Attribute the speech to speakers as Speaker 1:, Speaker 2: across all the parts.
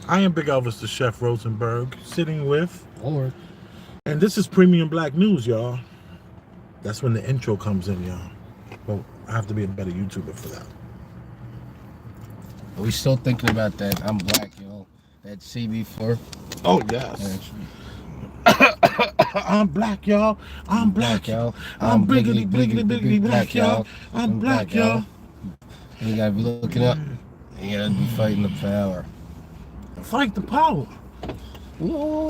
Speaker 1: I am Big Elvis the Chef Rosenberg, sitting with,
Speaker 2: Lord.
Speaker 1: and this is Premium Black News, y'all. That's when the intro comes in, y'all. But I have to be a better YouTuber for that.
Speaker 2: Are we still thinking about that? I'm black, yo. That CB4.
Speaker 1: Oh, yes. I'm black, y'all. I'm black.
Speaker 2: y'all.
Speaker 1: I'm bliggity, bliggity, bliggity black, y'all. I'm black, y'all.
Speaker 2: And you gotta be looking up. And you gotta be fighting the power.
Speaker 1: Fight the power.
Speaker 2: Whoa.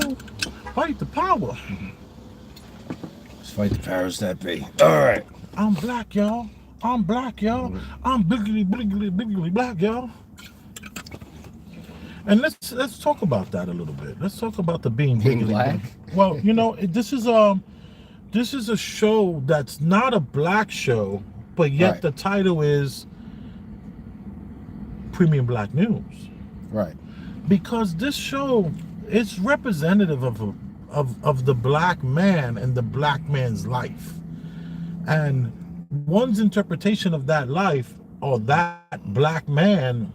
Speaker 1: Fight the power.
Speaker 2: Let's fight the powers that be. Alright.
Speaker 1: I'm black, y'all. I'm black, y'all. I'm bliggity, bliggity, bliggity black, y'all. And let's talk about that a little bit. Let's talk about the being
Speaker 2: black.
Speaker 1: Well, you know, this is a show that's not a black show, but yet
Speaker 2: Right.
Speaker 1: the title is Premium Black News.
Speaker 2: Right.
Speaker 1: Because this show is representative of the black man and the black man's life. And one's interpretation of that life or that black man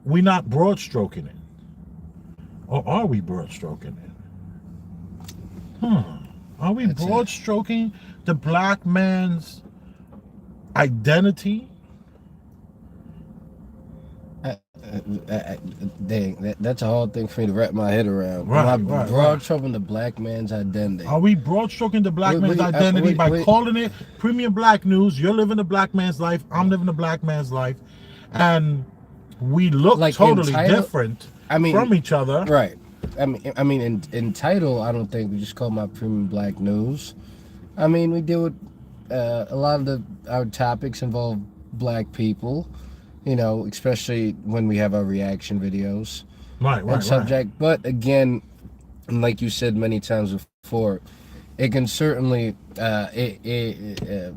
Speaker 1: we're not broad stroking it. Or are we broad stroking it? Are we broad stroking the black man's identity?
Speaker 2: Dang, that's a hard thing for me to wrap my head around.
Speaker 1: Right,
Speaker 2: broad stroking the black man's identity.
Speaker 1: Are we broad stroking the black man's identity by calling it Premium Black News? You're living the black man's life. I'm living the black man's life. And we look like totally different from each other.
Speaker 2: Right. I mean, in title, I don't think we just call my Premium Black News. I mean, we deal with a lot of our topics involve black people, you know, especially when we have our reaction videos.
Speaker 1: Right.
Speaker 2: Subject. But again, like you said many times before, it can certainly a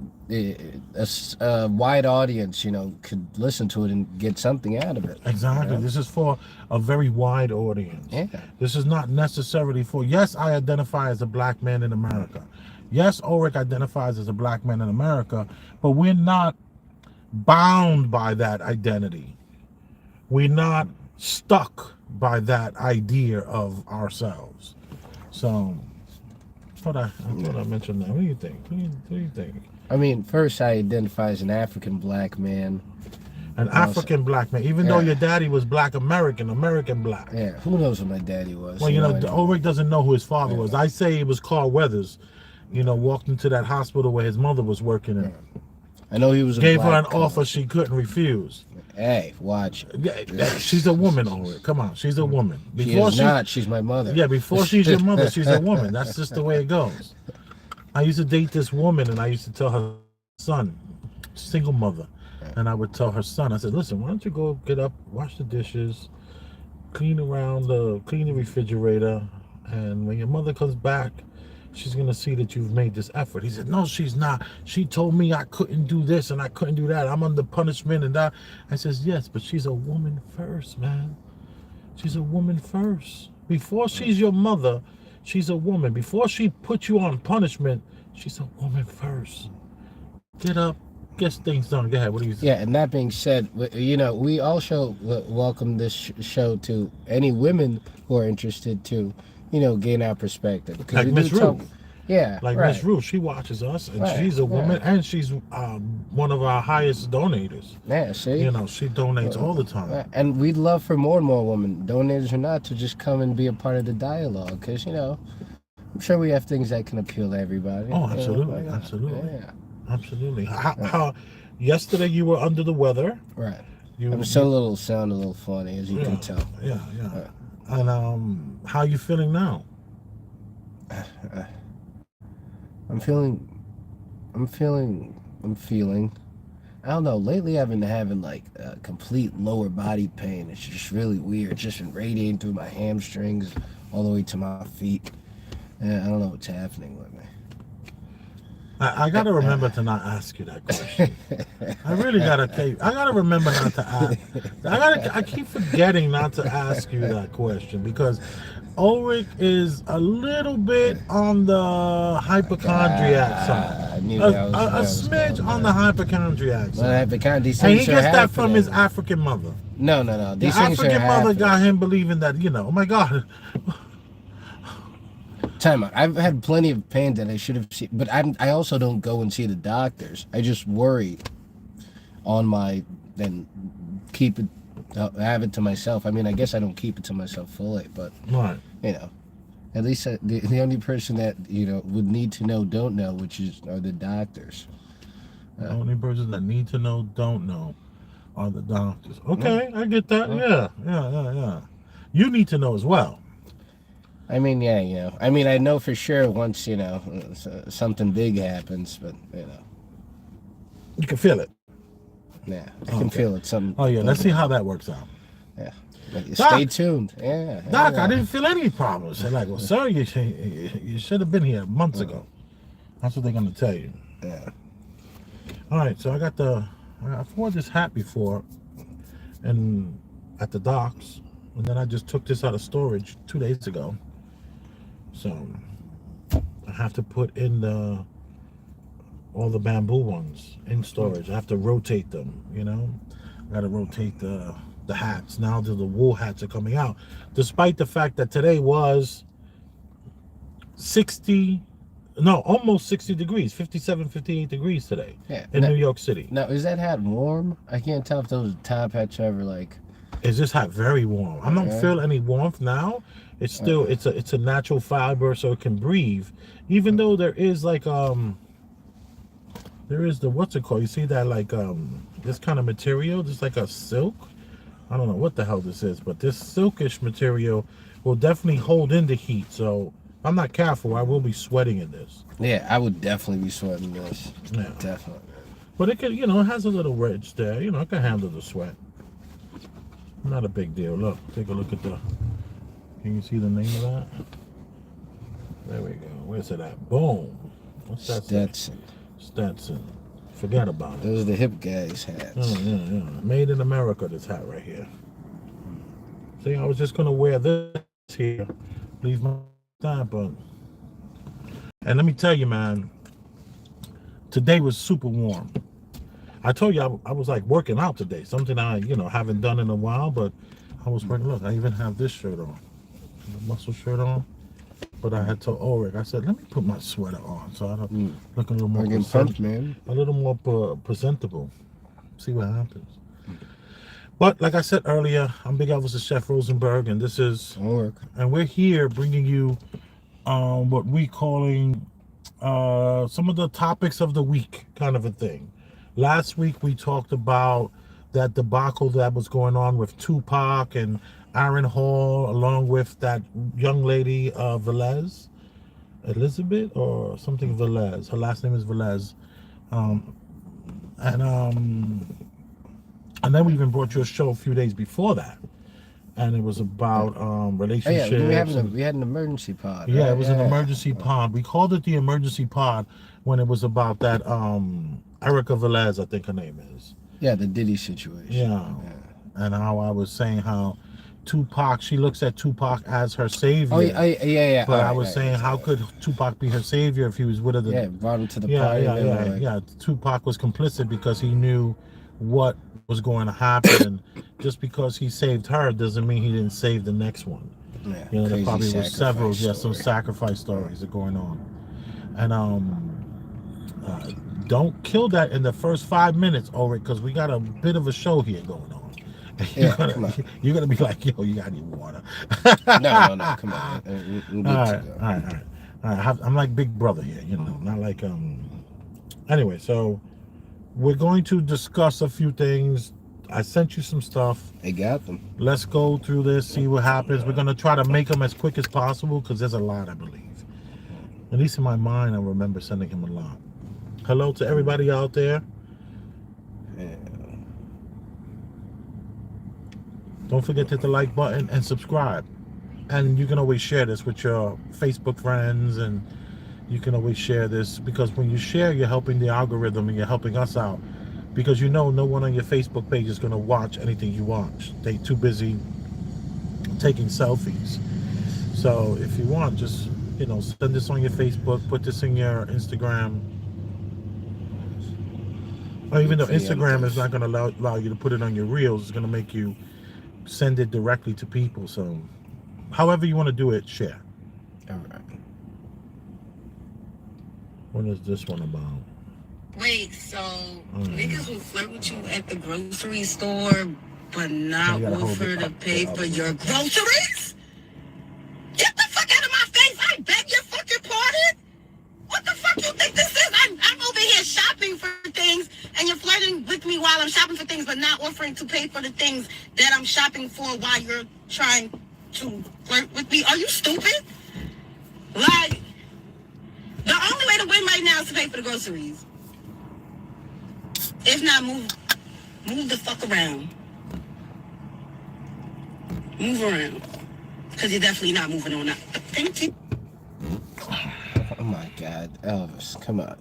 Speaker 2: wide audience, you know, could listen to it and get something out of it.
Speaker 1: Exactly.
Speaker 2: You know?
Speaker 1: This is for a very wide audience.
Speaker 2: Yeah.
Speaker 1: This is not necessarily for, yes, I identify as a black man in America. Yes, Ulrich identifies as a black man in America, but we're not bound by that identity. We're not stuck by that idea of ourselves. So I thought I mentioned that. What do you think? What do you think?
Speaker 2: I mean, first I identify as an African black man.
Speaker 1: An African black man, even though your daddy was black American black.
Speaker 2: Yeah, who knows what my daddy was?
Speaker 1: Well, you know, Ulrich doesn't know who his father was. I say it was Carl Weathers, you know, walked into that hospital where his mother was working in.
Speaker 2: I know he was
Speaker 1: Gave her an offer she couldn't refuse.
Speaker 2: Hey, watch.
Speaker 1: She's a woman, Ulrich. Come on, she's a woman.
Speaker 2: Before she's my mother.
Speaker 1: Yeah, before she's your mother, she's a woman. That's just the way it goes. I used to date this woman, and I used to tell her son, single mother, and I would tell her son, I said, listen, why don't you go get up, wash the dishes, clean the refrigerator, and when your mother comes back, she's going to see that you've made this effort. He said, no, she's not. She told me I couldn't do this and I couldn't do that. I'm under punishment and that. I says, yes, but she's a woman first, man. She's a woman first. Before she's your mother, she's a woman. Before she puts you on punishment, she's a woman first. Get up, get things done. Go ahead. What do you think?
Speaker 2: Yeah, and that being said, you know, we also welcome this show to any women who are interested to, you know, gain our perspective.
Speaker 1: Like Miss Ruth.
Speaker 2: Yeah,
Speaker 1: like Miss Ruth, she watches us, and she's a woman, and she's one of our highest donators.
Speaker 2: Yeah, see,
Speaker 1: you know, she donates all the time,
Speaker 2: and we'd love for more and more women, donators or not, to just come and be a part of the dialogue, because you know, I'm sure we have things that can appeal to everybody.
Speaker 1: Oh, absolutely, absolutely. How yesterday you were under the weather,
Speaker 2: right? I'm sound a little funny, as you can tell.
Speaker 1: Yeah. And how you feeling now?
Speaker 2: I'm feeling. I don't know. Lately, I've been having like complete lower body pain. It's just really weird. It's just been radiating through my hamstrings all the way to my feet. And I don't know what's happening with me.
Speaker 1: I gotta remember to not ask you that question. I really gotta I gotta remember not to ask. I keep forgetting not to ask you that question because Ulrich is a little bit on the hypochondriac side.
Speaker 2: I knew
Speaker 1: A,
Speaker 2: that was
Speaker 1: a,
Speaker 2: where
Speaker 1: a
Speaker 2: I was
Speaker 1: smidge
Speaker 2: going,
Speaker 1: on
Speaker 2: man.
Speaker 1: the hypochondriac
Speaker 2: Well,
Speaker 1: side.
Speaker 2: these
Speaker 1: And
Speaker 2: things
Speaker 1: he gets
Speaker 2: are
Speaker 1: that from his
Speaker 2: happening.
Speaker 1: African mother.
Speaker 2: No.
Speaker 1: The
Speaker 2: These things are
Speaker 1: African mother
Speaker 2: happening.
Speaker 1: got him believing that, oh my God.
Speaker 2: Time out. I've had plenty of pain that I should have seen, but I also don't go and see the doctors. I just worry on my, then keep it, have it to myself. I mean, I guess I don't keep it to myself fully, but,
Speaker 1: Right.
Speaker 2: At least the only person that, would need to know, don't know, are the doctors.
Speaker 1: The only person that need to know, don't know, are the doctors. Okay, I get that. Yeah. You need to know as well.
Speaker 2: I mean, yeah, I mean, I know for sure once, something big happens, but,
Speaker 1: You can feel it.
Speaker 2: yeah, I can feel it.
Speaker 1: Oh yeah, let's see how that works out.
Speaker 2: Yeah. Stay
Speaker 1: Doc,
Speaker 2: tuned. Yeah.
Speaker 1: Doc, I didn't feel any problems. They're like, well, sir, you should have been here months ago. That's what they're gonna tell you.
Speaker 2: Yeah.
Speaker 1: All right, so I've worn this hat before, and at the docks, and then I just took this out of storage 2 days ago. So I have to put in all the bamboo ones in storage. I have to rotate them. I got to rotate the hats. Now the wool hats are coming out, despite the fact that today was almost 60 degrees, 57, 58 degrees today in New York City.
Speaker 2: Now, is that hat warm? I can't tell if those top hats ever
Speaker 1: Is this hat very warm? I don't feel any warmth now. It's still it's a natural fiber, so it can breathe. Even though there is there is the what's it called? You see that this kind of material, just like a silk. I don't know what the hell this is, but this silkish material will definitely hold in the heat. So if I'm not careful, I will be sweating in this.
Speaker 2: Yeah, I would definitely be sweating this.
Speaker 1: Yeah.
Speaker 2: Definitely.
Speaker 1: But it can, it has a little ridge there. It can handle the sweat. Not a big deal. Look, take a look at can you see the name of that? There we go. Where's it at? Boom. What's that? Stetson. Forget about it.
Speaker 2: Those are the hip guys' hats.
Speaker 1: Yeah. Made in America, this hat right here. See, I was just going to wear this here. Leave my stamp on. And let me tell you, man, today was super warm. I told you I was like working out today. Something I, haven't done in a while, but I was working. Look, I even have this shirt on. The muscle shirt on. But I had told Ulrich, I said, let me put my sweater on so I don't look a little more presentable. See what happens. But like I said earlier, I'm Big Elvis' Chef Rosenberg, and this is and we're here bringing you what we calling some of the topics of the week, kind of a thing. Last week we talked about that debacle that was going on with Tupac and Aaron Hall, along with that young lady, Velez, Elizabeth or something Velez. Her last name is Velez. And then we even brought you a show a few days before that, and it was about relationships.
Speaker 2: We had an emergency pod.
Speaker 1: Yeah, it was an emergency pod. We called it the emergency pod when it was about that Erica Velez, I think her name is.
Speaker 2: Yeah, the Diddy situation.
Speaker 1: Yeah. And how I was saying how Tupac, she looks at Tupac as her savior.
Speaker 2: Oh, yeah.
Speaker 1: But I was saying, how could Tupac be her savior if he was with her?
Speaker 2: Brought him to the party.
Speaker 1: Yeah. Tupac was complicit because he knew what was going to happen. And just because he saved her doesn't mean he didn't save the next one.
Speaker 2: Yeah,
Speaker 1: there probably were several, some
Speaker 2: story.
Speaker 1: sacrifice stories that are going on. And don't kill that in the first 5 minutes, Ulrich, because we got a bit of a show here going on. You're gonna be like, yo, you got any water?
Speaker 2: No, come on.
Speaker 1: All right. I'm like Big Brother here, not like Anyway, so we're going to discuss a few things. I sent you some stuff.
Speaker 2: I got them.
Speaker 1: Let's go through this, see what happens. We're gonna try to make them as quick as possible because there's a lot, I believe. At least in my mind, I remember sending him a lot. Hello to everybody out there.
Speaker 2: Yeah.
Speaker 1: Don't forget to hit the like button and subscribe. And you can always share this with your Facebook friends and You can always share this, because when you share, you're helping the algorithm and you're helping us out, because no one on your Facebook page is going to watch anything you watch. They too busy taking selfies. So if you want, just send this on your Facebook, put this in your Instagram, or even though Instagram is not going to allow you to put it on your reels, it's going to make you send it directly to people. So however you want to do it, share.
Speaker 2: All right.
Speaker 1: What is this one about?
Speaker 3: Wait, so niggas will flirt with you at the grocery store, but not offer to pay for your groceries? Get the fuck out of my face! I beg your fucking pardon. What the fuck you think this is? I'm over here shopping for things, and you're flirting with me while I'm shopping for things, but not offering to pay for the things that I'm shopping for while you're trying to flirt with me. Are you stupid? Like, the only way to win right now is to pay for the groceries. If not, move the fuck around. Move around. Because you're definitely not moving on up. Thank you.
Speaker 2: Oh my God, Elvis, come on.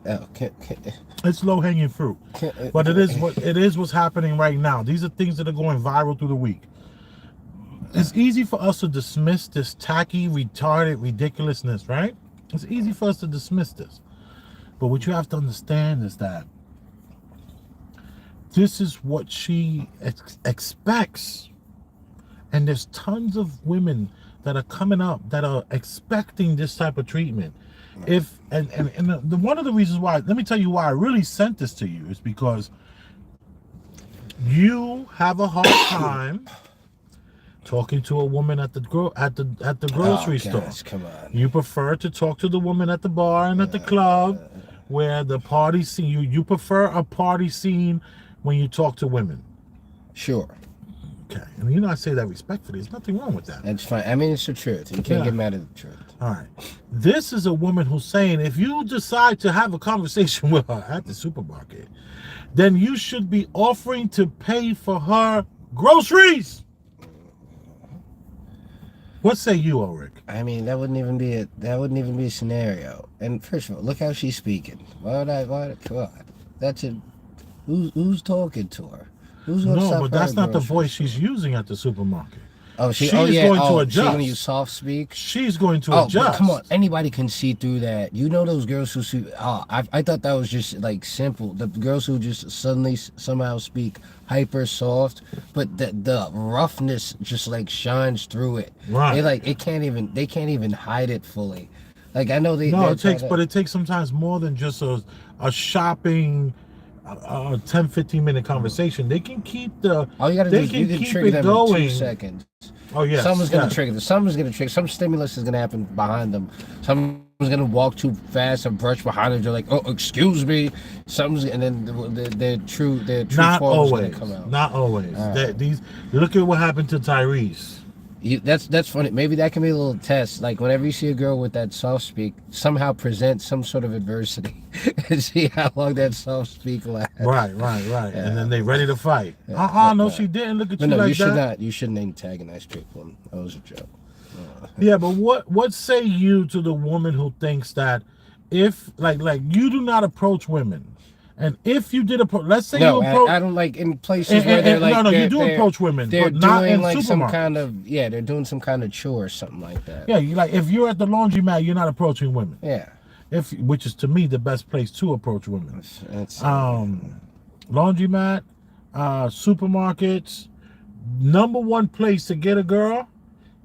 Speaker 1: It's low hanging fruit, but it is what's happening right now. These are things that are going viral through the week. It's easy for us to dismiss this tacky, retarded ridiculousness, right? It's easy for us to dismiss this. But what you have to understand is that this is what she expects. And there's tons of women that are coming up that are expecting this type of treatment. One of the reasons why, let me tell you why I really sent this to you, is because you have a hard time talking to a woman at the grocery store.
Speaker 2: Come on.
Speaker 1: You prefer to talk to the woman at the bar and at the club, where the party scene. You prefer a party scene when you talk to women.
Speaker 2: Sure.
Speaker 1: Okay, and I say that respectfully. There's nothing wrong with that.
Speaker 2: That's fine. I mean, it's the truth. You can't get mad at the truth.
Speaker 1: All right. This is a woman who's saying, if you decide to have a conversation with her at the supermarket, then you should be offering to pay for her groceries. What say you, Ulrich?
Speaker 2: I mean, that wouldn't even be a scenario. And first of all, look how she's speaking. That's it. Who's talking to her?
Speaker 1: No, but that's not the voice she's using at the supermarket.
Speaker 2: Oh,
Speaker 1: she's going to adjust.
Speaker 2: She's going to use soft speak.
Speaker 1: She's going to adjust.
Speaker 2: But come on, anybody can see through that. You know those girls who see. I thought that was just like simple. The girls who just suddenly somehow speak hyper soft, but the roughness just like shines through it.
Speaker 1: Right.
Speaker 2: They can't even hide it fully. Like I know they.
Speaker 1: No, it takes sometimes more than just a shopping. A 10-15 minute conversation. They can keep
Speaker 2: all you gotta do is you can trigger them in 2 seconds.
Speaker 1: Oh yeah,
Speaker 2: someone's gonna trigger them. Someone's gonna trigger. Some stimulus is gonna happen behind them. Someone's gonna walk too fast and brush behind them. They're like, oh, excuse me. And then their true
Speaker 1: not
Speaker 2: form
Speaker 1: always
Speaker 2: is gonna come out.
Speaker 1: Not always. Look at what happened to Tyrese.
Speaker 2: That's funny. Maybe that can be a little test. Like whenever you see a girl with that soft speak, somehow present some sort of adversity and see how long that soft speak lasts.
Speaker 1: Right.
Speaker 2: Yeah.
Speaker 1: And then they ready to fight. No, she didn't. Look at you like that.
Speaker 2: You shouldn't antagonize people. That was a joke.
Speaker 1: Yeah, but what say you to the woman who thinks that if like you do not approach women? And if you did approach, let's say you approach.
Speaker 2: I don't like in places where they're like.
Speaker 1: No, you do approach women,
Speaker 2: they're
Speaker 1: but not
Speaker 2: doing
Speaker 1: in
Speaker 2: like
Speaker 1: supermarkets.
Speaker 2: they're doing some kind of chore or something like that.
Speaker 1: Yeah, if you're at the laundromat, you're not approaching women.
Speaker 2: Yeah.
Speaker 1: Which is to me the best place to approach women.
Speaker 2: That's
Speaker 1: laundromat, supermarkets. Number one place to get a girl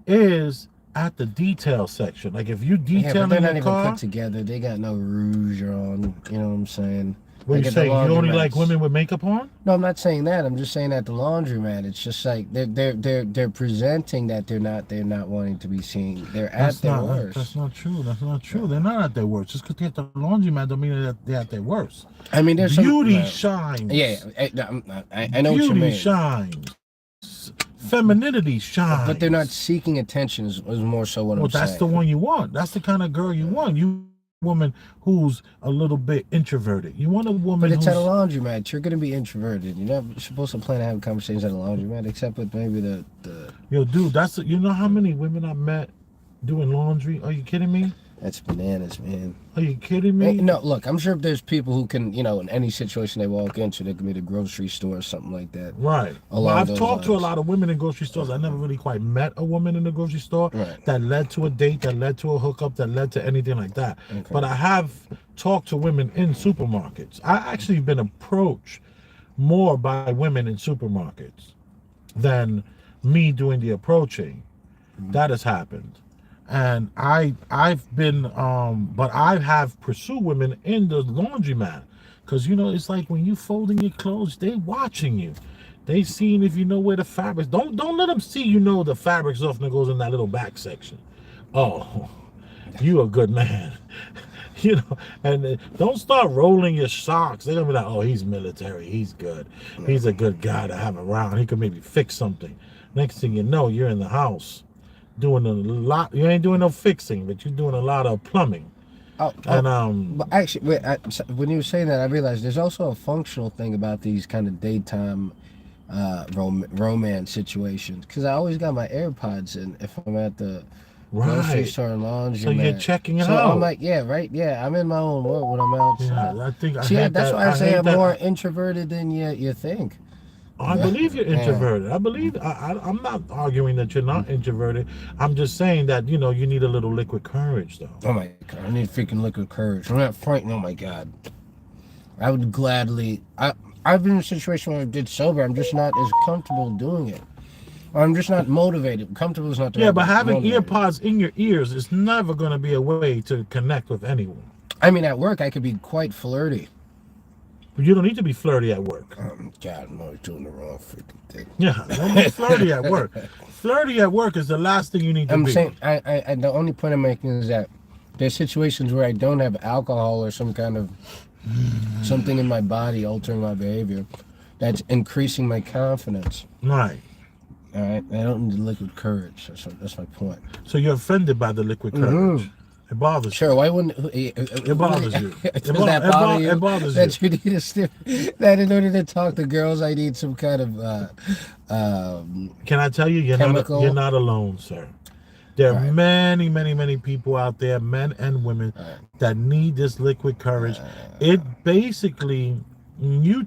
Speaker 1: is at the detail section. Like if you detailing
Speaker 2: they're not
Speaker 1: a
Speaker 2: even
Speaker 1: car,
Speaker 2: put together. They got no rouge on. You know what I'm saying?
Speaker 1: What you say? You only like women with makeup on?
Speaker 2: No, I'm not saying that. I'm just saying at the laundromat, it's just like they're presenting that they're not wanting to be seen. They're at their worst.
Speaker 1: That's not true. They're not at their worst. Just because they're at the laundromat don't mean that they're at their worst.
Speaker 2: I mean, there's
Speaker 1: beauty shines.
Speaker 2: Yeah, I know what you mean.
Speaker 1: Beauty shines. Femininity shines.
Speaker 2: But they're not seeking attention. Is more so what I'm saying.
Speaker 1: Well, that's the one you want. That's the kind of girl you want. You woman who's a little bit introverted. You want a woman
Speaker 2: But it's at a laundromat. You're going to be introverted. You're not supposed to plan to have conversations at a laundromat, except with maybe the...
Speaker 1: Yo, dude, you know how many women I met doing laundry? Are you kidding me?
Speaker 2: That's bananas, man.
Speaker 1: Are you kidding me?
Speaker 2: Hey, no, look, I'm sure there's people who can, you know, in any situation they walk into, they can be the grocery store or something like that.
Speaker 1: Right. Well, I've talked to a lot of women in grocery stores. I never really quite met a woman in the grocery store that led to a date, that led to a hookup, that led to anything like that. Okay. But I have talked to women in supermarkets. I actually been approached more by women in supermarkets than me doing the approaching. That has happened. And I've been but I have pursued women in the laundromat, because you know it's like when you folding your clothes, they watching you, they seeing if you know where the fabrics. Don't let them see you know the fabric softener goes in that little back section. Oh, you a good man. You know, and don't start rolling your socks. They're gonna be like, oh, he's military, he's good, he's a good guy to have around, he could maybe fix something. Next thing you know, you're in the house doing a lot. You ain't doing no fixing, but you're doing a lot of plumbing.
Speaker 2: But actually, wait, when you were saying that, I realized there's also a functional thing about these kind of daytime romance situations, because I always got my AirPods in if I'm at the grocery store and laundry.
Speaker 1: So you're checking it out.
Speaker 2: So I'm like, yeah, right, yeah, I'm in my own world when I'm outside.
Speaker 1: Yeah, I think
Speaker 2: that's why I say I'm more introverted than you think.
Speaker 1: I believe you're introverted. I believe I'm not arguing that you're not introverted. I'm just saying that, you know, you need a little liquid courage, though.
Speaker 2: Oh my God, I need freaking liquid courage. I'm not frightened. Oh my God, I would gladly. I've been in a situation where I did sober. I'm just not as comfortable doing it. I'm just not motivated. Comfortable is not.
Speaker 1: But having earpods in your ears is never going to be a way to connect with anyone.
Speaker 2: I mean, at work I could be quite flirty.
Speaker 1: You don't need to be flirty at work.
Speaker 2: God, I'm always doing the wrong freaking thing.
Speaker 1: Yeah, don't be flirty at work. Flirty at work is the last thing you need to be.
Speaker 2: I'm saying, I the only point I'm making is that there's situations where I don't have alcohol or some kind of something in my body altering my behavior that's increasing my confidence.
Speaker 1: Right.
Speaker 2: All right. I don't need liquid courage. That's my point.
Speaker 1: So you're offended by the liquid courage. It bothers you.
Speaker 2: Sure, why wouldn't
Speaker 1: it bothers you?
Speaker 2: Does that bother you?
Speaker 1: It bothers
Speaker 2: that you need that in order to talk to girls, I need some kind of
Speaker 1: Can I tell you, you're not alone, sir. There are many people out there, men and women, that need this liquid courage. It basically, you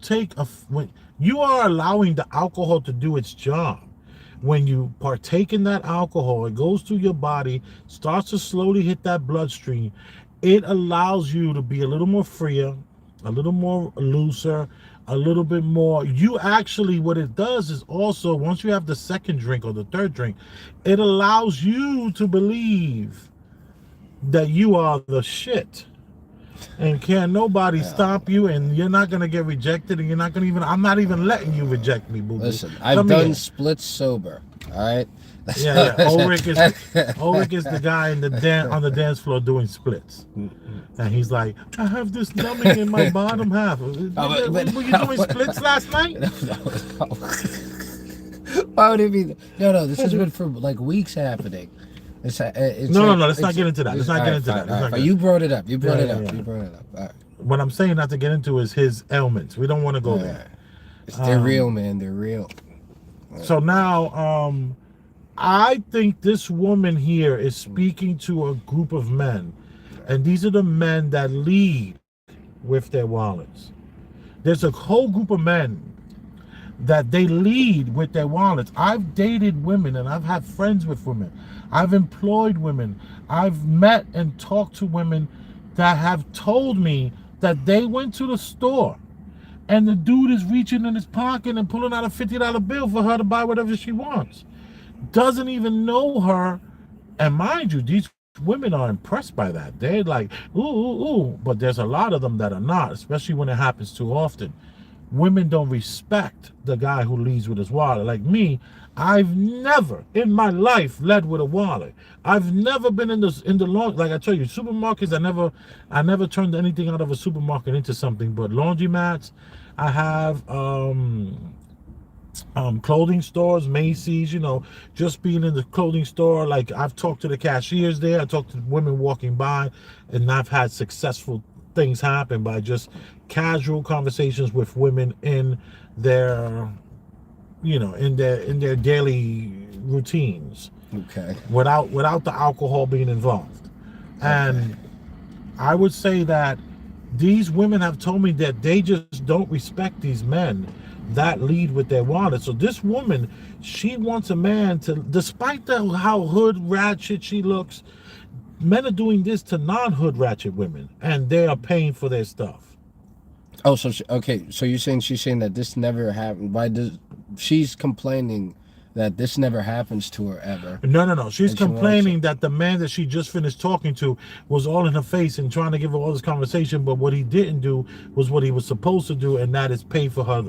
Speaker 1: are allowing the alcohol to do its job. When you partake in that alcohol, it goes through your body, starts to slowly hit that bloodstream. It allows you to be a little more freer, a little more looser, a little bit more. You actually, what it does is also, once you have the second drink or the third drink, it allows you to believe that you are the shit. And can't nobody stop you, and you're not gonna get rejected, and you're not gonna even. I'm not even letting you reject me, boo.
Speaker 2: Listen, I've done splits sober. All right.
Speaker 1: Yeah. Ulrich is the guy on the dance floor doing splits, and he's like, I have this numbing in my bottom half. Were you doing splits last night?
Speaker 2: Why would it be? No. This has been for like weeks happening.
Speaker 1: No. Let's not get into that.
Speaker 2: You brought it up. You brought it up. All right.
Speaker 1: What I'm saying not to get into is his ailments. We don't want to go there.
Speaker 2: They're real, man. They're real.
Speaker 1: So now, I think this woman here is speaking to a group of men, and these are the men that lead with their wallets. There's a whole group of men that they lead with their wallets. I've dated women, and I've had friends with women. I've employed women. I've met and talked to women that have told me that they went to the store and the dude is reaching in his pocket and pulling out a $50 bill for her to buy whatever she wants. Doesn't even know her. And mind you, these women are impressed by that. They're like, ooh. But there's a lot of them that are not, especially when it happens too often. Women don't respect the guy who leads with his wallet. Like me, I've never in my life led with a wallet. I've never been in the long, like I tell you, supermarkets. I never turned anything out of a supermarket into something. But laundromats, I have clothing stores, Macy's. You know, just being in the clothing store. Like I've talked to the cashiers there. I talked to women walking by, and I've had successful things happen by just casual conversations with women in their, you know, in their daily routines.
Speaker 2: Okay.
Speaker 1: Without the alcohol being involved. And I would say that these women have told me that they just don't respect these men that lead with their wallet. So this woman, she wants a man to, despite how hood ratchet she looks, men are doing this to non-hood ratchet women, and they are paying for their stuff.
Speaker 2: Oh, so so you're saying she's saying that this never happened? Why does she's complaining that this never happens to her ever?
Speaker 1: No. She's
Speaker 2: And she
Speaker 1: complaining that the man that she just finished talking to was all in her face and trying to give her all this conversation, but what he didn't do was what he was supposed to do, and that is pay for her,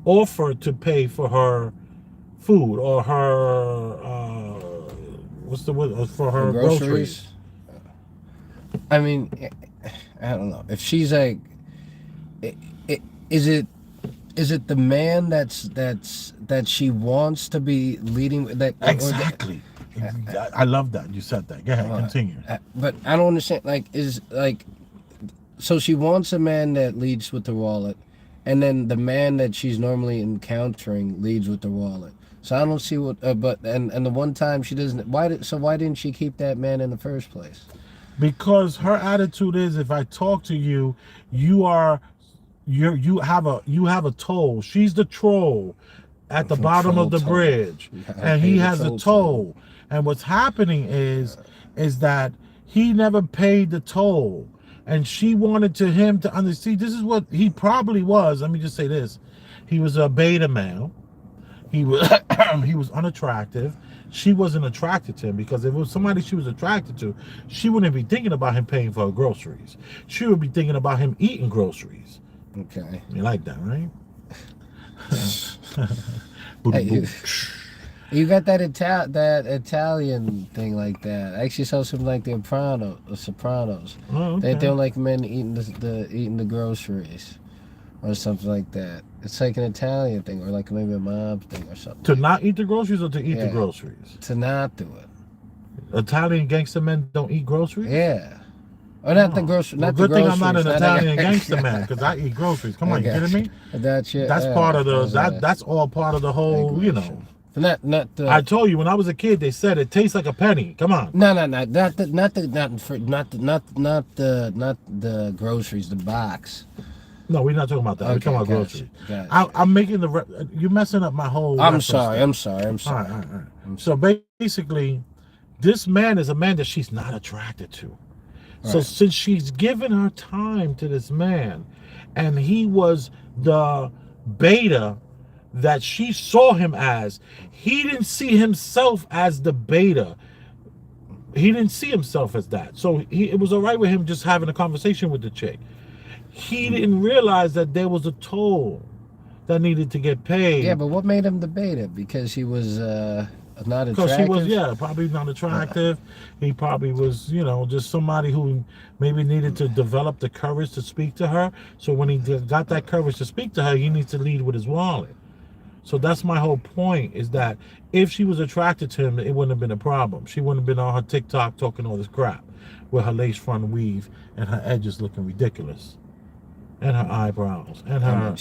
Speaker 1: offer to pay for her food or her what's the word for her groceries.
Speaker 2: I mean, I don't know if she's like, is it the man that she wants to be leading that
Speaker 1: Exactly. I love that you said that. Go ahead, continue.
Speaker 2: But I don't understand. So she wants a man that leads with the wallet, and then the man that she's normally encountering leads with the wallet. So I don't see what. And the one time she doesn't. Why didn't she keep that man in the first place?
Speaker 1: Because her attitude is, if I talk to you, you have a toll. She's the troll at the bottom of the bridge, and he has a toll. And what's happening is that he never paid the toll, and she wanted him to understand. This is what he probably was. Let me just say this: he was a beta male. He was he was unattractive. She wasn't attracted to him, because if it was somebody she was attracted to, she wouldn't be thinking about him paying for her groceries. She would be thinking about him eating groceries.
Speaker 2: Okay.
Speaker 1: You like that, right?
Speaker 2: Hey, you got that Italian thing like that. I actually saw something like the Sopranos.
Speaker 1: Oh, okay.
Speaker 2: They don't like men eating the groceries or something like that. It's like an Italian thing, or like maybe a mob thing or something.
Speaker 1: To not eat the groceries, or to eat the groceries?
Speaker 2: To not do it.
Speaker 1: Italian gangster men don't eat groceries?
Speaker 2: Yeah. Or not the grocery.
Speaker 1: Well,
Speaker 2: not
Speaker 1: good
Speaker 2: the
Speaker 1: thing
Speaker 2: groceries,
Speaker 1: I'm not an
Speaker 2: not
Speaker 1: Italian gangster man, because I eat groceries. Come on, you kidding me?
Speaker 2: That's
Speaker 1: part of the that's all part of the whole, you know.
Speaker 2: Not the.
Speaker 1: I told you when I was a kid, they said it tastes like a penny. Come on.
Speaker 2: No, not the groceries, the box.
Speaker 1: No, we're not talking about that.
Speaker 2: Okay,
Speaker 1: We're talking about groceries.
Speaker 2: Gotcha.
Speaker 1: I'm making you're messing up my whole.
Speaker 2: I'm sorry.
Speaker 1: All right. So basically, this man is a man that she's not attracted to. So since she's given her time to this man, and he was the beta that she saw him as, he didn't see himself as the beta. He didn't see himself as that. So it was all right with him just having a conversation with the chick. He didn't realize that there was a toll that needed to get paid.
Speaker 2: Yeah, but what made him the beta? Because he was not attractive?
Speaker 1: Because he was, probably not attractive. He probably was, just somebody who maybe needed to develop the courage to speak to her. So when he got that courage to speak to her, he needs to lead with his wallet. So that's my whole point, is that if she was attracted to him, it wouldn't have been a problem. She wouldn't have been on her TikTok talking all this crap with her lace front weave and her edges looking ridiculous. And her eyebrows, and her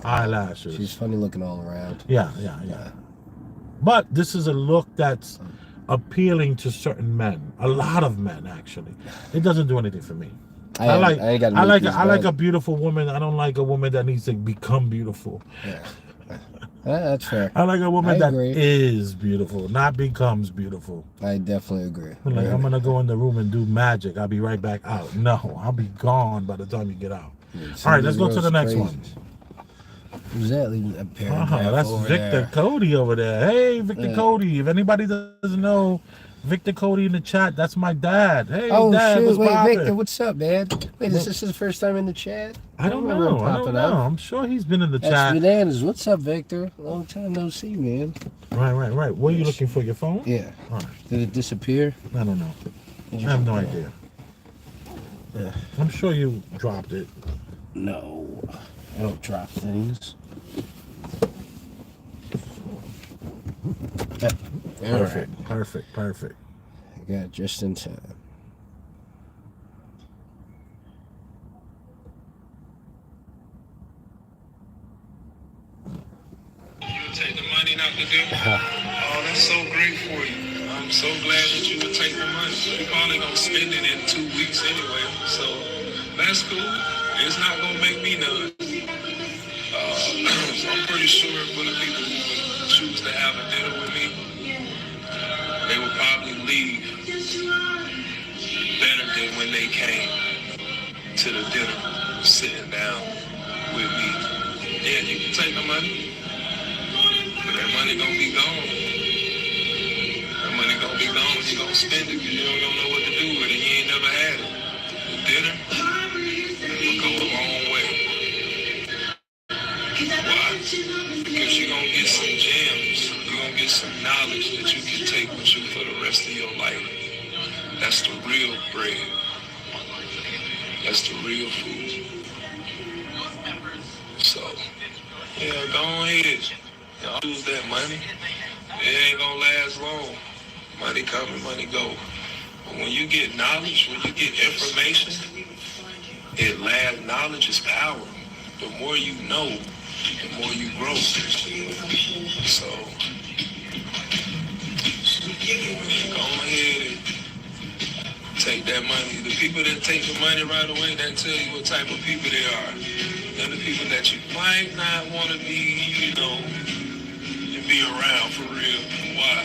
Speaker 1: eyelashes.
Speaker 2: She's funny looking all around.
Speaker 1: Yeah. But this is a look that's appealing to certain men, a lot of men actually. It doesn't do anything for me. I like a beautiful woman. I don't like a woman that needs to become beautiful.
Speaker 2: Yeah. That's fair.
Speaker 1: I like a woman that is beautiful, not becomes beautiful.
Speaker 2: I definitely agree.
Speaker 1: Like, I'm gonna go in the room and do magic. I'll be right back out. No, I'll be gone by the time you get out. All right, let's go to the next one.
Speaker 2: Who's that leaving a paragraph?
Speaker 1: That's Victor Cody over there. Hey, Victor Cody. If anybody doesn't know Victor Cody in the chat, that's my dad. Hey, Dad,
Speaker 2: shoot.
Speaker 1: what's poppin'?
Speaker 2: Victor, what's up, Dad? Wait, is this his first time in the chat?
Speaker 1: I don't know. I'm sure he's been in the chat.
Speaker 2: That's bananas. What's up, Victor? Long time no see, man.
Speaker 1: Right. What are you looking for? Your phone?
Speaker 2: Yeah.
Speaker 1: All right.
Speaker 2: Did it disappear?
Speaker 1: I don't know. I have no idea. Yeah. I'm sure you dropped it.
Speaker 2: No. I don't drop things.
Speaker 1: Perfect.
Speaker 2: I got it just in time.
Speaker 4: You take the money not to do? Oh, that's so great for you. I'm so glad that you would take the money. You're probably gonna spend it in 2 weeks anyway, so that's cool. It's not gonna make me none. So I'm pretty sure for the people who would choose to have a dinner with me, they would probably leave better than when they came to the dinner, sitting down with me. Yeah, you can take the money, but that money gonna be gone. That money gonna be gone. You gonna spend it because you don't know what to do with it. You ain't never had it. The dinner will go a long way. Why? Because you're gonna get some gems. You're gonna get some knowledge that you can take with you for the rest of your life. That's the real bread. That's the real food. So, yeah, go ahead. Y'all use that money. It ain't gonna last long. Money come and money go. But when you get knowledge, when you get information, it lasts. Knowledge is power. The more you know, the more you grow. So, go ahead and take that money. The people that take the money right away, that tell you what type of people they are. And the people that you might not want to be, you know, and be around for real. Why?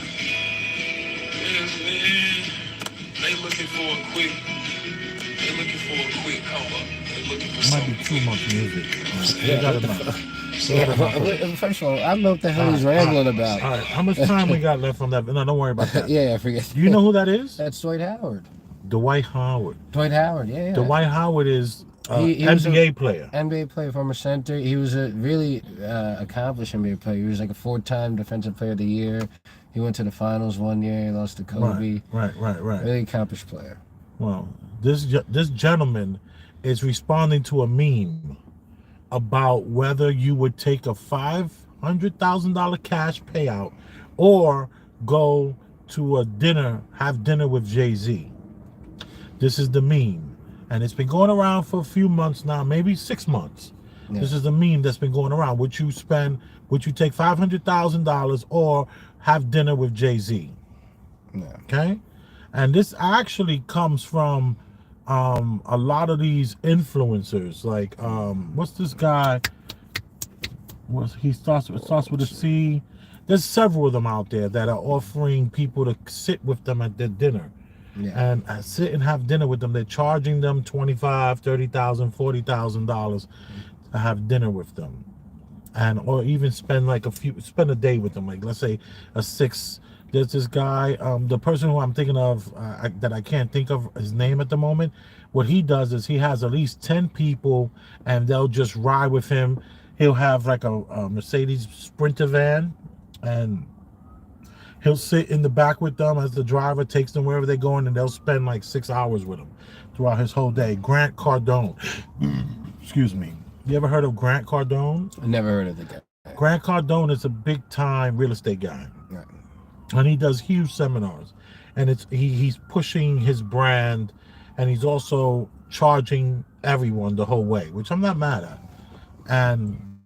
Speaker 4: Because, man, they looking for a quick come up. They looking for
Speaker 1: Might
Speaker 4: something.
Speaker 1: be too much music.
Speaker 2: Yeah,
Speaker 1: We got
Speaker 2: what the
Speaker 1: enough.
Speaker 2: First of all, I don't know what the hell he's rambling about.
Speaker 1: All right, how much time we got left on that? No, don't worry about that.
Speaker 2: Yeah, I forget.
Speaker 1: Do you know who that is?
Speaker 2: That's Dwight Howard.
Speaker 1: Dwight Howard.
Speaker 2: Dwight Howard, yeah.
Speaker 1: Dwight Howard is
Speaker 2: He was
Speaker 1: NBA player.
Speaker 2: NBA player, former center. He was a really accomplished NBA player. He was like a 4-time Defensive Player of the Year. He went to the finals one year. He lost to Kobe.
Speaker 1: Right.
Speaker 2: Really accomplished player.
Speaker 1: Well, this gentleman is responding to a meme about whether you would take a $500,000 cash payout or go to a dinner, have dinner with Jay-Z. This is the meme. And it's been going around for a few months now, maybe 6 months.
Speaker 2: Yeah.
Speaker 1: This is the meme that's been going around. Would you take $500,000 or have dinner with Jay-Z?
Speaker 2: Yeah.
Speaker 1: Okay? And this actually comes from a lot of these influencers. Like, what's this guy? It starts with a C. There's several of them out there that are offering people to sit with them at their dinner.
Speaker 2: Yeah.
Speaker 1: And sit and have dinner with them. They're charging them $25,000, $30,000, $40,000 to have dinner with them, or even spend a day with them. Like, let's say a 6. There's this guy, the person who I'm thinking of that I can't think of his name at the moment. What he does is he has at least 10 people, and they'll just ride with him. He'll have like a Mercedes Sprinter van, and he'll sit in the back with them as the driver takes them wherever they're going, and they'll spend like 6 hours with him throughout his whole day. Grant Cardone. Excuse me. You ever heard of Grant Cardone?
Speaker 2: I never heard of the guy.
Speaker 1: Grant Cardone is a big-time real estate guy.
Speaker 2: Right.
Speaker 1: And he does huge seminars. And he's pushing his brand, and he's also charging everyone the whole way, which I'm not mad at. And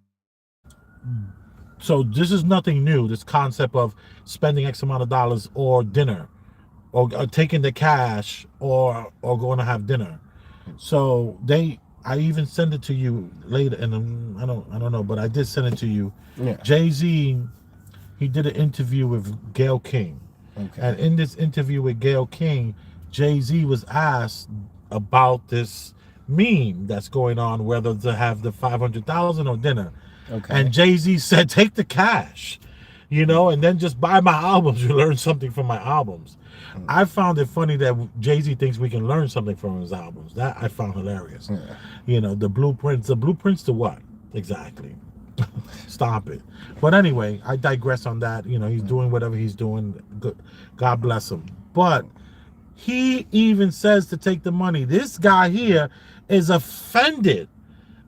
Speaker 1: so this is nothing new, this concept of spending X amount of dollars or dinner, or taking the cash or going to have dinner. So I even send it to you later, and I don't know, but I did send it to you.
Speaker 2: Yeah.
Speaker 1: Jay-Z, he did an interview with Gayle King.
Speaker 2: Okay.
Speaker 1: And in this interview with Gayle King, Jay-Z was asked about this meme that's going on, whether to have the $500,000 or dinner.
Speaker 2: Okay.
Speaker 1: And Jay-Z said, take the cash, and then just buy my albums. You learn something from my albums. I found it funny that Jay-Z thinks we can learn something from his albums. That I found hilarious.
Speaker 2: Yeah.
Speaker 1: The blueprints to what? Exactly. Stop it. But anyway, I digress on that. He's doing whatever he's doing. Good. God bless him. But he even says to take the money. This guy here is offended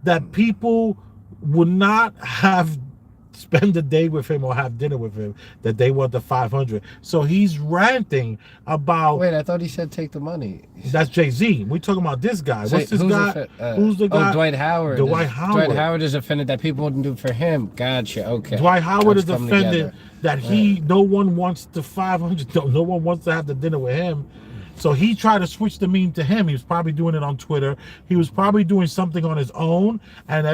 Speaker 1: that people would not have spend the day with him or have dinner with him, that they want the 500. So he's ranting about.
Speaker 2: Wait, I thought he said take the money.
Speaker 1: That's Jay-Z. We're talking about this guy.
Speaker 2: So
Speaker 1: What's this
Speaker 2: who's
Speaker 1: guy? Who's the guy?
Speaker 2: Oh, Dwight Howard.
Speaker 1: Dwight Howard.
Speaker 2: Dwight Howard is offended that people wouldn't do it for him. Gotcha. Okay.
Speaker 1: Dwight Howard
Speaker 2: Let's
Speaker 1: is
Speaker 2: come
Speaker 1: offended
Speaker 2: together.
Speaker 1: that no one wants the 500. No one wants to have the dinner with him. So he tried to switch the meme to him. He was probably doing it on Twitter. He was probably doing something on his own. And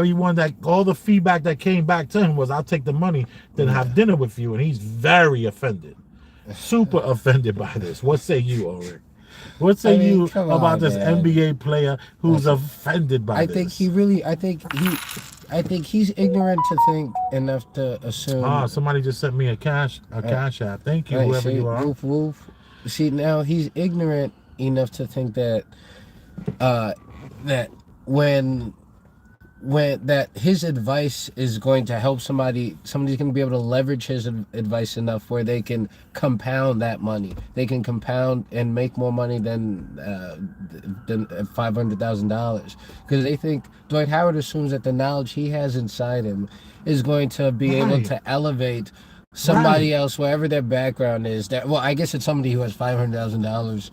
Speaker 1: all the feedback that came back to him was, I'll take the money, then have dinner with you. And he's very offended. Super offended by this. What say you, Ulrich? What say you about this NBA player who's offended by this?
Speaker 2: I think he's ignorant to think enough to assume.
Speaker 1: Somebody just sent me a cash app. Thank you,
Speaker 2: Right,
Speaker 1: whoever you are.
Speaker 2: Woof, woof. See, now he's ignorant enough to think that that that his advice is going to help somebody's going to be able to leverage his advice enough where they can compound that money. They can compound and make more money than $500,000, because they think Dwight Howard assumes that the knowledge he has inside him is going to be able to elevate somebody else, wherever their background is. I guess it's somebody who has $500,000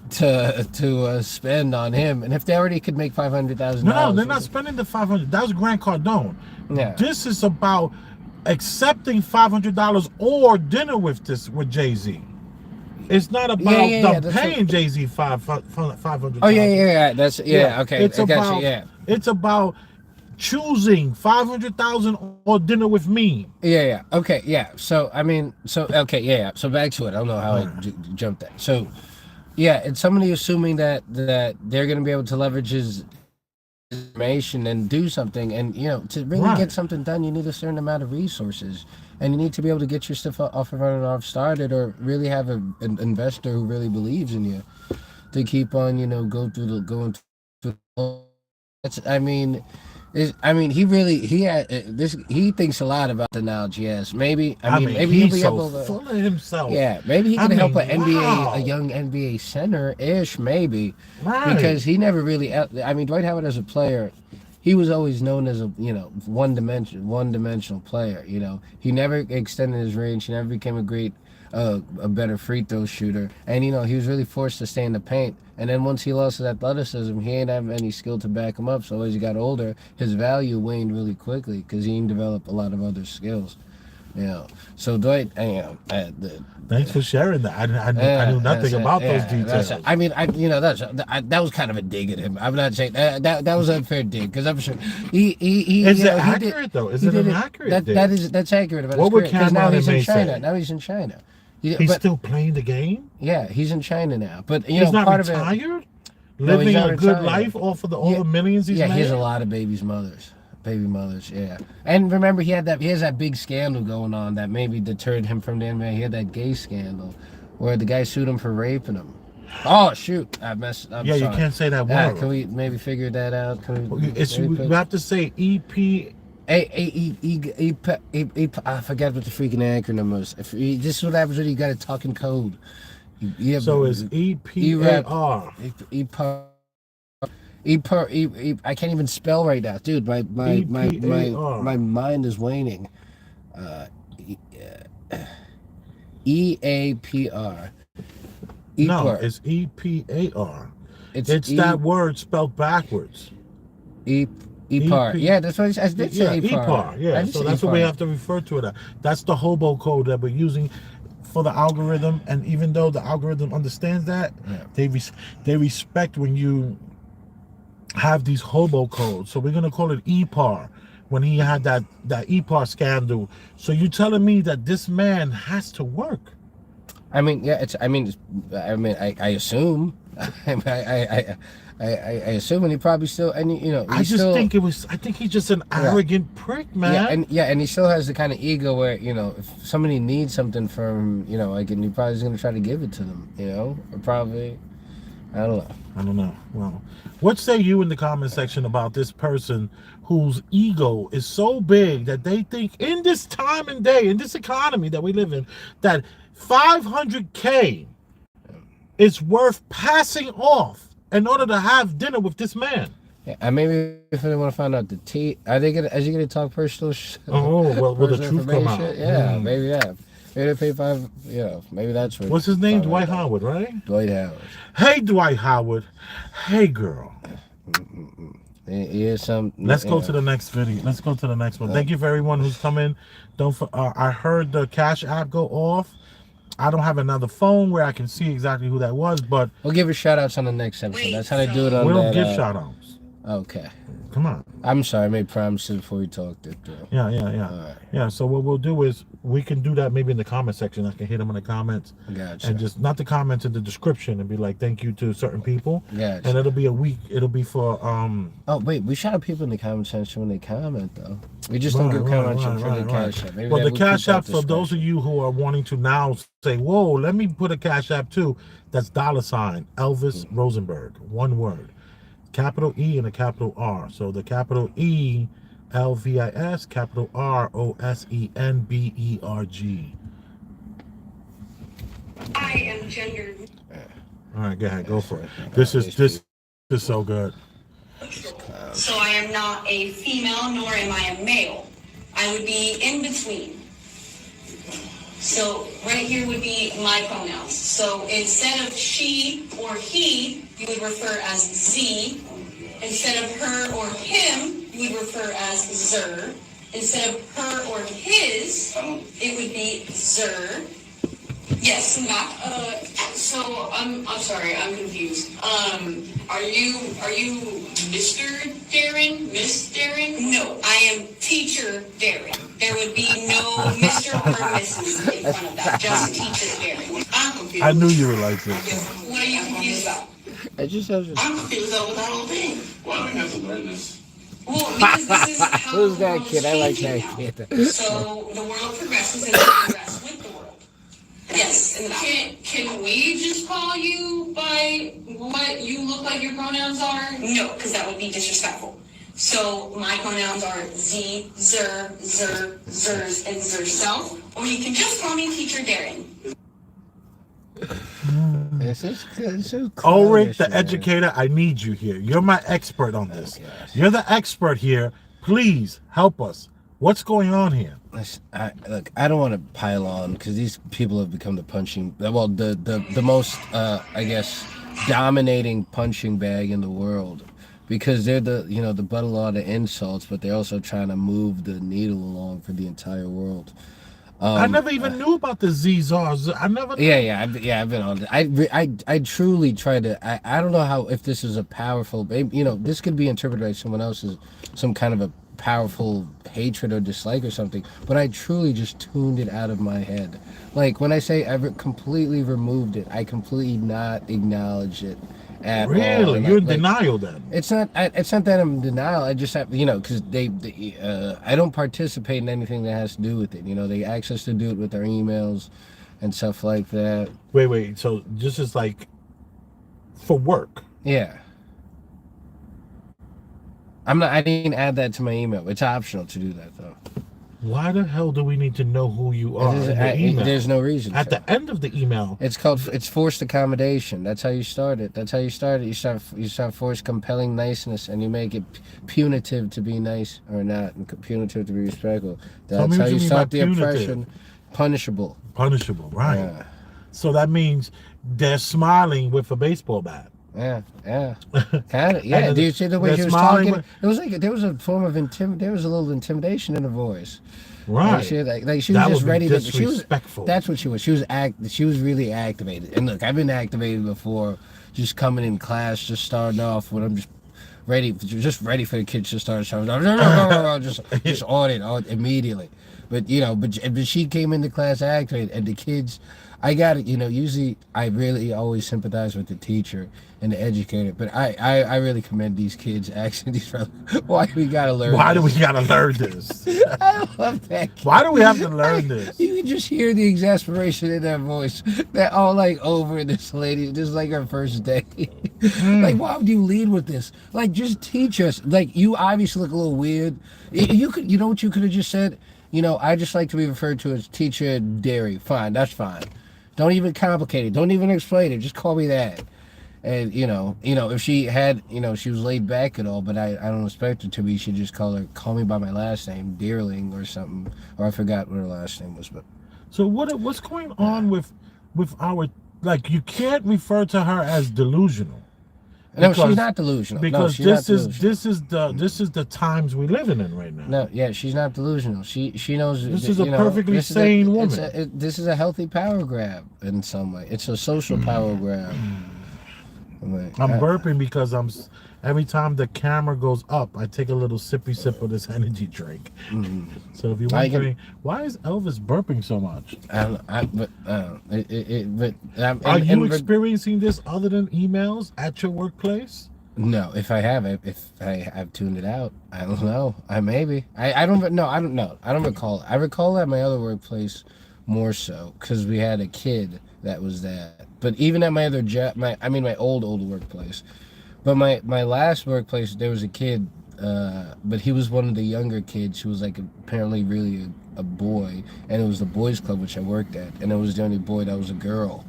Speaker 2: to spend on him, and if they already could make $500,000,
Speaker 1: no, they're not spending the 500. That was Grant Cardone.
Speaker 2: Yeah,
Speaker 1: this is about accepting $500 or dinner with Jay-Z. It's not about them paying Jay-Z $500.
Speaker 2: Oh yeah. That's okay.
Speaker 1: It's about choosing $500,000 or dinner with me.
Speaker 2: Yeah. Okay. Yeah. So I mean, So back to it. I don't know how I jumped that. So. Yeah, it's somebody assuming that they're going to be able to leverage his information and do something. And, to really get something done, you need a certain amount of resources. And you need to be able to get your stuff off started, or really have an investor who really believes in you to keep on, going through he thinks a lot about the knowledge he has. Maybe he'll be able to,
Speaker 1: full of himself.
Speaker 2: Yeah, maybe he can help a young NBA center-ish, maybe, because he never really. Dwight Howard as a player, he was always known as a one-dimensional player. He never extended his range. He never became a better free throw shooter, and he was really forced to stay in the paint. And then once he lost his athleticism, he ain't have any skill to back him up. So as he got older, his value waned really quickly because he didn't develop a lot of other skills. So Dwight,
Speaker 1: thanks for sharing that. I knew nothing about those details.
Speaker 2: That was kind of a dig at him. I'm not saying that was an unfair dig, because I'm sure he
Speaker 1: is it accurate though? Is it an accurate dig?
Speaker 2: That's accurate about
Speaker 1: what
Speaker 2: his career. Now he's in China. Now he's in China.
Speaker 1: He's still playing the game?
Speaker 2: Yeah, he's in China now. But
Speaker 1: he's not retired? Living a good life off of all the millions he's made?
Speaker 2: Yeah, he has a lot of baby mothers, yeah. And remember, he has that big scandal going on that maybe deterred him from the NBA. He had that gay scandal where the guy sued him for raping him. Oh shoot, I messed up.
Speaker 1: Yeah, sorry. You can't say that word.
Speaker 2: Can we maybe figure that out?
Speaker 1: We have to say EP.
Speaker 2: I forgot what the freaking acronym was. This is what happens when you got to talk in code.
Speaker 1: So it's EPAR.
Speaker 2: I can't even spell right now, dude. My mind is waning. EAPR.
Speaker 1: No, it's EPAR. It's that word spelled backwards.
Speaker 2: EPAR. Yeah, that's what I did say.
Speaker 1: EPAR. Yeah, so that's what we have to refer to it. That's the hobo code that we're using for the algorithm. And even though the algorithm understands that, they respect when you have these hobo codes. So we're gonna call it EPAR. When he had that EPAR scandal. So you telling me that this man has to work?
Speaker 2: I assume. I assume, and he probably still, and
Speaker 1: I think he's just an arrogant prick, man.
Speaker 2: And he still has the kind of ego where, if somebody needs something from him, he probably is gonna try to give it to them, or probably, I don't know.
Speaker 1: Well, what say you in the comment section about this person whose ego is so big that they think in this time and day, in this economy that we live in, that $500K is worth passing off in order to have dinner with this man?
Speaker 2: Yeah, maybe if they want to find out the T, are they gonna? Is he gonna talk personal?
Speaker 1: Oh, well, will the
Speaker 2: personal
Speaker 1: truth come out?
Speaker 2: information? Yeah,
Speaker 1: Mm.
Speaker 2: maybe that. Maybe they pay $5. You know, maybe that's what.
Speaker 1: What's his name?
Speaker 2: $500.
Speaker 1: Dwight Howard, right?
Speaker 2: Dwight Howard.
Speaker 1: Hey, Dwight Howard. Hey, girl.
Speaker 2: He is some.
Speaker 1: Let's go to the next video. Let's go to the next one. Thank you for everyone who's come in. I heard the Cash App go off. I don't have another phone where I can see exactly who that was, but
Speaker 2: We'll give you shout outs on the next episode.
Speaker 3: Wait,
Speaker 2: That's how they do it on
Speaker 1: we don't
Speaker 2: that.
Speaker 1: give shout outs.
Speaker 2: Okay.
Speaker 1: Come on.
Speaker 2: I'm sorry, I made promises before we talked it through.
Speaker 1: Yeah.
Speaker 2: Alright.
Speaker 1: Yeah, so what we'll do is we can do that maybe in the comment section. I can hit them in the comments
Speaker 2: Gotcha.
Speaker 1: and just not the comments in the description and be like, thank you to certain people.
Speaker 2: Gotcha.
Speaker 1: And it'll be a week. It'll be for
Speaker 2: Oh wait, we shout out people in the comment section when they comment though. We just don't give comments for the Cash App. Maybe
Speaker 1: Well,
Speaker 2: that
Speaker 1: the
Speaker 2: will
Speaker 1: Cash
Speaker 2: keep that
Speaker 1: App, for those of you who are wanting to now say, whoa, let me put a Cash App too, that's $, Elvis Rosenberg, one word. Capital E and a capital R. So the capital E, LVIS, capital R, OSENBERG.
Speaker 3: I am gender.
Speaker 1: All right, go ahead, go for it. This is so good.
Speaker 3: So I am not a female, nor am I a male. I would be in between. So right here would be my pronouns. So instead of she or he, you would refer as Z. Instead of her or him, you would refer as zer. Instead of her or his, it would be zer. Yes, not. So I'm sorry, I'm confused. Are you Mr. Darren? Miss Darren? No, I am Teacher Darren. There would be no Mr. or Mrs. in front of that. Just Teacher Darren. I'm confused.
Speaker 1: I knew you would like this.
Speaker 3: What are you confused about?
Speaker 2: I just have to.
Speaker 3: I'm confused over that whole thing.
Speaker 4: Why do we have to learn this?
Speaker 3: Well, because this is how
Speaker 2: Who's
Speaker 3: the
Speaker 2: that
Speaker 3: world
Speaker 2: kid?
Speaker 3: is
Speaker 2: I like
Speaker 3: changing
Speaker 2: that
Speaker 3: now.
Speaker 2: kid.
Speaker 3: So the world progresses and we progress with the world. Yes, and can we just call you by what you look like your pronouns are? No, because that would be disrespectful. So my pronouns are Z, Zer, Zer, Zers, and Zerself. Or you can just call me Teacher Darren.
Speaker 2: This is
Speaker 1: Ulrich,
Speaker 2: clownish,
Speaker 1: the
Speaker 2: man.
Speaker 1: educator, I need you here. You're my expert on this.
Speaker 2: gosh.
Speaker 1: You're the expert here. Please help us. What's going on here?
Speaker 2: Listen, look, I don't want to pile on because these people have become the most, I guess, dominating punching bag in the world because they're the butt of a lot of insults, but they're also trying to move the needle along for the entire world.
Speaker 1: I never even knew about the Zars. I never.
Speaker 2: I've been on it. I truly try to. I don't know how if this is a powerful. This could be interpreted by someone else as some kind of a powerful hatred or dislike or something. But I truly just tuned it out of my head. Like when I say I've completely removed it, I completely not acknowledge it at all.
Speaker 1: Really,
Speaker 2: And
Speaker 1: you're in
Speaker 2: like,
Speaker 1: denial then.
Speaker 2: It's not that I'm in denial. I just have, because I don't participate in anything that has to do with it. They access to do it with their emails and stuff like that.
Speaker 1: Wait. So this is like for work.
Speaker 2: Yeah. I didn't add that to my email. It's optional to do that though.
Speaker 1: Why the hell do we need to know who you are in the email?
Speaker 2: There's no reason.
Speaker 1: At the end of the email.
Speaker 2: It's forced accommodation. That's how you start it. You start forced compelling niceness, and you make it punitive to be nice or not, and punitive to be respectful.
Speaker 1: Tell
Speaker 2: That's
Speaker 1: me
Speaker 2: how
Speaker 1: what
Speaker 2: you
Speaker 1: you mean
Speaker 2: start
Speaker 1: by
Speaker 2: the
Speaker 1: punitive.
Speaker 2: oppression. Punishable.
Speaker 1: Punishable, right?
Speaker 2: Yeah.
Speaker 1: So that means they're smiling with a baseball bat.
Speaker 2: Yeah. Kind of. Yeah.
Speaker 1: And
Speaker 2: Do you see the way
Speaker 1: they're
Speaker 2: she was
Speaker 1: smiling
Speaker 2: talking? It was like there was a form of there was a little intimidation in her voice.
Speaker 1: Right.
Speaker 2: Like she was
Speaker 1: That
Speaker 2: just
Speaker 1: would be
Speaker 2: ready to.
Speaker 1: disrespectful.
Speaker 2: That's what she was. She was really activated. And look, I've been activated before. Just coming in class, just starting off when I'm just ready for the kids to start shouting. just on it immediately. But but she came into class activated, and the kids. I got it. Usually I really always sympathize with the teacher and the educator, but I really commend these kids. Actually, why do we gotta learn?
Speaker 1: Why do we gotta learn this?
Speaker 2: I love that kid.
Speaker 1: Why do we have to learn this?
Speaker 2: You can just hear the exasperation in their voice. They're all like over this lady. This is like her first day. Like, why would you lead with this? Like, just teach us. Like, you obviously look a little weird. You could, what you could have just said? I just like to be referred to as Teacher Derry. Fine, that's fine. Don't even complicate it. Don't even explain it. Just call me that. And if she had, she was laid back at all, but I don't expect her to be. She just call me by my last name, Dearling or something, or I forgot what her last name was. But
Speaker 1: So what's going on with our, like, you can't refer to her as delusional.
Speaker 2: no, she's not delusional.
Speaker 1: Because
Speaker 2: no, she's
Speaker 1: this is the times we're living in right now.
Speaker 2: No, yeah, she's not delusional. She knows.
Speaker 1: This is a perfectly sane woman.
Speaker 2: This is a healthy power grab in some way. It's a social power grab.
Speaker 1: I'm burping because every time the camera goes up, I take a little sippy sip of this energy drink. So if you're wondering, why is Elvis burping so much? Are you experiencing this other than emails at your workplace?
Speaker 2: No, if I've tuned it out, I don't know. I don't know. I don't recall. I recall at my other workplace more so because we had a kid that was that. But even at my other job, my old workplace, but my last workplace, there was a kid, but he was one of the younger kids who was like apparently really a boy, and it was the boys club which I worked at, and it was the only boy that was a girl.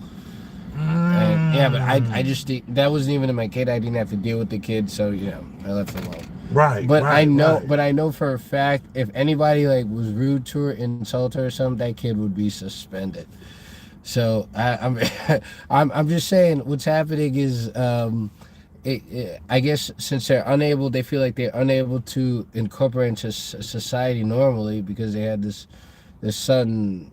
Speaker 2: And yeah, but I just that wasn't even in my kid. I didn't have to deal with the kid, so I left it alone.
Speaker 1: Right.
Speaker 2: But
Speaker 1: right,
Speaker 2: I know for a fact if anybody like was rude to her, insult her or something, that kid would be suspended. So I'm just saying what's happening is I guess since they feel like they're unable to incorporate into society normally because they had this sudden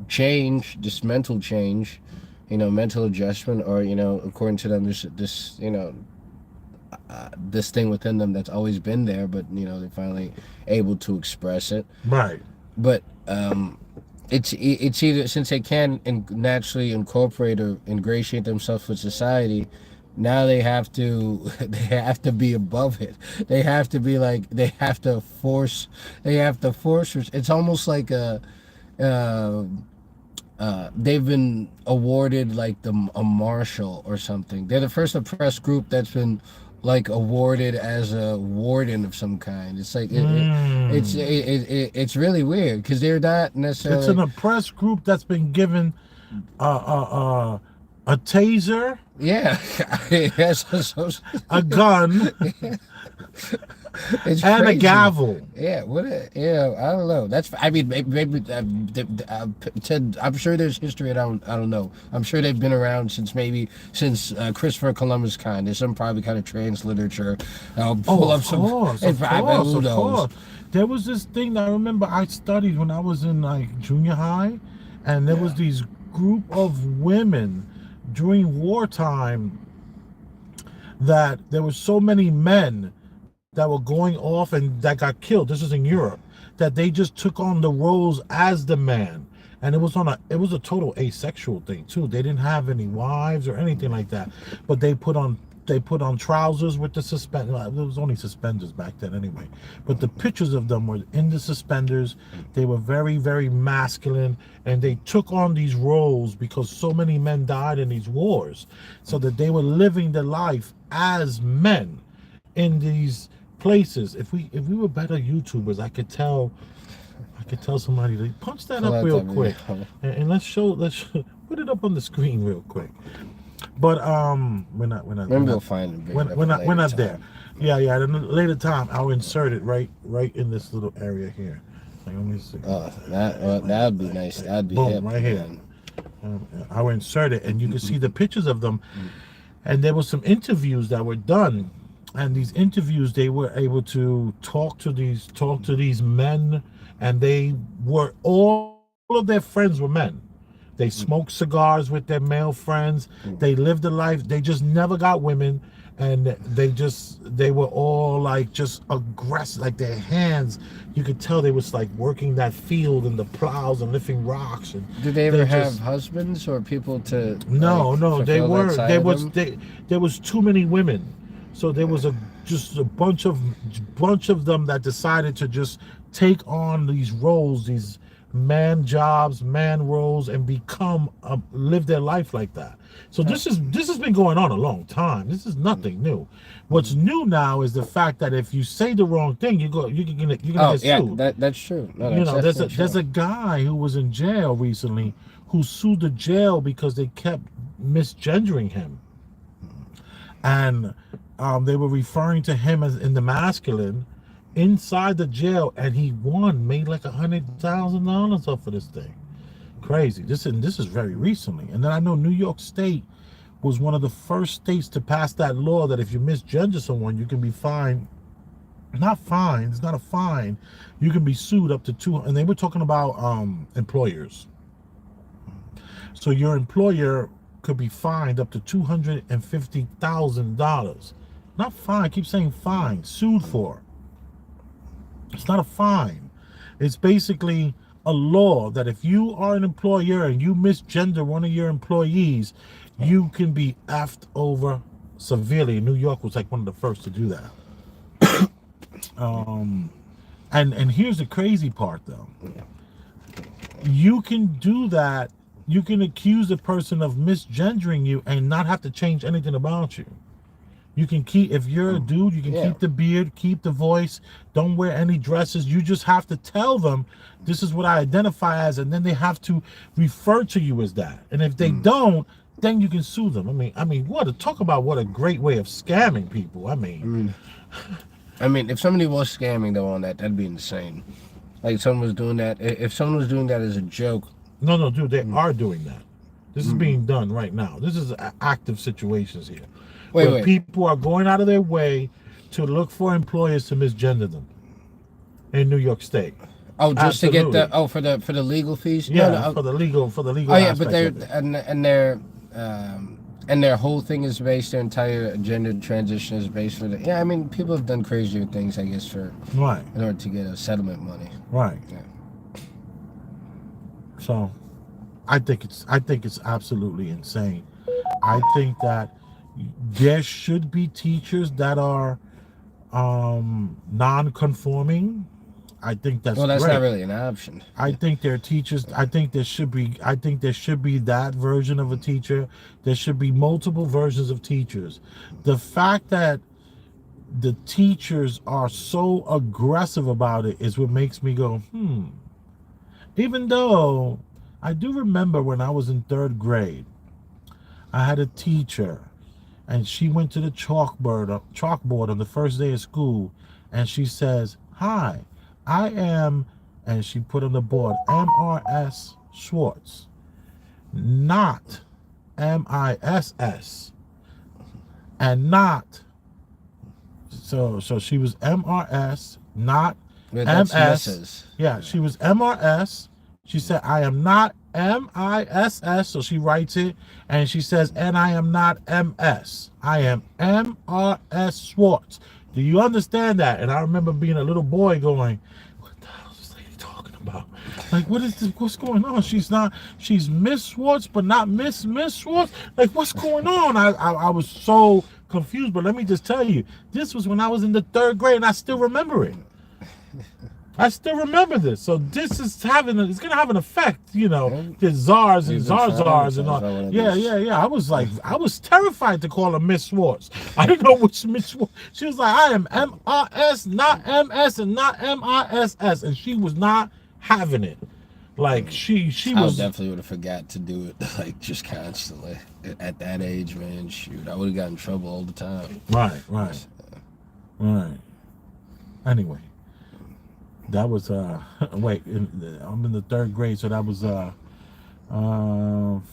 Speaker 2: change, this mental change, mental adjustment, or according to them this this thing within them that's always been there, but they're finally able to express it.
Speaker 1: Right.
Speaker 2: But it's either since they can naturally incorporate or ingratiate themselves with society, now they have to be above it. They have to be like they have to force. It's almost like they've been awarded like a marshal or something. They're the first oppressed group that's been like awarded as a warden of some kind. It's like it's really weird because they're not necessarily.
Speaker 1: It's an oppressed group that's been given a taser.
Speaker 2: Yeah,
Speaker 1: a gun.
Speaker 2: It's
Speaker 1: and
Speaker 2: crazy.
Speaker 1: A gavel.
Speaker 2: Yeah, I don't know. Maybe I'm sure there's history. I don't know. I'm sure they've been around since Christopher Columbus kind. There's some probably kind of trans literature. I'll pull up some.
Speaker 1: Of course. There was this thing that I remember I studied when I was in like junior high, and there was these group of women during wartime that there were so many men that were going off and that got killed. This is in Europe, that they just took on the roles as the man, and it was a total asexual thing too. They didn't have any wives or anything like that, but they put on trousers with the suspenders. There was only suspenders back then anyway, but the pictures of them were in the suspenders. They were very, very masculine, and they took on these roles because so many men died in these wars, so that they were living their life as men in these places. If we were better YouTubers, I could tell somebody to punch that up real quick, and let's put it up on the screen real quick. But we're not there. Yeah. At a later time, I'll insert it right in this little area here. Like, let me see.
Speaker 2: That'd be nice. That'd be
Speaker 1: boom, right here. I'll insert it, and you can see the pictures of them. And there were some interviews that were done. And these interviews, they were able to talk to these men, and all of their friends were men. They smoked cigars with their male friends. They lived a life. They just never got women, and they were all like just aggressive. Like their hands, you could tell they was like working that field and the plows and lifting rocks. And
Speaker 2: did they ever have husbands or people to?
Speaker 1: No. There was too many women. So there was just a bunch of them that decided to just take on these roles, these man jobs, man roles, and live their life like that. So this has been going on a long time. This is nothing new. What's new now is the fact that if you say the wrong thing, you're gonna get sued.
Speaker 2: That's true. No,
Speaker 1: there's a guy who was in jail recently who sued the jail because they kept misgendering him. and they were referring to him as in the masculine inside the jail, and he made like $100,000 off of this thing. Crazy. This is very recently. And then I know New York State was one of the first states to pass that law that if you misgender someone, you can be fined. Not fined. It's not a fine. You can be sued up to $200,000. And they were talking about employers. So your employer could be fined up to $250,000. Not fine. I keep saying fine. Sued for. It's not a fine. It's basically a law that if you are an employer and you misgender one of your employees, you can be effed over severely. New York was like one of the first to do that. And here's the crazy part though. You can do that. You can accuse a person of misgendering you and not have to change anything about you. You can keep, if you're a dude, you can keep the beard, keep the voice, don't wear any dresses. You just have to tell them, this is what I identify as, and then they have to refer to you as that. And if they don't, then you can sue them. I mean, talk about what a great way of scamming people. I mean,
Speaker 2: if somebody was scamming though on that, that'd be insane. Like someone was doing that. If someone was doing that as a joke.
Speaker 1: No, dude, they are doing that. This is being done right now. This is active situations here. Wait. People are going out of their way to look for employers to misgender them in New York State.
Speaker 2: Oh, just Absolutely. To get for the legal fees?
Speaker 1: Yeah, no, for the legal. Oh yeah,
Speaker 2: but their whole thing is based. Their entire gender transition is based for the. Yeah, I mean, people have done crazier things, I guess, in order to get a settlement money.
Speaker 1: Right.
Speaker 2: Yeah.
Speaker 1: So, I think it's absolutely insane. I think that there should be teachers that are non-conforming. I think that's
Speaker 2: that's
Speaker 1: great.
Speaker 2: Not really an option.
Speaker 1: I think there are teachers. I think there should be that version of a teacher. There should be multiple versions of teachers. The fact that the teachers are so aggressive about it is what makes me go, Even though I do remember when I was in 3rd grade, I had a teacher, and she went to the chalkboard on the first day of school, and she says, "Hi, I am," and she put on the board, M.R.S. Schwartz, not M.I.S.S. and not. So she was M.R.S., not M.S. Yeah, she was M.R.S. She said, "I am not M.I.S.S." So she writes it, and she says, "And I am not M.S. I am M.R.S. Schwartz." Do you understand that? And I remember being a little boy going, "What the hell is this lady talking about? Like, what is this? What's going on? She's Miss Schwartz, but not Miss Schwartz. Like, what's going on?" I was so confused. But let me just tell you, this was when I was in the 3rd grade, and I still remember it. I still remember this. So this is it's going to have an effect, the czars and czars and all. Yeah. I was terrified to call her Miss Schwartz. I didn't know which Miss Schwartz. She was like, "I am M.R.S., not M.S. and not M.I.S.S." And she was not having it. Like she was.
Speaker 2: I definitely would have forgot to do it like just constantly at that age, man. Shoot, I would have gotten in trouble all the time.
Speaker 1: Right. Anyway. That was I'm in the 3rd grade, so that was 5th,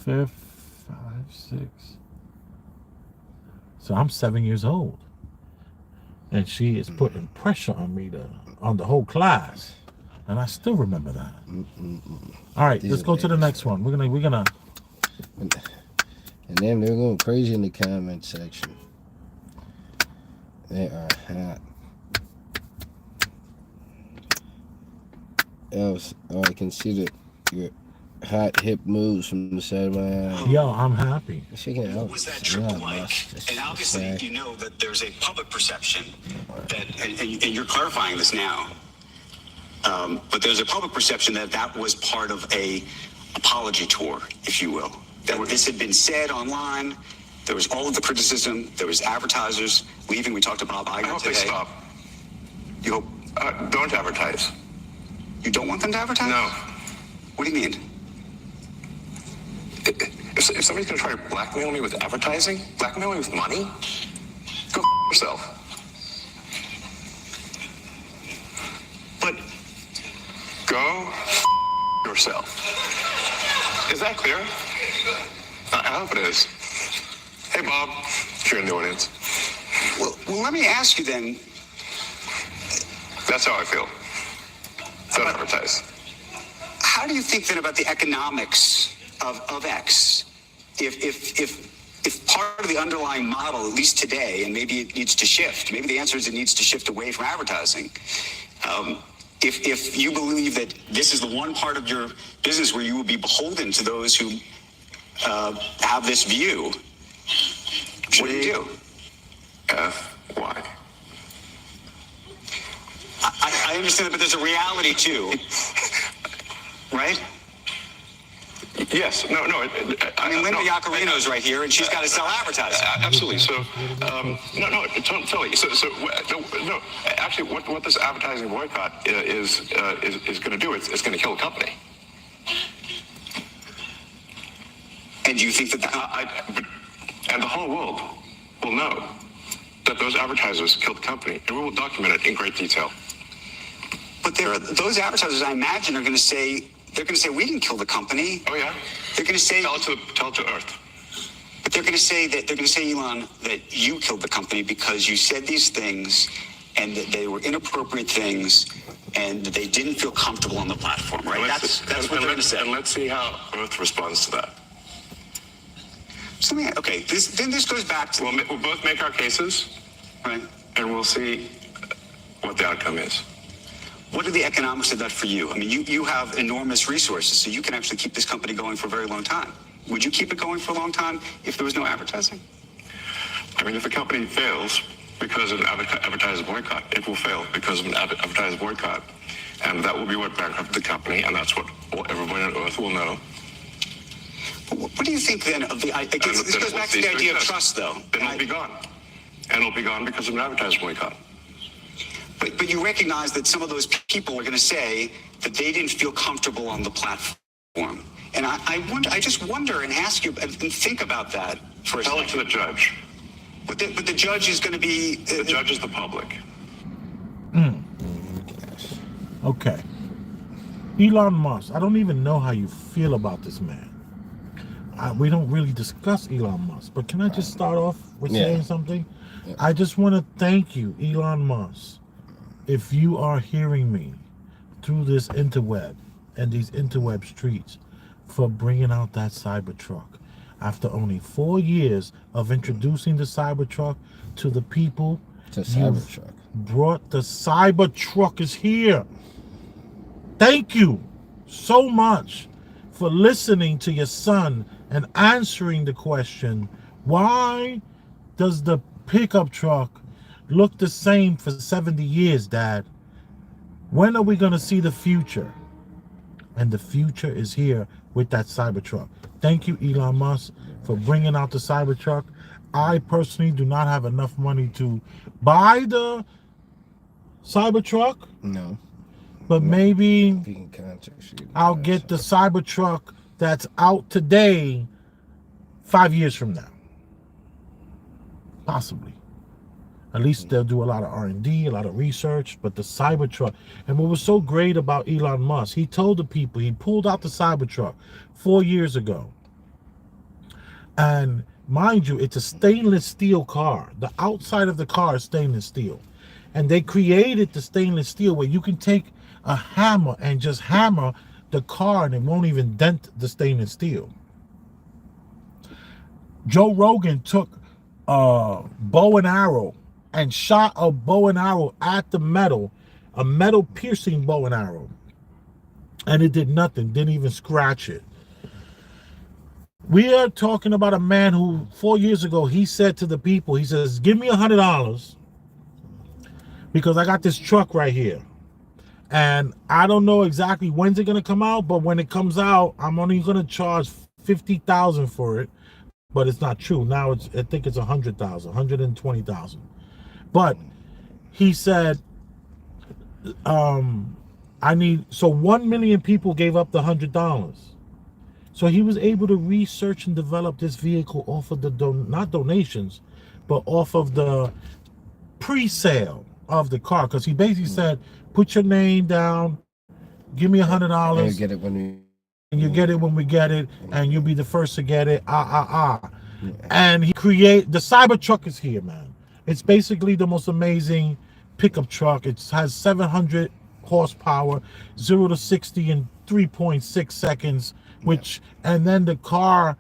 Speaker 1: 5, 6. So I'm 7 years old, and she is putting pressure on me on the whole class, and I still remember that. All right, let's go to the next one. We're gonna.
Speaker 2: And then they're going crazy in the comment section. They are hot. I can see that your hot hip moves from the side of my eye.
Speaker 1: Yo, I'm happy.
Speaker 5: What was that trip like? And obviously, you know that there's a public perception that, and you're clarifying this now, but there's a public perception that was part of a apology tour, if you will. That this had been said online. There was all of the criticism. There was advertisers leaving. We talked to Bob Iger today. I hope they stop. You hope?
Speaker 6: Don't advertise.
Speaker 5: You don't want them to advertise?
Speaker 6: No.
Speaker 5: What do you mean?
Speaker 6: If somebody's going to try to blackmail me with advertising, blackmail me with money,
Speaker 5: yourself. But go yourself. Is that clear? I hope it is. Hey, Bob, if you're in the audience. Well, let me ask you then. That's how I feel. Don't advertise. How do you think then about the economics of X? If part of the underlying model, at least today, and maybe it needs to shift, maybe the answer is it needs to shift away from advertising. If you believe that this is the one part of your business where you will be beholden to those who have this view, what do you do? F-Y. I understand that, but there's a reality too, right?
Speaker 6: Yes. No.
Speaker 5: I mean, Linda Yaccarino's right here, and she's got to sell advertising.
Speaker 6: Absolutely. So, no, totally. So, no. Actually, what this advertising boycott is going to do? It's going to kill a company.
Speaker 5: And do you think that
Speaker 6: and the whole world will know that those advertisers killed the company, and we will document it in great detail.
Speaker 5: But those advertisers, I imagine, are going to say, we didn't kill the company.
Speaker 6: Oh yeah.
Speaker 5: They're going to say,
Speaker 6: tell it to Earth.
Speaker 5: But they're going to say, Elon, that you killed the company because you said these things, and that they were inappropriate things, and that they didn't feel comfortable on the platform, right? That's what they're going to say.
Speaker 6: And let's see how Earth responds to that.
Speaker 5: Okay, this goes back to...
Speaker 6: We'll both make our cases,
Speaker 5: right,
Speaker 6: and we'll see what the outcome is.
Speaker 5: What are the economics of that for you? I mean, you have enormous resources, so you can actually keep this company going for a very long time. Would you keep it going for a long time if there was no advertising?
Speaker 6: I mean, if a company fails because of an advertiser boycott, it will fail because of an advertiser boycott. And that will be what bankrupted the company, and that's what everybody on Earth will know.
Speaker 5: What do you think then of the... This goes back to the idea of trust, though.
Speaker 6: Then it'll be gone. And it'll be gone because of an advertiser boycott.
Speaker 5: But you recognize that some of those people are going to say that they didn't feel comfortable on the platform. And I just wonder and ask you and think about that for a second.
Speaker 6: Tell it to the judge.
Speaker 5: But the judge is going to be...
Speaker 6: The judge is the public.
Speaker 1: Okay. Elon Musk, I don't even know how you feel about this man. We don't really discuss Elon Musk, but can I just start off with saying something? Yeah. I just want to thank you, Elon Musk, if you are hearing me through this interweb and these interweb streets, for bringing out that Cybertruck. After only 4 years of introducing the Cybertruck to the people, brought the Cybertruck is here. Thank you so much for listening to your son and answering the question, why does the pickup truck look the same for 70 years, Dad? When are we going to see the future? And the future is here with that Cybertruck. Thank you, Elon Musk, for bringing out the Cybertruck. I personally do not have enough money to buy the Cybertruck.
Speaker 2: No.
Speaker 1: But maybe I'll get the Cybertruck that's out today 5 years from now. Possibly. At least they'll do a lot of R&D, a lot of research, but the Cybertruck. And what was so great about Elon Musk, he told the people, he pulled out the Cybertruck 4 years ago. And mind you, it's a stainless steel car. The outside of the car is stainless steel. And they created the stainless steel where you can take a hammer and just hammer the car and it won't even dent the stainless steel. Joe Rogan took a bow and arrow and shot a bow and arrow at the metal, a metal piercing bow and arrow, and it did nothing, didn't even scratch it. We are talking about a man who 4 years ago, he said to the people, he says, give me $100 because I got this truck right here. And I don't know exactly when's it going to come out, but when it comes out, I'm only going to charge $50,000 for it. But it's not true. Now I think it's $100,000, $120,000. But he said, so 1 million people gave up the $100. So he was able to research and develop this vehicle off of the, not donations, but off of the pre-sale of the car, because he basically said, put your name down, give me
Speaker 2: And you
Speaker 1: $100,
Speaker 2: get it when we.
Speaker 1: and you get it when we get it, and you'll be the first to get it. And he create the Cybertruck is here, man. It's basically the most amazing pickup truck. It has 700 horsepower, 0 to 60 in 3.6 seconds, which, and then the car,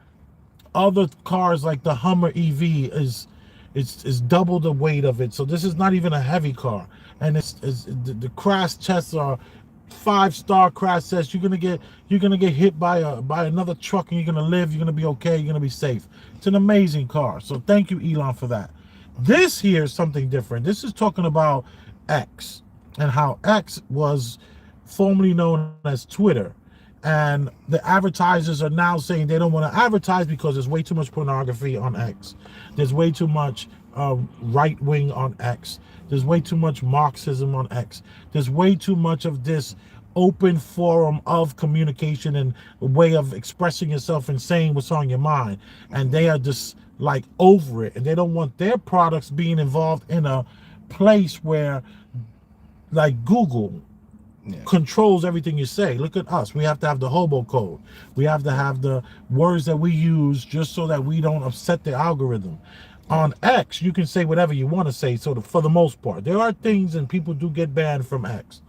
Speaker 1: other cars like the Hummer EV is double the weight of it. So this is not even a heavy car, and the crash tests are 5-star crash tests. You're gonna get hit by another truck, and you're gonna live. You're gonna be okay. You're gonna be safe. It's an amazing car. So thank you, Elon, for that. This here is something different. This is talking about X and how X was formerly known as Twitter. And the advertisers are now saying they don't want to advertise because there's way too much pornography on X. There's way too much right wing on X. There's way too much Marxism on X. There's way too much of this open forum of communication and a way of expressing yourself and saying what's on your mind. And they are just like over it. And they don't want their products being involved in a place where, like Google, controls everything you say. Look at us. We have to have the hobo code. We have to have the words that we use just so that we don't upset the algorithm. On X, you can say whatever you want to say. So for the most part, there are things and people do get banned from X.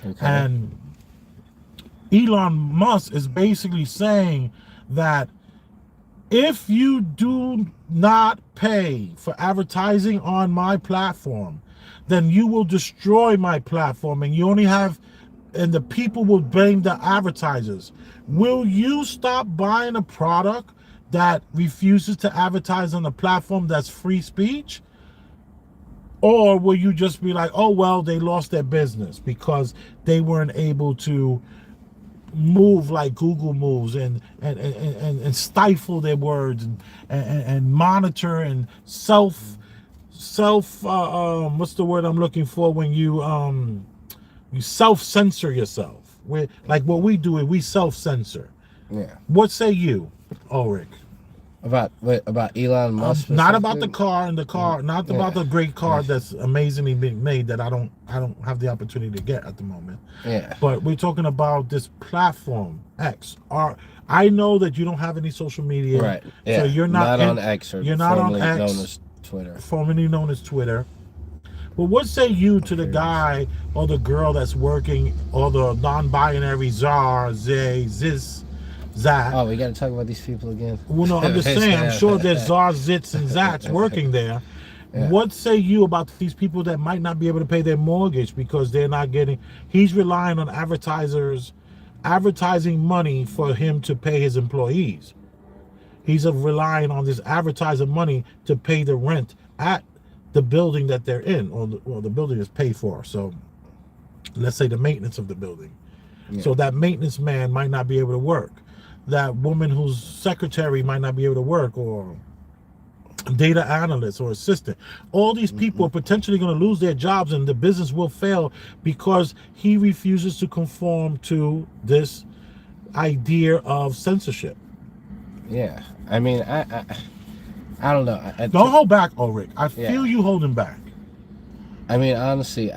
Speaker 1: Okay. And Elon Musk is basically saying that if you do not pay for advertising on my platform, then you will destroy my platform, and you only have, and the people will blame the advertisers. Will you stop buying a product that refuses to advertise on a platform that's free speech? Or will you just be like, oh, well, they lost their business because they weren't able to move like Google moves and stifle their words and monitor and self what's the word I'm looking for when you self-censor yourself? Like what we do is we self-censor. Yeah. What say you, Ulrich?
Speaker 2: About Elon Musk?
Speaker 1: Not about the car and the car, not about the great car that's amazingly being made that I don't have the opportunity to get at the moment. Yeah. But we're talking about this platform, X. I know that you don't have any social media.
Speaker 2: Right. Yeah.
Speaker 1: So you're not
Speaker 2: on X, or
Speaker 1: you're not on X,
Speaker 2: known as Twitter.
Speaker 1: Formerly known as Twitter. But what say you to the guy or the girl that's working, or the non-binary czar, Zat?
Speaker 2: Oh, we got to talk about these people again.
Speaker 1: Well, no, I'm just saying, I'm sure there's czar, zits, and zats working there. Yeah. What say you about these people that might not be able to pay their mortgage because they're not getting, he's relying on advertisers, advertising money for him to pay his employees. He's relying on this advertiser money to pay the rent at the building that they're in, or the building is paid for. So let's say the maintenance of the building. Yeah. So that maintenance man might not be able to work. That woman whose secretary might not be able to work, or data analyst or assistant. All these people are potentially going to lose their jobs, and the business will fail because he refuses to conform to this idea of censorship.
Speaker 2: Yeah, I mean, I don't know.
Speaker 1: Don't hold back, Ulrich. I feel you holding back.
Speaker 2: I mean, honestly,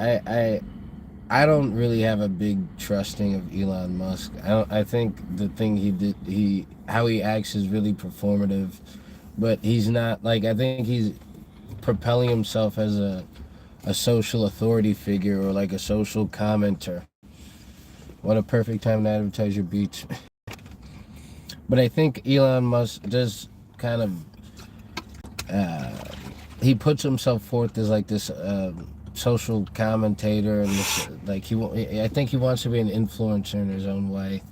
Speaker 2: I don't really have a big trusting of Elon Musk. I think the thing he did, how he acts is really performative, but he's not, like, I think he's propelling himself as a social authority figure, or like a social commenter. What a perfect time to advertise your beach. But I think Elon Musk does kind of, he puts himself forth as like this social commentator, and this, like, I think he wants to be an influencer in his own way,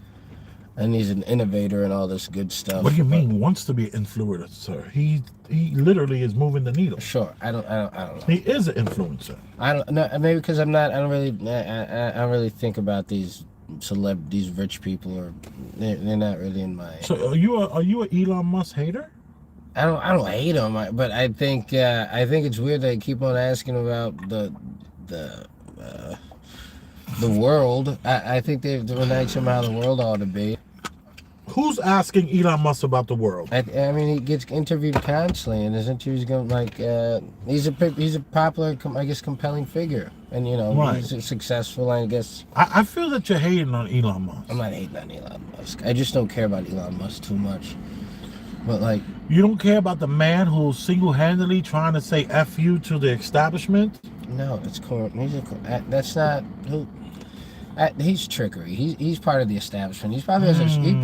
Speaker 2: and he's an innovator and all this good stuff.
Speaker 1: What do you mean wants to be an influencer? He literally is moving the needle.
Speaker 2: Sure, I don't know.
Speaker 1: He is an influencer.
Speaker 2: I don't know, maybe because I don't really think about these rich people, or they're not really in my.
Speaker 1: So are you an Elon Musk hater?
Speaker 2: I don't hate him, but I think it's weird they keep on asking about the world. I think they're denying somehow the world ought to be.
Speaker 1: Who's asking Elon Musk about the world?
Speaker 2: I mean, he gets interviewed constantly, and his interviews go like he's a popular, I guess, compelling figure, and
Speaker 1: Right.
Speaker 2: he's successful. I guess
Speaker 1: I feel that you're hating on Elon Musk.
Speaker 2: I'm not hating on Elon Musk. I just don't care about Elon Musk too much. But like,
Speaker 1: You don't care about the man who's single-handedly trying to say "F you" to the establishment?
Speaker 2: no, it's cool. That's not who. He's trickery. He's part of the establishment. He's probably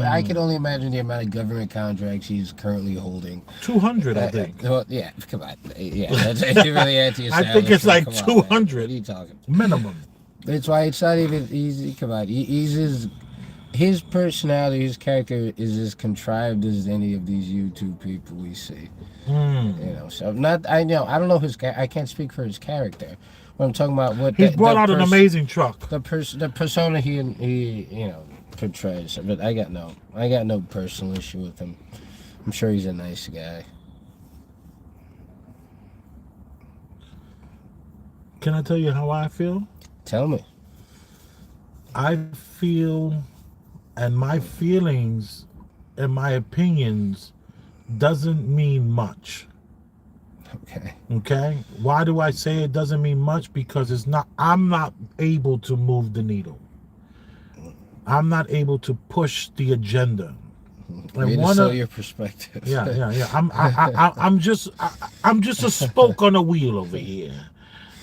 Speaker 2: I can only imagine the amount of government contracts he's currently holding.
Speaker 1: 200, I think.
Speaker 2: Well, yeah, come on. Yeah, that's really anti-establishment.
Speaker 1: I think it's like
Speaker 2: Come on, man.
Speaker 1: 200
Speaker 2: What are you talking?
Speaker 1: minimum.
Speaker 2: That's why it's not even easy. Come on, his personality, his character is as contrived as any of these YouTube people we see. So I don't know I can't speak for his character. What I'm talking about, what
Speaker 1: He's brought out an amazing truck.
Speaker 2: the persona he portrays. But I got no personal issue with him. I'm sure he's a nice guy.
Speaker 1: Can I tell you how I feel?
Speaker 2: Tell me.
Speaker 1: I feel, and my feelings and my opinions doesn't mean much. Okay? Why do I say it doesn't mean much? Because I'm not able to move the needle. I'm not able to push the agenda.
Speaker 2: Way to sell your perspective.
Speaker 1: Yeah. I'm just a spoke on a wheel over here.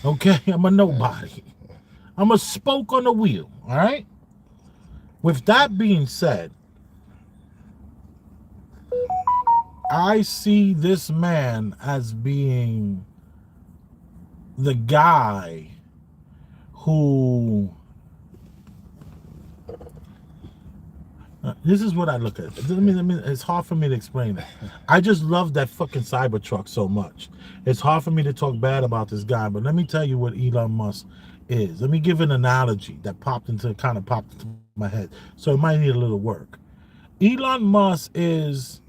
Speaker 1: Okay? I'm a nobody. I'm a spoke on a wheel. All right? With that being said, I see this man as being the guy who this is what I look at. It's hard for me to explain it. I just love that fucking Cybertruck so much. It's hard for me to talk bad about this guy, but let me tell you what Elon Musk is. Let me give an analogy that popped into my head, so it might need a little work. Elon Musk is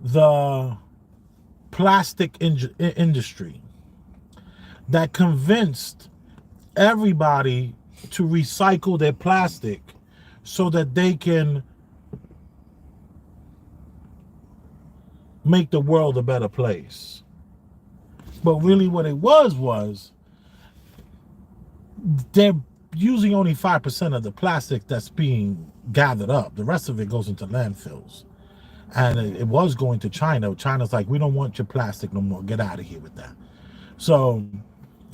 Speaker 1: the plastic industry that convinced everybody to recycle their plastic so that they can make the world a better place. But really what it was they're using only 5% of the plastic that's being gathered up. The rest of it goes into landfills. And it was going to China. China's like, we don't want your plastic no more. Get out of here with that. So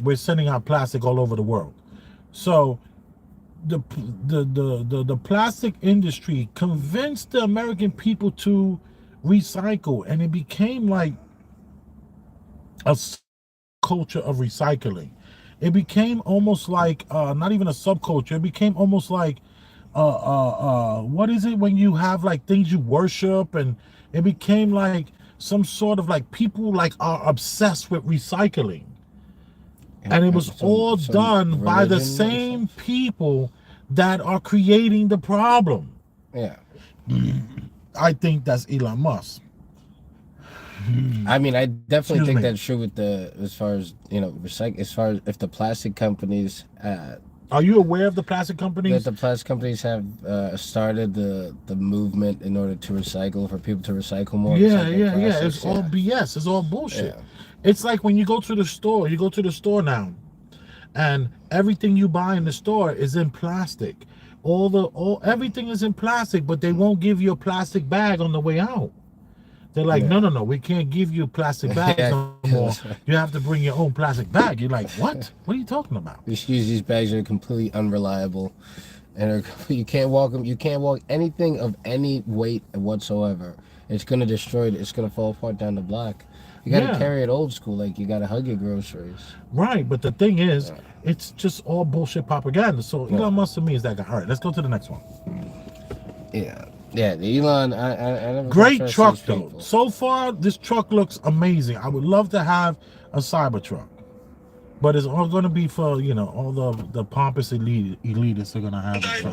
Speaker 1: we're sending out plastic all over the world. So the plastic industry convinced the American people to recycle, and it became like a culture of recycling. It became almost like not even a subculture. It became almost like what is it when you have like things you worship, and it became like some sort of like people like are obsessed with recycling, and it was all done by the same people that are creating the problem.
Speaker 2: Yeah.
Speaker 1: I think that's Elon Musk.
Speaker 2: I mean, I definitely think that's true with as far as recycle. As far as if the plastic companies.
Speaker 1: Are you aware of the plastic companies?
Speaker 2: That the plastic companies have started the movement in order to recycle, for people to recycle more.
Speaker 1: Yeah. It's all BS. It's all bullshit. Yeah. It's like when you go to the store. You go to the store now, and everything you buy in the store is in plastic. Everything is in plastic, but they won't give you a plastic bag on the way out. They're like, no, we can't give you plastic bags no more. You have to bring your own plastic bag. You're like, what? What are you talking about?
Speaker 2: These bags are completely unreliable, and you can't walk them. You can't walk anything of any weight whatsoever. It's gonna destroy it. It's gonna fall apart down the block. You gotta carry it old school, like you gotta hug your groceries.
Speaker 1: Right, but the thing is, it's just all bullshit propaganda. So Elon Musk to me is that guy. All right, let's go to the next one.
Speaker 2: Yeah, the Elon. I never
Speaker 1: great truck though. So far, this truck looks amazing. I would love to have a Cybertruck, but it's all going to be for all the pompous elitists are going to have it.
Speaker 4: Hey, bro,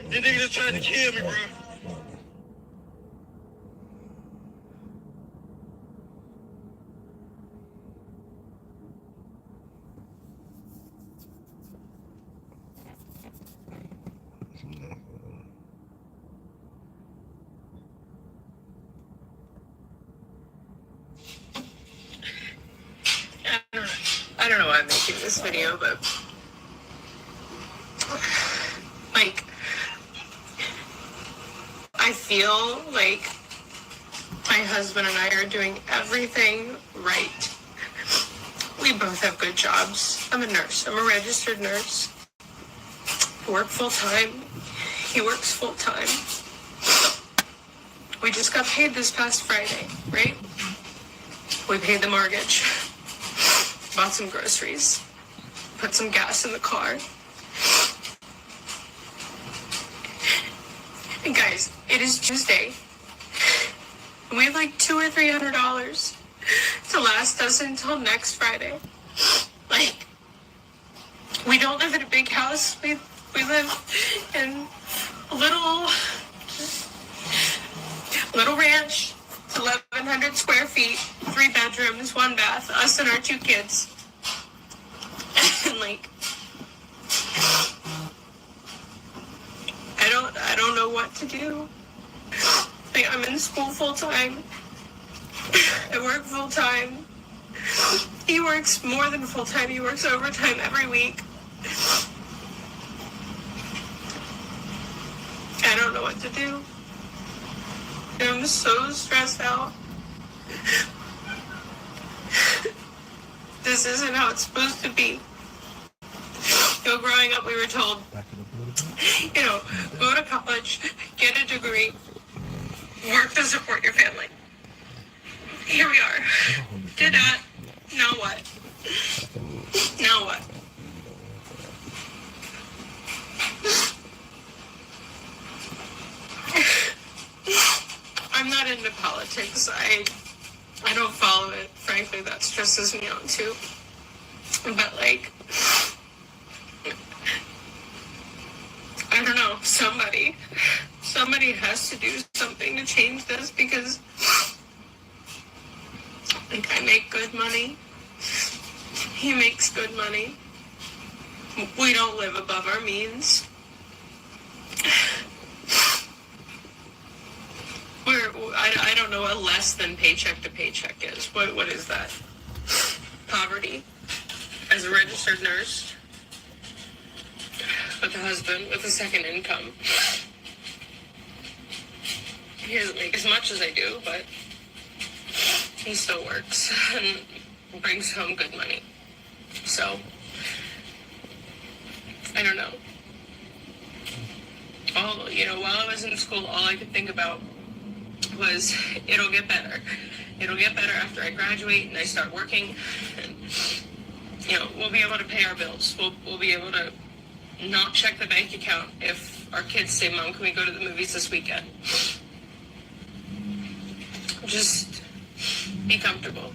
Speaker 4: this nigga just tried to kill me, bro.
Speaker 7: don't know why I'm making this video, but like, I feel like my husband and I are doing everything right. We both have good jobs. I'm a nurse. I'm a registered nurse. I work full time. He works full time. We just got paid this past Friday, right? We paid the mortgage, bought some groceries, put some gas in the car. And guys, it is Tuesday. And we have like $200 or $300 to last us until next Friday. Like, we don't live in a big house. We live in a little ranch. It's 1,100 square feet, 3 bedrooms, 1 bath, us and our 2 kids. And like, I don't know what to do. Like, I'm in school full time. I work full time. He works more than full time. He works overtime every week. I don't know what to do. I'm so stressed out. This isn't how it's supposed to be. You know, growing up, we were told, you know, go to college, get a degree, work to support your family. Here we are. Did that. Now what? Now what? I'm not into politics. I don't follow it. Frankly, that stresses me out too. But like, I don't know, somebody has to do something to change this, because like, I make good money. He makes good money. We don't live above our means. I don't know what less than paycheck to paycheck is. What is that? Poverty. As a registered nurse, with a husband, with a second income. He doesn't make as much as I do, but he still works and brings home good money. So, I don't know. While I was in school, all I could think about was, it'll get better. It'll get better after I graduate and I start working, and we'll be able to pay our bills. We'll be able to not check the bank account if our kids say, "Mom, can we go to the movies this weekend?" Just be comfortable.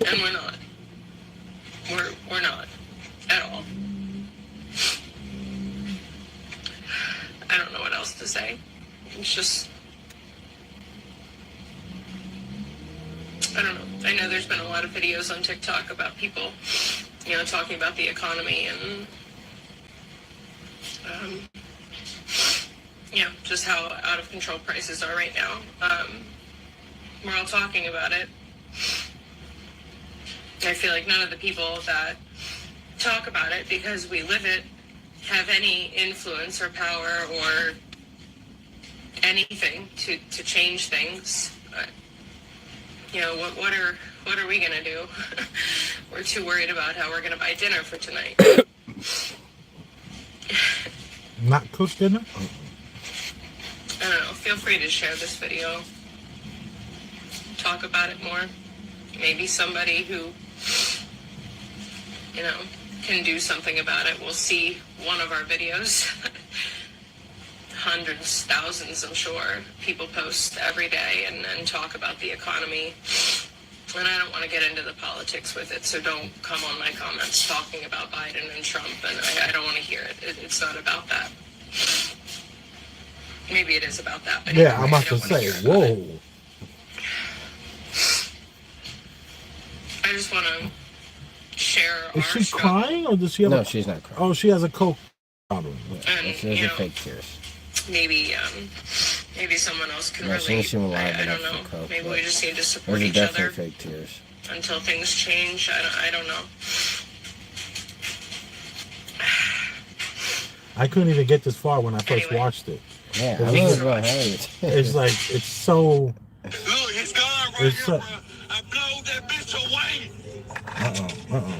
Speaker 7: And we're not. We're not at all. I don't know what else to say. It's just, I don't know. I know there's been a lot of videos on TikTok about people, talking about the economy and, just how out of control prices are right now. We're all talking about it. I feel like none of the people that talk about it, because we live it, have any influence or power or anything to change things. What are we gonna do? We're too worried about how we're gonna buy dinner for tonight.
Speaker 1: Not cook dinner?
Speaker 7: I don't know. Feel free to share this video. Talk about it more. Maybe somebody who, can do something about it will see one of our videos. Hundreds, thousands, I'm sure. People post every day and talk about the economy. And I don't want to get into the politics with it, so don't come on my comments talking about Biden and Trump, and I don't want to hear it. It's not about that. Maybe it is about that, but
Speaker 1: yeah, I'm about to say, whoa.
Speaker 7: I just want to share.
Speaker 1: Is she crying, or does she have
Speaker 2: No, she's not crying.
Speaker 1: Oh, she has a coke problem.
Speaker 7: And,
Speaker 2: those are fake tears.
Speaker 7: Maybe someone else can relate. I don't know.
Speaker 2: Coke,
Speaker 7: maybe we just need to support
Speaker 2: those are
Speaker 7: each other
Speaker 2: definitely fake tears.
Speaker 7: until things change. I don't know.
Speaker 1: I couldn't even get this far when I first watched it.
Speaker 2: Yeah, I was about Harriet.
Speaker 1: It's like it's so.
Speaker 4: Look, he's gone right
Speaker 1: It's
Speaker 4: here,
Speaker 1: so.
Speaker 4: bro. I blow that bitch away.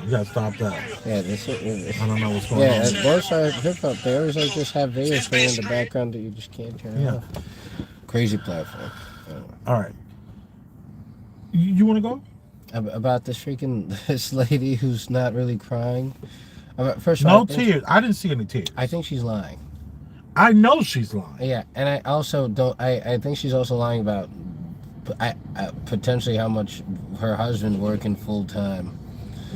Speaker 1: You gotta stop that.
Speaker 2: Yeah, this is.
Speaker 1: I don't know what's going
Speaker 2: Yeah,
Speaker 1: on.
Speaker 2: both are hip hop. They always like just have videos playing in the background that you just can't turn
Speaker 1: Yeah.
Speaker 2: off. Crazy platform.
Speaker 1: All right. You want to go?
Speaker 2: About this this lady who's not really crying. First of
Speaker 1: No
Speaker 2: all,
Speaker 1: tears. I didn't see any tears.
Speaker 2: I think she's lying.
Speaker 1: I know she's lying.
Speaker 2: Yeah, and I also don't. I think she's also lying about potentially how much her husband working full time.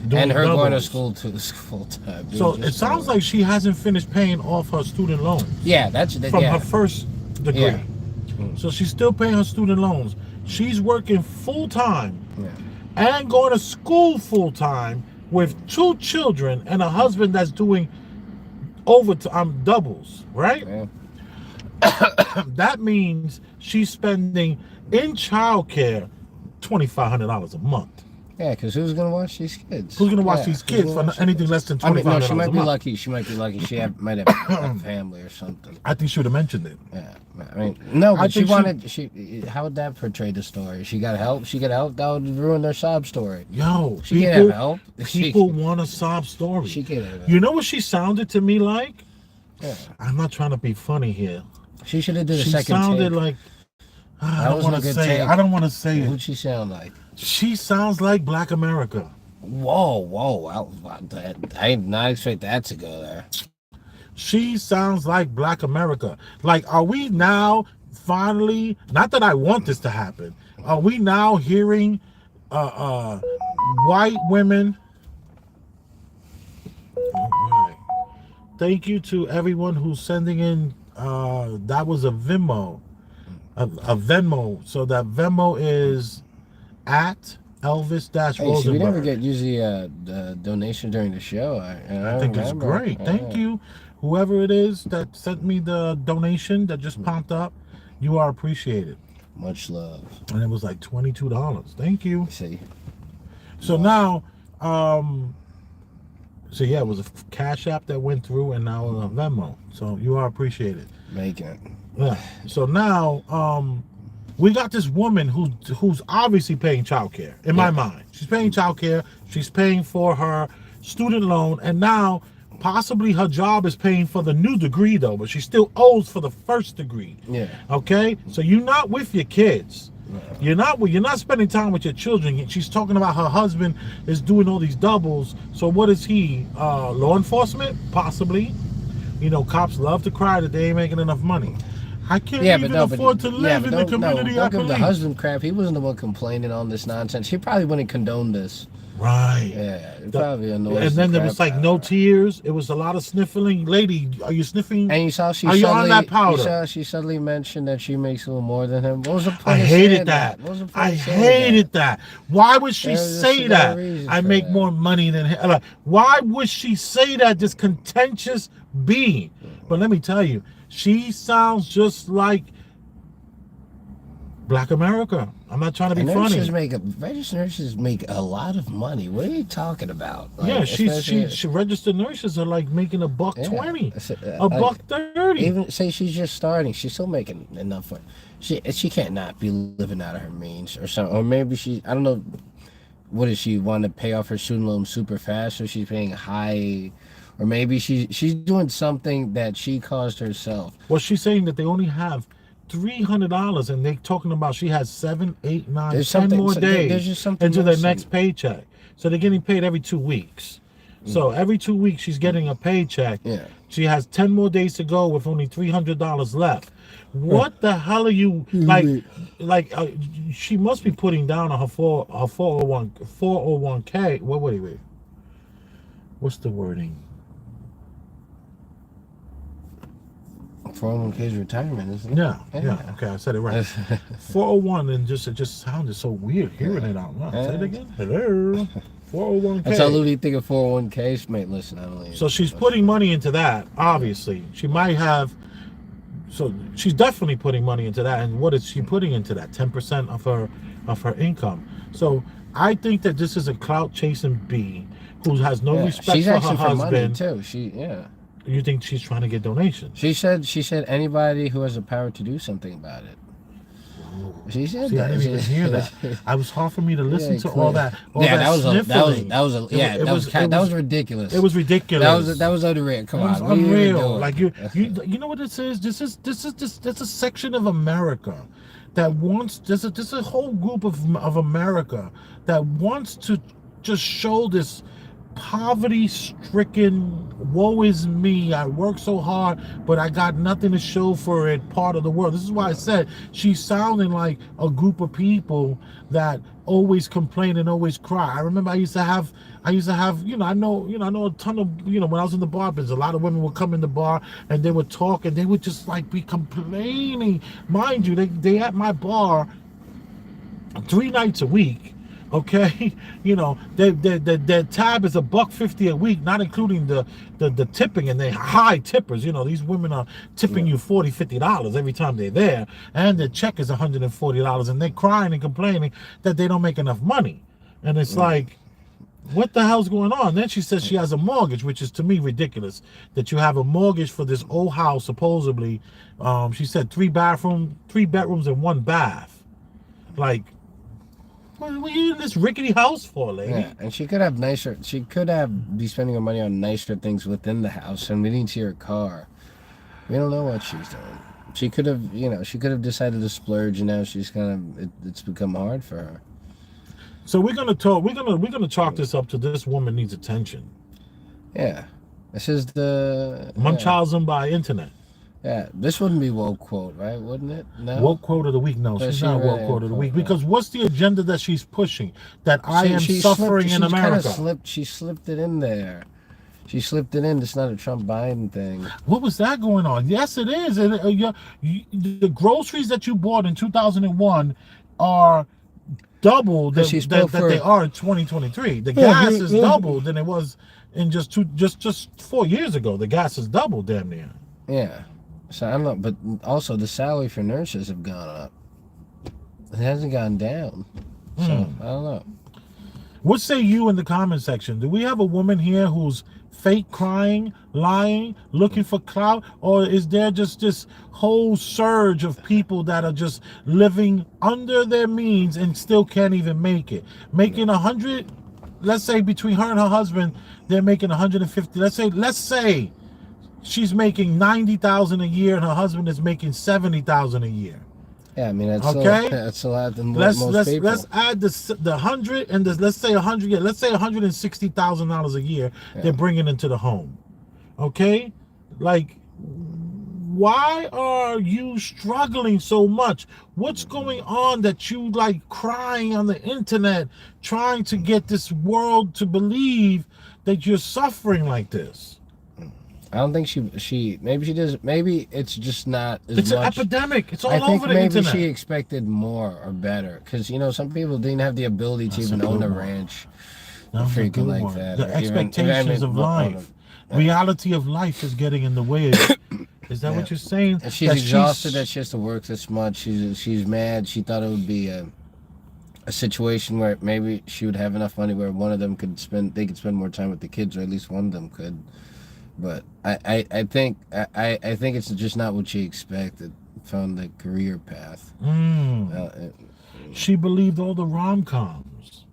Speaker 1: Doing
Speaker 2: And her going to
Speaker 1: doubles.
Speaker 2: school full time.
Speaker 1: So it sounds like she hasn't finished paying off her student loans
Speaker 2: yeah, that's
Speaker 1: from
Speaker 2: yeah.
Speaker 1: her first degree.
Speaker 2: Yeah.
Speaker 1: So she's still paying her student loans. She's working full time
Speaker 2: Yeah.
Speaker 1: and going to school full time with 2 children and a husband that's doing overtime doubles, right?
Speaker 2: Yeah.
Speaker 1: That means she's spending in childcare $2,500 a month.
Speaker 2: Yeah, because who's gonna watch these kids?
Speaker 1: Who's gonna watch
Speaker 2: Yeah,
Speaker 1: these
Speaker 2: who's
Speaker 1: kids
Speaker 2: gonna
Speaker 1: for
Speaker 2: watch
Speaker 1: anything
Speaker 2: these
Speaker 1: less than
Speaker 2: kids? I mean, no,
Speaker 1: $2,500
Speaker 2: she
Speaker 1: a
Speaker 2: might be
Speaker 1: month?
Speaker 2: lucky. She might be lucky. Might have a family or something.
Speaker 1: I think she would have mentioned it.
Speaker 2: Yeah, I mean, no,
Speaker 1: I
Speaker 2: but she
Speaker 1: think
Speaker 2: wanted. How would that portray the story? She got help. She got help. That would ruin their sob story.
Speaker 1: Yo,
Speaker 2: She can't have help.
Speaker 1: People want a sob story.
Speaker 2: She can't have help.
Speaker 1: You know what she sounded to me like?
Speaker 2: Yeah.
Speaker 1: I'm not trying to be funny here.
Speaker 2: She should have did a
Speaker 1: She
Speaker 2: second
Speaker 1: sounded
Speaker 2: take.
Speaker 1: like
Speaker 2: That
Speaker 1: I don't
Speaker 2: wasn't
Speaker 1: want
Speaker 2: a
Speaker 1: to
Speaker 2: good
Speaker 1: say it.
Speaker 2: take.
Speaker 1: I don't want to say
Speaker 2: Who'd
Speaker 1: it.
Speaker 2: she sound like?
Speaker 1: She sounds like Black America.
Speaker 2: Whoa! I did not expect that to go there.
Speaker 1: She sounds like Black America. Like, are we now finally? Not that I want this to happen. Are we now hearing white women? All right. Thank you to everyone who's sending in. That was a Venmo, a Venmo. So that Venmo is at Elvis
Speaker 2: Hey, so we never
Speaker 1: Rosenberg.
Speaker 2: get usually a donation during the show.
Speaker 1: I think it's great. Thank you, whoever it is that sent me the donation that just popped up. You are appreciated.
Speaker 2: Much love.
Speaker 1: And it was like $22. Thank you.
Speaker 2: See,
Speaker 1: So now, so yeah, it was a Cash App that went through, and now a Venmo. So you are appreciated.
Speaker 2: making it.
Speaker 1: Yeah. So now, we got this woman who's obviously paying childcare. In my mind, she's paying childcare. She's paying for her student loan, and now possibly her job is paying for the new degree though, but she still owes for the first degree.
Speaker 2: Yeah.
Speaker 1: Okay. So you're not with your kids. You're not spending time with your children. She's talking about her husband is doing all these doubles. So what is he? Law enforcement? Possibly. You know, cops love to cry that they ain't making enough money. I can't even afford to live in the community I
Speaker 2: don't give the
Speaker 1: police.
Speaker 2: husband crap. He wasn't the one complaining on this nonsense. He probably wouldn't condone this.
Speaker 1: Right.
Speaker 2: Yeah, it probably annoys.
Speaker 1: And then
Speaker 2: the
Speaker 1: there was
Speaker 2: crap
Speaker 1: like
Speaker 2: out
Speaker 1: no
Speaker 2: of her.
Speaker 1: tears. It was a lot of sniffling. Lady, are you sniffing?
Speaker 2: And you saw she
Speaker 1: Are you
Speaker 2: suddenly,
Speaker 1: on that powder?
Speaker 2: You saw she suddenly mentioned that she makes a little more than him. What was the point?
Speaker 1: I
Speaker 2: of
Speaker 1: hated
Speaker 2: saying
Speaker 1: that.
Speaker 2: What was the point
Speaker 1: I
Speaker 2: of saying
Speaker 1: hated that. Why would she
Speaker 2: There's
Speaker 1: say
Speaker 2: no
Speaker 1: that?
Speaker 2: reason
Speaker 1: I
Speaker 2: for
Speaker 1: make
Speaker 2: that.
Speaker 1: more money than him. Like, why would she say that? This contentious being. But let me tell you, she sounds just like Black America. I'm not trying to be
Speaker 2: And
Speaker 1: funny.
Speaker 2: registered nurses make a lot of money. What are you talking about? Like,
Speaker 1: Yeah,
Speaker 2: especially-
Speaker 1: she registered nurses are like making $1.20,
Speaker 2: Yeah.
Speaker 1: $1.30.
Speaker 2: Even say she's just starting, she's still making enough for. She can't not be living out of her means or something. Or maybe I don't know. What does she want to pay off her student loan super fast, so she's paying high, or maybe she's doing something that she caused herself.
Speaker 1: Well, she's saying that they only have $300, and they're talking about she has 7, 8, 9,
Speaker 2: There's
Speaker 1: 10
Speaker 2: something-
Speaker 1: more
Speaker 2: so there's
Speaker 1: days
Speaker 2: just something
Speaker 1: into their
Speaker 2: missing.
Speaker 1: next paycheck. So they're getting paid every 2 weeks. So every 2 weeks she's getting a paycheck.
Speaker 2: Yeah.
Speaker 1: She has 10 more days to go with only $300 left. What the hell are you like? She must be putting down on her 401k. Wait. What's the wording?
Speaker 2: 401k's retirement, isn't it?
Speaker 1: Yeah. Okay, I said it right. 401, and it just sounded so weird hearing it out loud. Say it again. Hello. 401k.
Speaker 2: That's how Ludi think of 401ks. Mate, listen, I don't even.
Speaker 1: So she's putting money into that. Obviously, she might have. So she's definitely putting money into that. And what is she putting into that? 10% of her income. So I think that this is a clout chasing bee who has no respect
Speaker 2: she's
Speaker 1: for her
Speaker 2: asking for money
Speaker 1: husband.
Speaker 2: too.
Speaker 1: You think she's trying to get donations?
Speaker 2: She said anybody who has the power to do something about it. She said
Speaker 1: See,
Speaker 2: that.
Speaker 1: I didn't even hear that. It was hard for me to listen to all that. All
Speaker 2: yeah,
Speaker 1: that sniffling.
Speaker 2: that was ridiculous.
Speaker 1: It was ridiculous.
Speaker 2: That was unreal. Come
Speaker 1: It was
Speaker 2: on, what are you
Speaker 1: unreal.
Speaker 2: doing?
Speaker 1: Like you know what this is? This is a section of America that wants. There's a whole group of America that wants to just show this poverty-stricken, woe is me, I work so hard but I got nothing to show for it part of the world. This is why I said she's sounding like a group of people that always complain and always cry. I remember I used to have I know a ton of, when I was in the bar business, a lot of women would come in the bar and they would talk and they would just like be complaining. Mind you, they at my bar 3 nights a week. Okay, their tab is $1.50 a week, not including the tipping, and they high tippers. These women are tipping you $40-$50 every time they're there, and their check is $140, and they're crying and complaining that they don't make enough money. And it's like, what the hell's going on? Then she says she has a mortgage, which is to me ridiculous. That you have a mortgage for this old house, supposedly. She said 3 bedrooms and 1 bath. Like, what are you in this rickety house for, lady?
Speaker 2: Yeah, and she could have be spending her money on nicer things within the house, and we didn't see her car. We don't know what she's doing. She could have decided to splurge, and now she's it's become hard for her.
Speaker 1: So we're gonna chalk this up to this woman needs attention.
Speaker 2: Yeah, this is the
Speaker 1: Munchausen by internet.
Speaker 2: Yeah, this wouldn't be woke quote, right? Wouldn't it? No.
Speaker 1: Woke quote of the week? No, she's not woke quote of the week, because what's the agenda that she's pushing? That I am suffering in America.
Speaker 2: She slipped it in there. She slipped it in. It's not a Trump Biden thing.
Speaker 1: What was that going on? Yes, it is. The groceries that you bought in 2001 are double that they are in 2023. The gas is double than it was in just 4 years ago. The gas is double, damn near.
Speaker 2: Yeah. So I don't know, but also the salary for nurses have gone up. It hasn't gone down. So I don't know.
Speaker 1: What say you in the comment section? Do we have a woman here who's fake crying, lying, looking for clout, or is there just this whole surge of people that are just living under their means and still can't even make it? Making 100, let's say between her and her husband, they're making 150. Let's say she's making 90,000 a year and her husband is making 70,000 a year.
Speaker 2: Yeah, I mean that's a lot than most people.
Speaker 1: Let's add the 100 and let's say 100. Yeah, let's say $160,000 a year they're bringing into the home. Okay, like, why are you struggling so much? What's going on that you like crying on the internet, trying to get this world to believe that you're suffering like this?
Speaker 2: I don't think maybe she does. Maybe it's just not as
Speaker 1: it's
Speaker 2: much.
Speaker 1: An epidemic. It's all over the
Speaker 2: maybe
Speaker 1: internet.
Speaker 2: She expected more or better, because some people didn't have the ability to even own a ranch. Freaking like that.
Speaker 1: The expectations of life, reality of life is getting in the way. Is that what you're saying?
Speaker 2: And she's exhausted that she has to work this much. She's mad. She thought it would be a situation where maybe she would have enough money where one of them could spend more time with the kids, or at least one of them could. But I think it's just not what she expected from the career path.
Speaker 1: She believed all the rom-coms,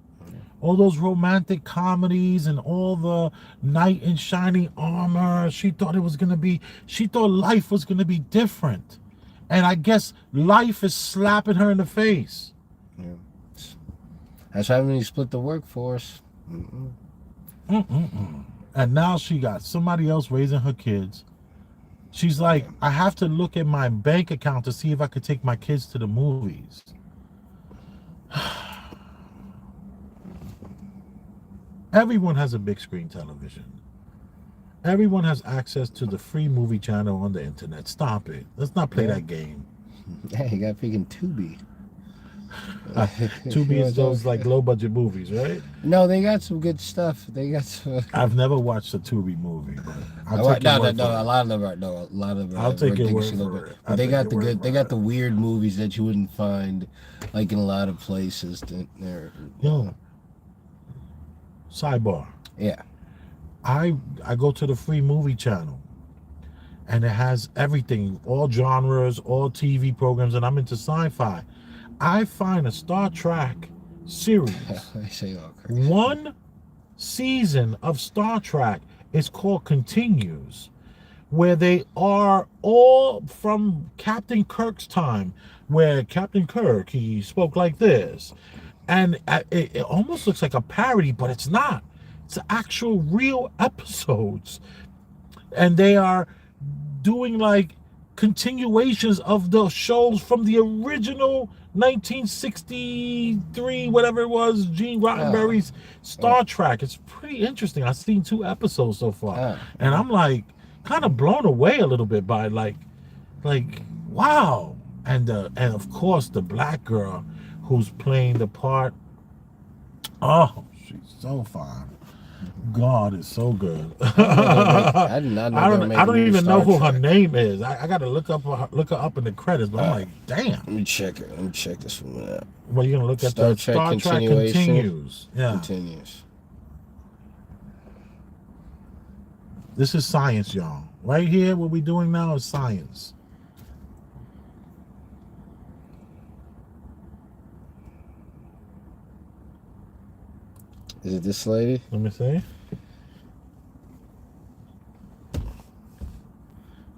Speaker 1: all those romantic comedies, and all the knight in shining armor. She thought life was gonna be different, and I guess life is slapping her in the face.
Speaker 2: Yeah. That's why when you split the workforce.
Speaker 1: And now she got somebody else raising her kids. She's like, I have to look at my bank account to see if I could take my kids to the movies. Everyone has a big screen television. Everyone has access to the free movie channel on the internet. Stop it. Let's not play that game.
Speaker 2: Yeah, you got freaking Tubi.
Speaker 1: Tubi is those like low budget movies, right?
Speaker 2: No, they got some good stuff. They got some.
Speaker 1: I've never watched a Tubi movie, but
Speaker 2: a lot of them are.
Speaker 1: I'll take your word for it.
Speaker 2: But they got they got the weird movies that you wouldn't find like in a lot of places.
Speaker 1: Yo, sidebar.
Speaker 2: Yeah.
Speaker 1: I go to the free movie channel and it has everything, all genres, all TV programs, and I'm into sci-fi. I find a Star Trek series,
Speaker 2: I say all crazy.
Speaker 1: one season of Star Trek is called Continues, where they are all from Captain Kirk's time, where Captain Kirk, he spoke like this. And it almost looks like a parody, but it's not. It's actual real episodes. And they are doing like continuations of the shows from the original 1963, whatever it was, Gene Roddenberry's Star Trek. It's pretty interesting. I've seen 2 episodes so far. And I'm like kind of blown away a little bit by like wow. And of course the black girl who's playing the part. Oh, she's so fine. God is so good.
Speaker 2: I did not know
Speaker 1: I don't even know who her name is. I got to look her up in the credits. But I'm like, damn.
Speaker 2: Let me check it. Let me check this one out.
Speaker 1: Well, you're gonna look at the Star Trek Continues. Yeah.
Speaker 2: Continues.
Speaker 1: This is science, y'all. Right here, what we're doing now is science.
Speaker 2: Is it this lady?
Speaker 1: Let me see.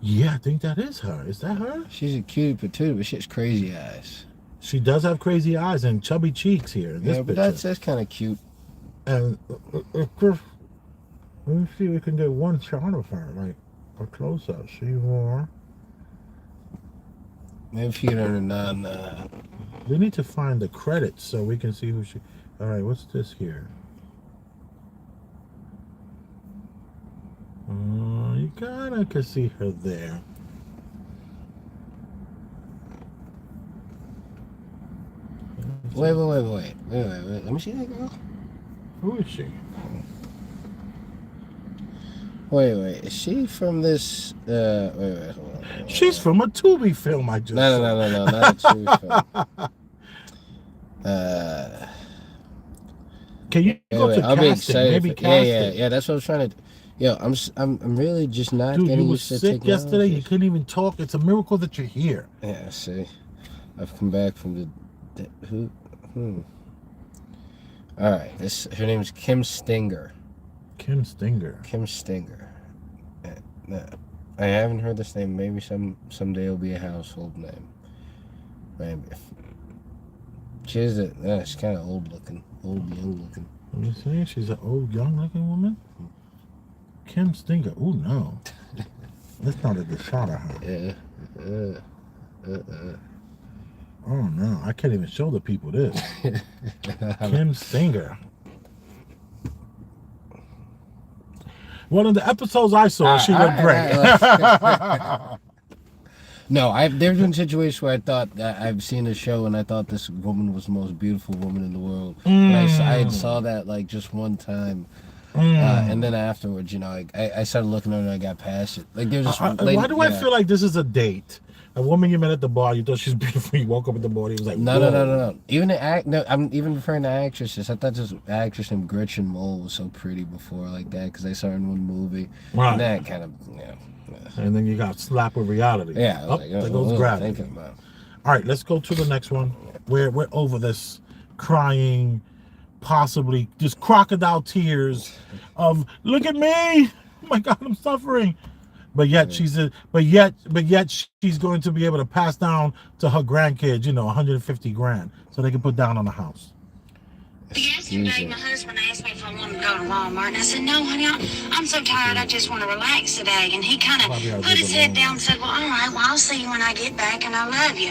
Speaker 1: Yeah, I think that is her. Is that her?
Speaker 2: She's a cutie patootie, but she has crazy eyes.
Speaker 1: She does have crazy eyes and chubby cheeks here in this
Speaker 2: Yeah, but
Speaker 1: picture.
Speaker 2: that's kind of cute.
Speaker 1: And of course, let me see if we can get one shot of her, like a close up. She wore.
Speaker 2: Maybe if you get her non.
Speaker 1: We need to find the credits so we can see who she. All right, what's this here? You kind of can see her there.
Speaker 2: Wait. Let me see that girl.
Speaker 1: Who is she?
Speaker 2: Wait. Is she from this? Wait. Hold on.
Speaker 1: She's from a Tubi film I just saw.
Speaker 2: No, not a Tubi film.
Speaker 1: Can you go to
Speaker 2: I'll be
Speaker 1: casting?
Speaker 2: excited.
Speaker 1: Maybe casting.
Speaker 2: Yeah. That's what I was trying to. Yo, I'm really just not
Speaker 1: Dude,
Speaker 2: getting
Speaker 1: you were
Speaker 2: used to
Speaker 1: sick yesterday.
Speaker 2: technology.
Speaker 1: You couldn't even talk. It's a miracle that you're here.
Speaker 2: Yeah, see, I've come back from who? All right, her name is Kim Stinger.
Speaker 1: Kim Stinger.
Speaker 2: No, I haven't heard this name. Maybe someday it'll be a household name. Maybe. She's kind of old young looking.
Speaker 1: Let me see. She's an old, young-looking woman. Kim Stinger. Oh no, that's not a good shot of her. Oh no, I can't even show the people this. Kim Stinger. One of the episodes I saw, she looked great.
Speaker 2: No, there's been situations where I thought that I've seen a show and I thought this woman was the most beautiful woman in the world. And I saw that like just one time. And then afterwards, I started looking at her and I got past it. Like there's just
Speaker 1: why do I feel like this is a date? A woman you met at the bar, you thought she's beautiful. You woke up in the morning, it was like,
Speaker 2: no. Even I'm even referring to actresses. I thought this actress named Gretchen Mol was so pretty before like that because I saw her in one movie.
Speaker 1: Right.
Speaker 2: And that kind of
Speaker 1: And then you got slapped with reality.
Speaker 2: Yeah.
Speaker 1: There goes gravity. All right, let's go to the next one. We're over this crying, possibly just crocodile tears of look at me. Oh my God, I'm suffering. But yet she's she's going to be able to pass down to her grandkids, $150,000 so they can put down on the house.
Speaker 3: Yesterday, my husband asked me if I wanted to go to Walmart, and I said, no, honey, I'm so tired, I just want to relax today. And he kind of put his head down and said, well, all right, well, I'll see you when I get back, and I love you.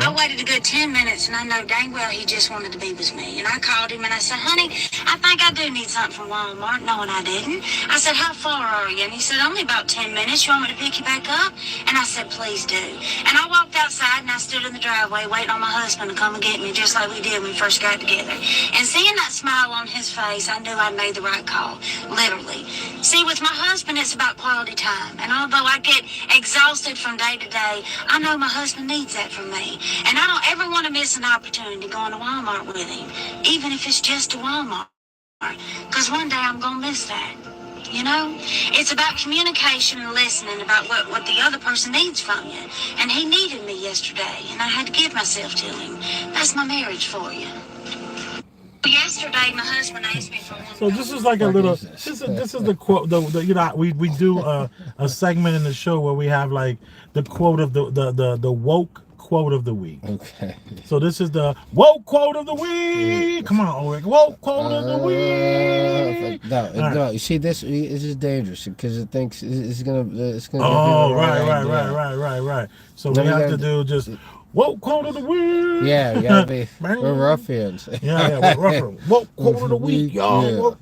Speaker 3: I waited a good 10 minutes, and I know dang well he just wanted to be with me. And I called him, and I said, honey, I think I do need something from Walmart, knowing I didn't. I said, how far are you? And he said, only about 10 minutes. You want me to pick you back up? And I said, please do. And I walked outside, and I stood in the driveway waiting on my husband to come and get me, just like we did when we first got together. And seeing that smile on his face, I knew I made the right call, literally. See, with my husband, it's about quality time. And although I get exhausted from day to day, I know my husband needs that from me. And I don't ever want to miss an opportunity going to Walmart with him, even if it's just to Walmart. Because one day I'm going to miss that. You know, it's about communication and listening about what the other person needs from you. And he needed me yesterday, and I had to give myself to him. That's my marriage for you. Yesterday, my husband asked me for one.
Speaker 1: So this is like a little. This is the quote. You know, we do a segment in the show where we have like the quote of the woke quote of the week.
Speaker 2: Okay.
Speaker 1: So this is the woke quote of the week. Come on, Ulrich. Woke quote of the week.
Speaker 2: No. You see, this is dangerous because it thinks it's gonna.
Speaker 1: Oh, right. So we have to do just woke quote of the week.
Speaker 2: Yeah, we gotta be. We're ruffians.
Speaker 1: Yeah, we're ruffians. Woke quote of the week, y'all.
Speaker 2: Yeah.
Speaker 1: Woke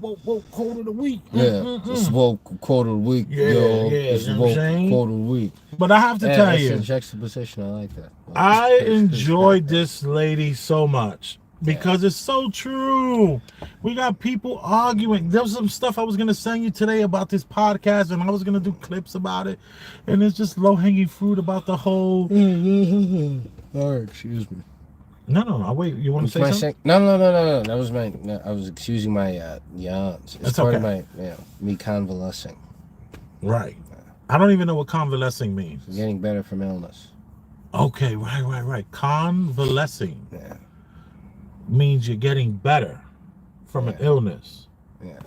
Speaker 1: quote of the week.
Speaker 2: Yeah, it's woke quote of the week, yo. It's
Speaker 1: you know what
Speaker 2: woke
Speaker 1: I'm saying?
Speaker 2: quote of the week.
Speaker 1: But I have to tell
Speaker 2: That's
Speaker 1: you,
Speaker 2: a juxtaposition. I like that.
Speaker 1: I enjoyed this lady so much because it's so true. We got people arguing. There was some stuff I was going to send you today about this podcast, and I was going to do clips about it. And it's just low-hanging fruit about the whole...
Speaker 2: Oh, excuse me.
Speaker 1: No. Wait, you want to say something?
Speaker 2: No. That was my... No, I was excusing my yawns. It's
Speaker 1: That's
Speaker 2: part
Speaker 1: okay.
Speaker 2: of my, me convalescing.
Speaker 1: Right. I don't even know what convalescing means.
Speaker 2: Getting better from illness.
Speaker 1: Okay, right. Convalescing
Speaker 2: Yeah.
Speaker 1: means you're getting better from an illness.
Speaker 2: Yeah.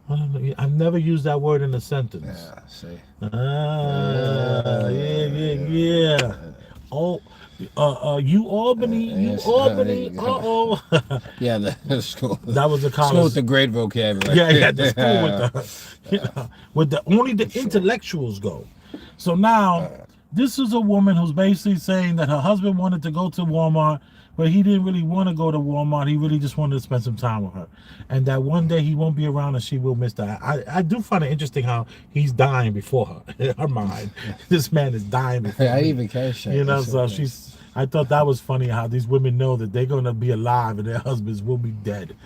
Speaker 1: I don't know. I've never used that word in a sentence.
Speaker 2: Yeah, see.
Speaker 1: Yeah. Oh, you Albany. Uh-oh.
Speaker 2: Yeah, that's cool.
Speaker 1: That was a college.
Speaker 2: School with the great vocabulary.
Speaker 1: Yeah, the school with the only the intellectuals go. So now, this is a woman who's basically saying that her husband wanted to go to Walmart, but he didn't really want to go to Walmart. He really just wanted to spend some time with her. And that one day he won't be around and she will miss that. I do find it interesting how he's dying before her. In her mind, this man is dying before her.
Speaker 2: I even catch that.
Speaker 1: You know, so I thought that was funny how these women know that they're going to be alive and their husbands will be dead.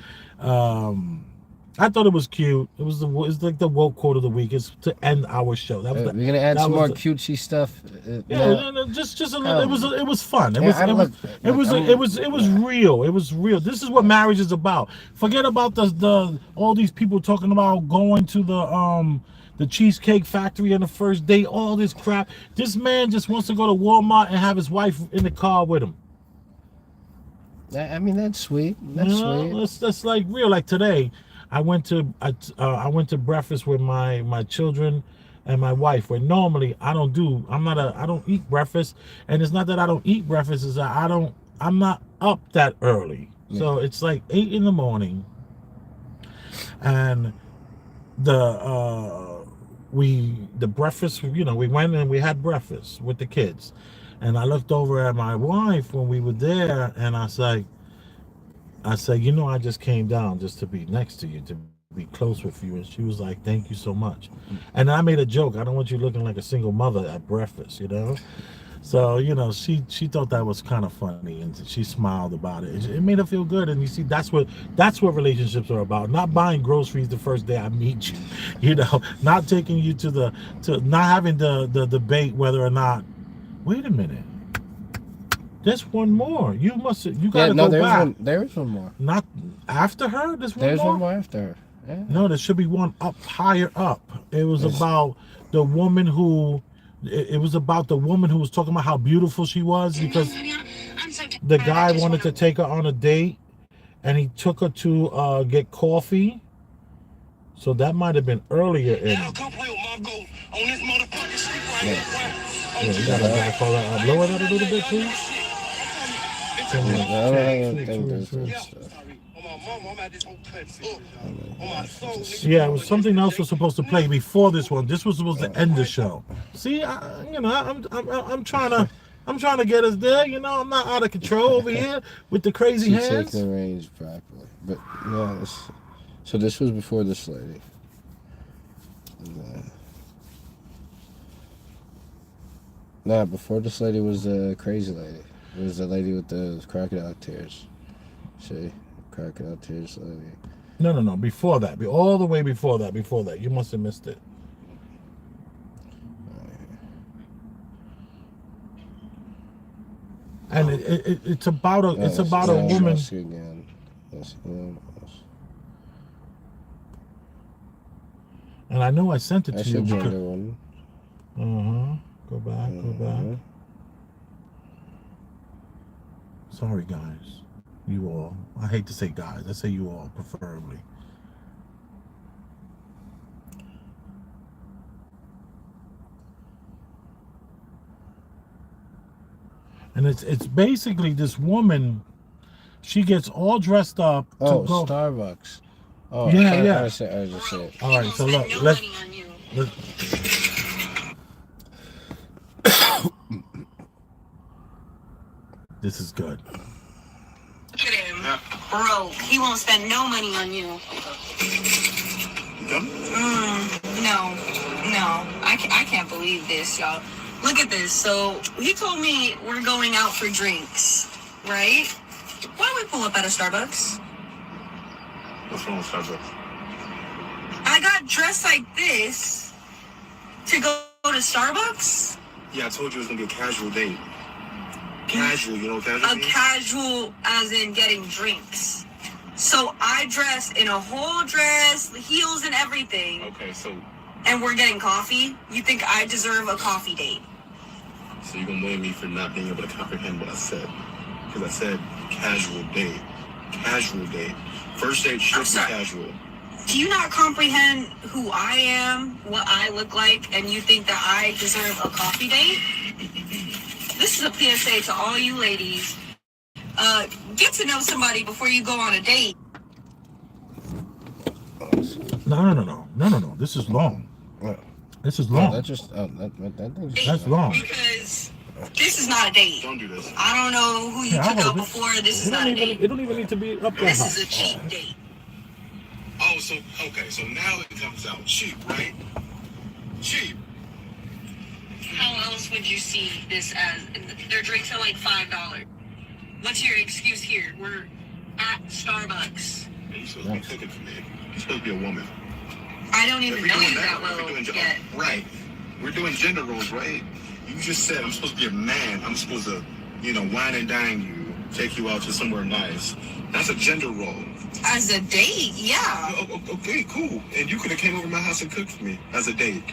Speaker 1: I thought it was cute. It's like the woke quote of the week. It's to end our show. That was
Speaker 2: we're gonna add some more cutesy stuff.
Speaker 1: No, just a little. It was fun. It was real. It was real. This is what marriage is about. Forget about the all these people talking about going to the Cheesecake Factory on the first date. All this crap. This man just wants to go to Walmart and have his wife in the car with him.
Speaker 2: I mean, that's sweet. Sweet.
Speaker 1: That's like real. Like today, I went to breakfast with my children and my wife. Where normally I don't eat breakfast, and it's not that I don't eat breakfast. It's that I'm not up that early. Yeah. So it's like 8 a.m, and the breakfast. You know, we went and we had breakfast with the kids, and I looked over at my wife when we were there, and I said, you know, I just came down just to be next to you, to be close with you. And she was like, thank you so much. And I made a joke. I don't want you looking like a single mother at breakfast, you know? So, you know, she thought that was kind of funny, and she smiled about it. It made her feel good. And you see, that's what relationships are about. Not buying groceries the first day I meet you, you know, not taking you to not having the debate whether or not, wait a minute. There's one more. You gotta go back.
Speaker 2: There's one more.
Speaker 1: Not after her. There's
Speaker 2: one more after her. Yeah.
Speaker 1: No, there should be one up higher up. It was about the woman who. It was about the woman who was talking about how beautiful she was because the guy wanted to take her on a date, and he took her to get coffee. So that might have been earlier in.
Speaker 2: Yeah,
Speaker 1: you gotta call that up. Lower that a little bit, please. Yeah, it was something else was supposed to play before this one. This was supposed to end the show. See, I'm trying to get us there. You know, I'm not out of control over here with the crazy hands.
Speaker 2: Take the reins properly, but yeah. So this was before this lady. Nah, before this lady was the crazy lady. It was the lady with the crocodile tears. See? Crocodile tears lady.
Speaker 1: No. Before that. All the way before that. You must have missed it. And it's about a woman. And I know I sent it to
Speaker 2: That's
Speaker 1: you.
Speaker 2: your gender one.
Speaker 1: Go back. Sorry, guys. You all. I hate to say guys. I say you all, preferably. And it's basically this woman. She gets all dressed up to
Speaker 2: Oh,
Speaker 1: go.
Speaker 2: Starbucks. Oh,
Speaker 1: Yeah,
Speaker 2: I
Speaker 1: yeah.
Speaker 2: just said.
Speaker 1: All right, so look,
Speaker 3: no
Speaker 1: let's.
Speaker 3: money on you.
Speaker 1: This is good.
Speaker 3: Look at him. Broke. He won't spend no money on you. No. I can't believe this, y'all. Look at this. So he told me we're going out for drinks, right? Why don't we pull up at a Starbucks?
Speaker 6: What's wrong with Starbucks?
Speaker 3: I got dressed like this to go to Starbucks?
Speaker 6: Yeah, I told you it was gonna be a casual date. Casual, you know what casual
Speaker 3: A
Speaker 6: means?
Speaker 3: casual as in getting drinks. So I dressed in a whole dress, the heels and everything,
Speaker 6: Okay, so
Speaker 3: and we're getting coffee. You think I deserve a coffee date?
Speaker 6: you're gonna blame me for not being able to comprehend what I said. Because I said casual date. Casual date. First date should be
Speaker 3: sorry.
Speaker 6: casual.
Speaker 3: Do you not comprehend who I am, what I look like, and you think that I deserve a coffee date? This is a PSA to all you ladies. Get to know somebody before you go on a date.
Speaker 1: No. This is long. This is
Speaker 2: No,
Speaker 1: long.
Speaker 2: that's just that thing's
Speaker 1: That's long.
Speaker 3: Because this is not a date.
Speaker 6: Don't do this.
Speaker 3: I don't know who you
Speaker 1: Yeah, I
Speaker 3: took out
Speaker 1: hold it.
Speaker 3: before. This is
Speaker 1: It
Speaker 3: not
Speaker 1: don't
Speaker 3: a
Speaker 1: even.
Speaker 3: date.
Speaker 1: It don't even need to be up that
Speaker 3: This
Speaker 1: high.
Speaker 3: is a cheap date.
Speaker 6: Oh, so okay, so now it comes out cheap, right? Cheap.
Speaker 3: How else would you see this as? Their drinks are like $5. What's your excuse here? We're at Starbucks.
Speaker 6: You're supposed to be cooking for me. You're supposed to be a woman.
Speaker 3: I don't even
Speaker 6: We're
Speaker 3: know
Speaker 6: doing
Speaker 3: you that
Speaker 6: We're
Speaker 3: well
Speaker 6: doing
Speaker 3: yet.
Speaker 6: right. We're doing gender roles, right? You just said I'm supposed to be a man. I'm supposed to, wine and dine you, take you out to somewhere nice. That's a gender role.
Speaker 3: As a date, yeah.
Speaker 6: Okay, cool. And you could have came over to my house and cooked for me as a date.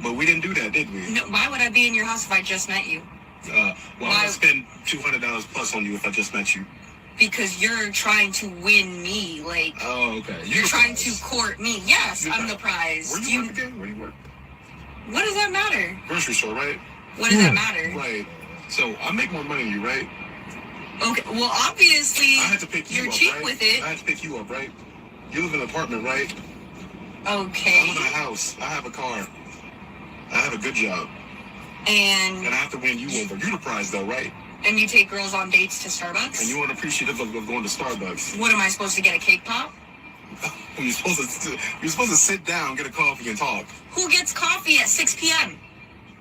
Speaker 6: But we didn't do that, did we?
Speaker 3: No, why would I be in your house if I just met you?
Speaker 6: Well,
Speaker 3: Why-
Speaker 6: I would spend $200 plus on you if I just met you.
Speaker 3: Because you're trying to win me. Like,
Speaker 6: Oh, okay.
Speaker 3: you're trying to court me. Yes, I'm the prize.
Speaker 6: Where do you work again? Where do you work?
Speaker 3: What does that matter?
Speaker 6: Grocery store, right?
Speaker 3: What does that matter?
Speaker 6: Right. So I make more money than you, right?
Speaker 3: Okay, well, obviously,
Speaker 6: I had to pick you
Speaker 3: you're
Speaker 6: up,
Speaker 3: cheap
Speaker 6: right?
Speaker 3: with it.
Speaker 6: I had to pick you up, right? You live in an apartment, right? I
Speaker 3: Okay.
Speaker 6: live in a house. I have a car. I have a good job.
Speaker 3: And
Speaker 6: And I have to win you over. You're the prize, though, right?
Speaker 3: you take girls on dates to Starbucks?
Speaker 6: And you aren't appreciative of going to Starbucks.
Speaker 3: What am I supposed to get, a cake pop?
Speaker 6: You're supposed to sit down, get a coffee, and talk.
Speaker 3: Who gets coffee at 6 p.m.?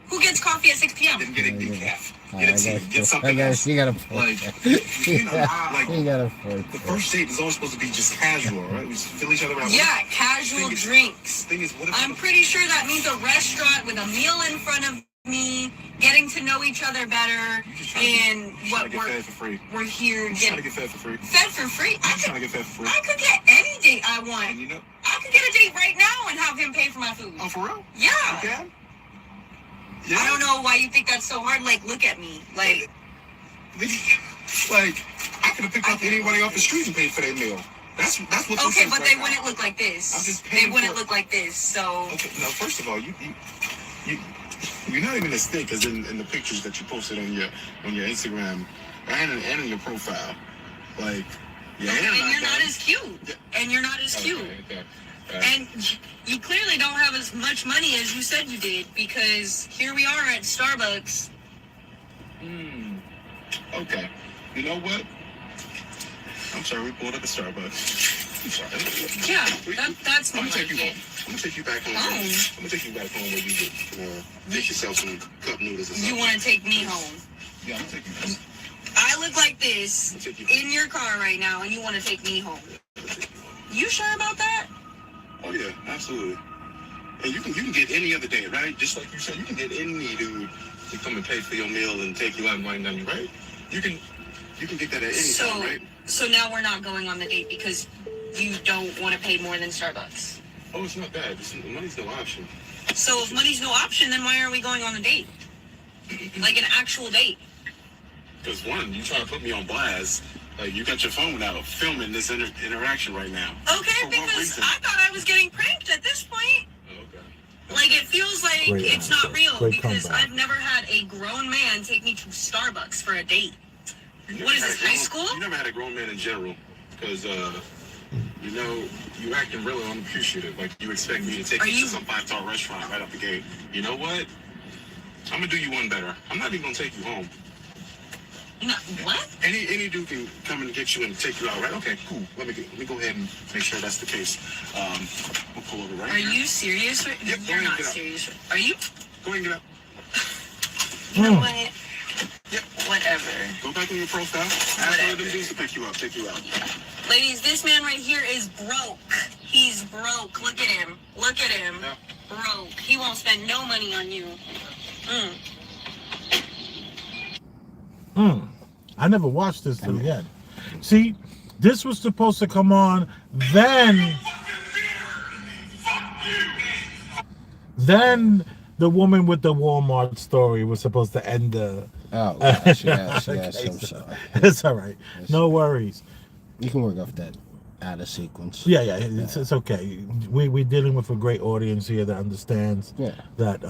Speaker 3: Who gets coffee at 6 p.m.?
Speaker 6: Then get a decaf.
Speaker 2: I
Speaker 6: Get a tea. Get something else.
Speaker 2: You got a
Speaker 6: Like,
Speaker 2: you
Speaker 6: like
Speaker 2: got a point.
Speaker 6: the first date is always supposed to be just casual, right? We just fill each other out.
Speaker 3: Yeah, casual
Speaker 6: Thing is-
Speaker 3: drinks.
Speaker 6: Thing is, what if
Speaker 3: I'm pretty sure that means a restaurant with a meal in front of me, getting to know each other better, and what
Speaker 6: trying to get fed for free?
Speaker 3: we're here
Speaker 6: I'm trying to
Speaker 3: getting
Speaker 6: get fed for free.
Speaker 3: fed for free.
Speaker 6: I'm trying to get fed for free.
Speaker 3: I could get any date I
Speaker 6: And
Speaker 3: want.
Speaker 6: you know,
Speaker 3: I could get a date right now and have him pay for my food.
Speaker 6: oh, for real?
Speaker 3: Yeah.
Speaker 6: You can? Yeah.
Speaker 3: I don't know why you think that's so hard. Like, look at me. Like,
Speaker 6: Like, I could have picked up anybody off the street and paid for their meal. That's what this
Speaker 3: okay,
Speaker 6: is
Speaker 3: but
Speaker 6: right
Speaker 3: they
Speaker 6: now.
Speaker 3: wouldn't look like
Speaker 6: I'm
Speaker 3: this.
Speaker 6: just
Speaker 3: They
Speaker 6: paying
Speaker 3: wouldn't
Speaker 6: for it.
Speaker 3: look like this. So,
Speaker 6: Okay, now first of all, you're not even as thick as in the pictures that you posted on your Instagram and in your profile. Like, yeah,
Speaker 3: and you're not as cute. And you're not as cute.
Speaker 6: Okay.
Speaker 3: And you clearly don't have as much money as you said you did, because here we are at Starbucks.
Speaker 6: Okay. You know what? I'm sorry, we pulled up at Starbucks. I'm sorry.
Speaker 3: Yeah, that's
Speaker 6: I'm
Speaker 3: more
Speaker 6: gonna take
Speaker 3: like
Speaker 6: you
Speaker 3: it.
Speaker 6: home. I'm gonna take you back home.
Speaker 3: Home?
Speaker 6: I'm gonna take you back home where you get fix yourself some cup noodles or something.
Speaker 3: You want to take me home?
Speaker 6: Yeah, I'm gonna take you home.
Speaker 3: I look like this
Speaker 6: I'm gonna take you home.
Speaker 3: in your car right now, and you want to take me home. You sure about that?
Speaker 6: Oh yeah, absolutely. And you can get any other day, right? Just like you said, you can get any dude to come and pay for your meal and take you out and wine down you, right? You can get that at any time, right?
Speaker 3: So now we're not going on the date because you don't want to pay more than Starbucks.
Speaker 6: Oh, it's not bad. Money's no option.
Speaker 3: So if money's no option, then why aren't we going on a date? Like an actual date?
Speaker 6: Because one, you trying to put me on blast. Like, you got your phone out filming this interaction right now.
Speaker 3: Okay,
Speaker 6: For what
Speaker 3: because
Speaker 6: reason?
Speaker 3: I thought I was getting pranked at this point.
Speaker 6: Oh, okay.
Speaker 3: Like, it feels like
Speaker 1: Great
Speaker 3: it's
Speaker 1: answer.
Speaker 3: not real
Speaker 1: Great
Speaker 3: because
Speaker 1: comeback.
Speaker 3: I've never had a grown man take me to Starbucks for a date. What is this, high school?
Speaker 6: You never had a grown man in general. Because, you know, you acting really unappreciative. Like, you expect me to take you to some 5-star restaurant right out the gate. You know what? I'm going to do you one better. I'm not even going to take you home.
Speaker 3: No, what?
Speaker 6: Any dude can come and get you and take you out, right? Okay, cool. Let me go ahead and make sure that's the case. We'll pull over right
Speaker 3: Are
Speaker 6: here.
Speaker 3: you serious?
Speaker 6: Yep, go
Speaker 3: You're
Speaker 6: ahead and
Speaker 3: not
Speaker 6: get out.
Speaker 3: serious. Are you?
Speaker 6: Go ahead and get out.
Speaker 3: You know what?
Speaker 6: Yep.
Speaker 3: Whatever.
Speaker 6: Go back on your profile. Ask one of them dudes to pick you up, take you out.
Speaker 3: Ladies, this man right here is broke. He's broke. Look at him. Look at him.
Speaker 6: Yeah.
Speaker 3: Broke. He won't spend no money on you.
Speaker 1: I never watched this till the end. See, this was supposed to come on, then the woman with the Walmart story was supposed to end the.
Speaker 2: Oh, gosh, yes,
Speaker 1: Okay,
Speaker 2: I'm
Speaker 1: so-
Speaker 2: sorry.
Speaker 1: It's all right. No worries.
Speaker 2: You can work off that out of sequence.
Speaker 1: Yeah, it's okay. We're dealing with a great audience here that understands
Speaker 2: Yeah.
Speaker 1: that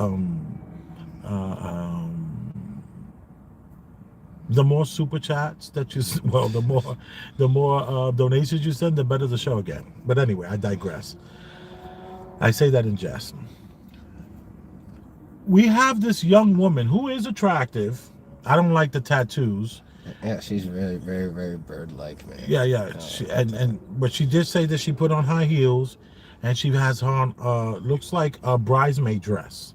Speaker 1: the more super chats that you the more donations you send, the better the show again. But anyway, I digress. I say that in jest. We have this young woman who is attractive. I don't like the tattoos.
Speaker 2: Yeah, she's very, very, very bird-like, man.
Speaker 1: Yeah. But she did say that she put on high heels, and she has on looks like a bridesmaid dress.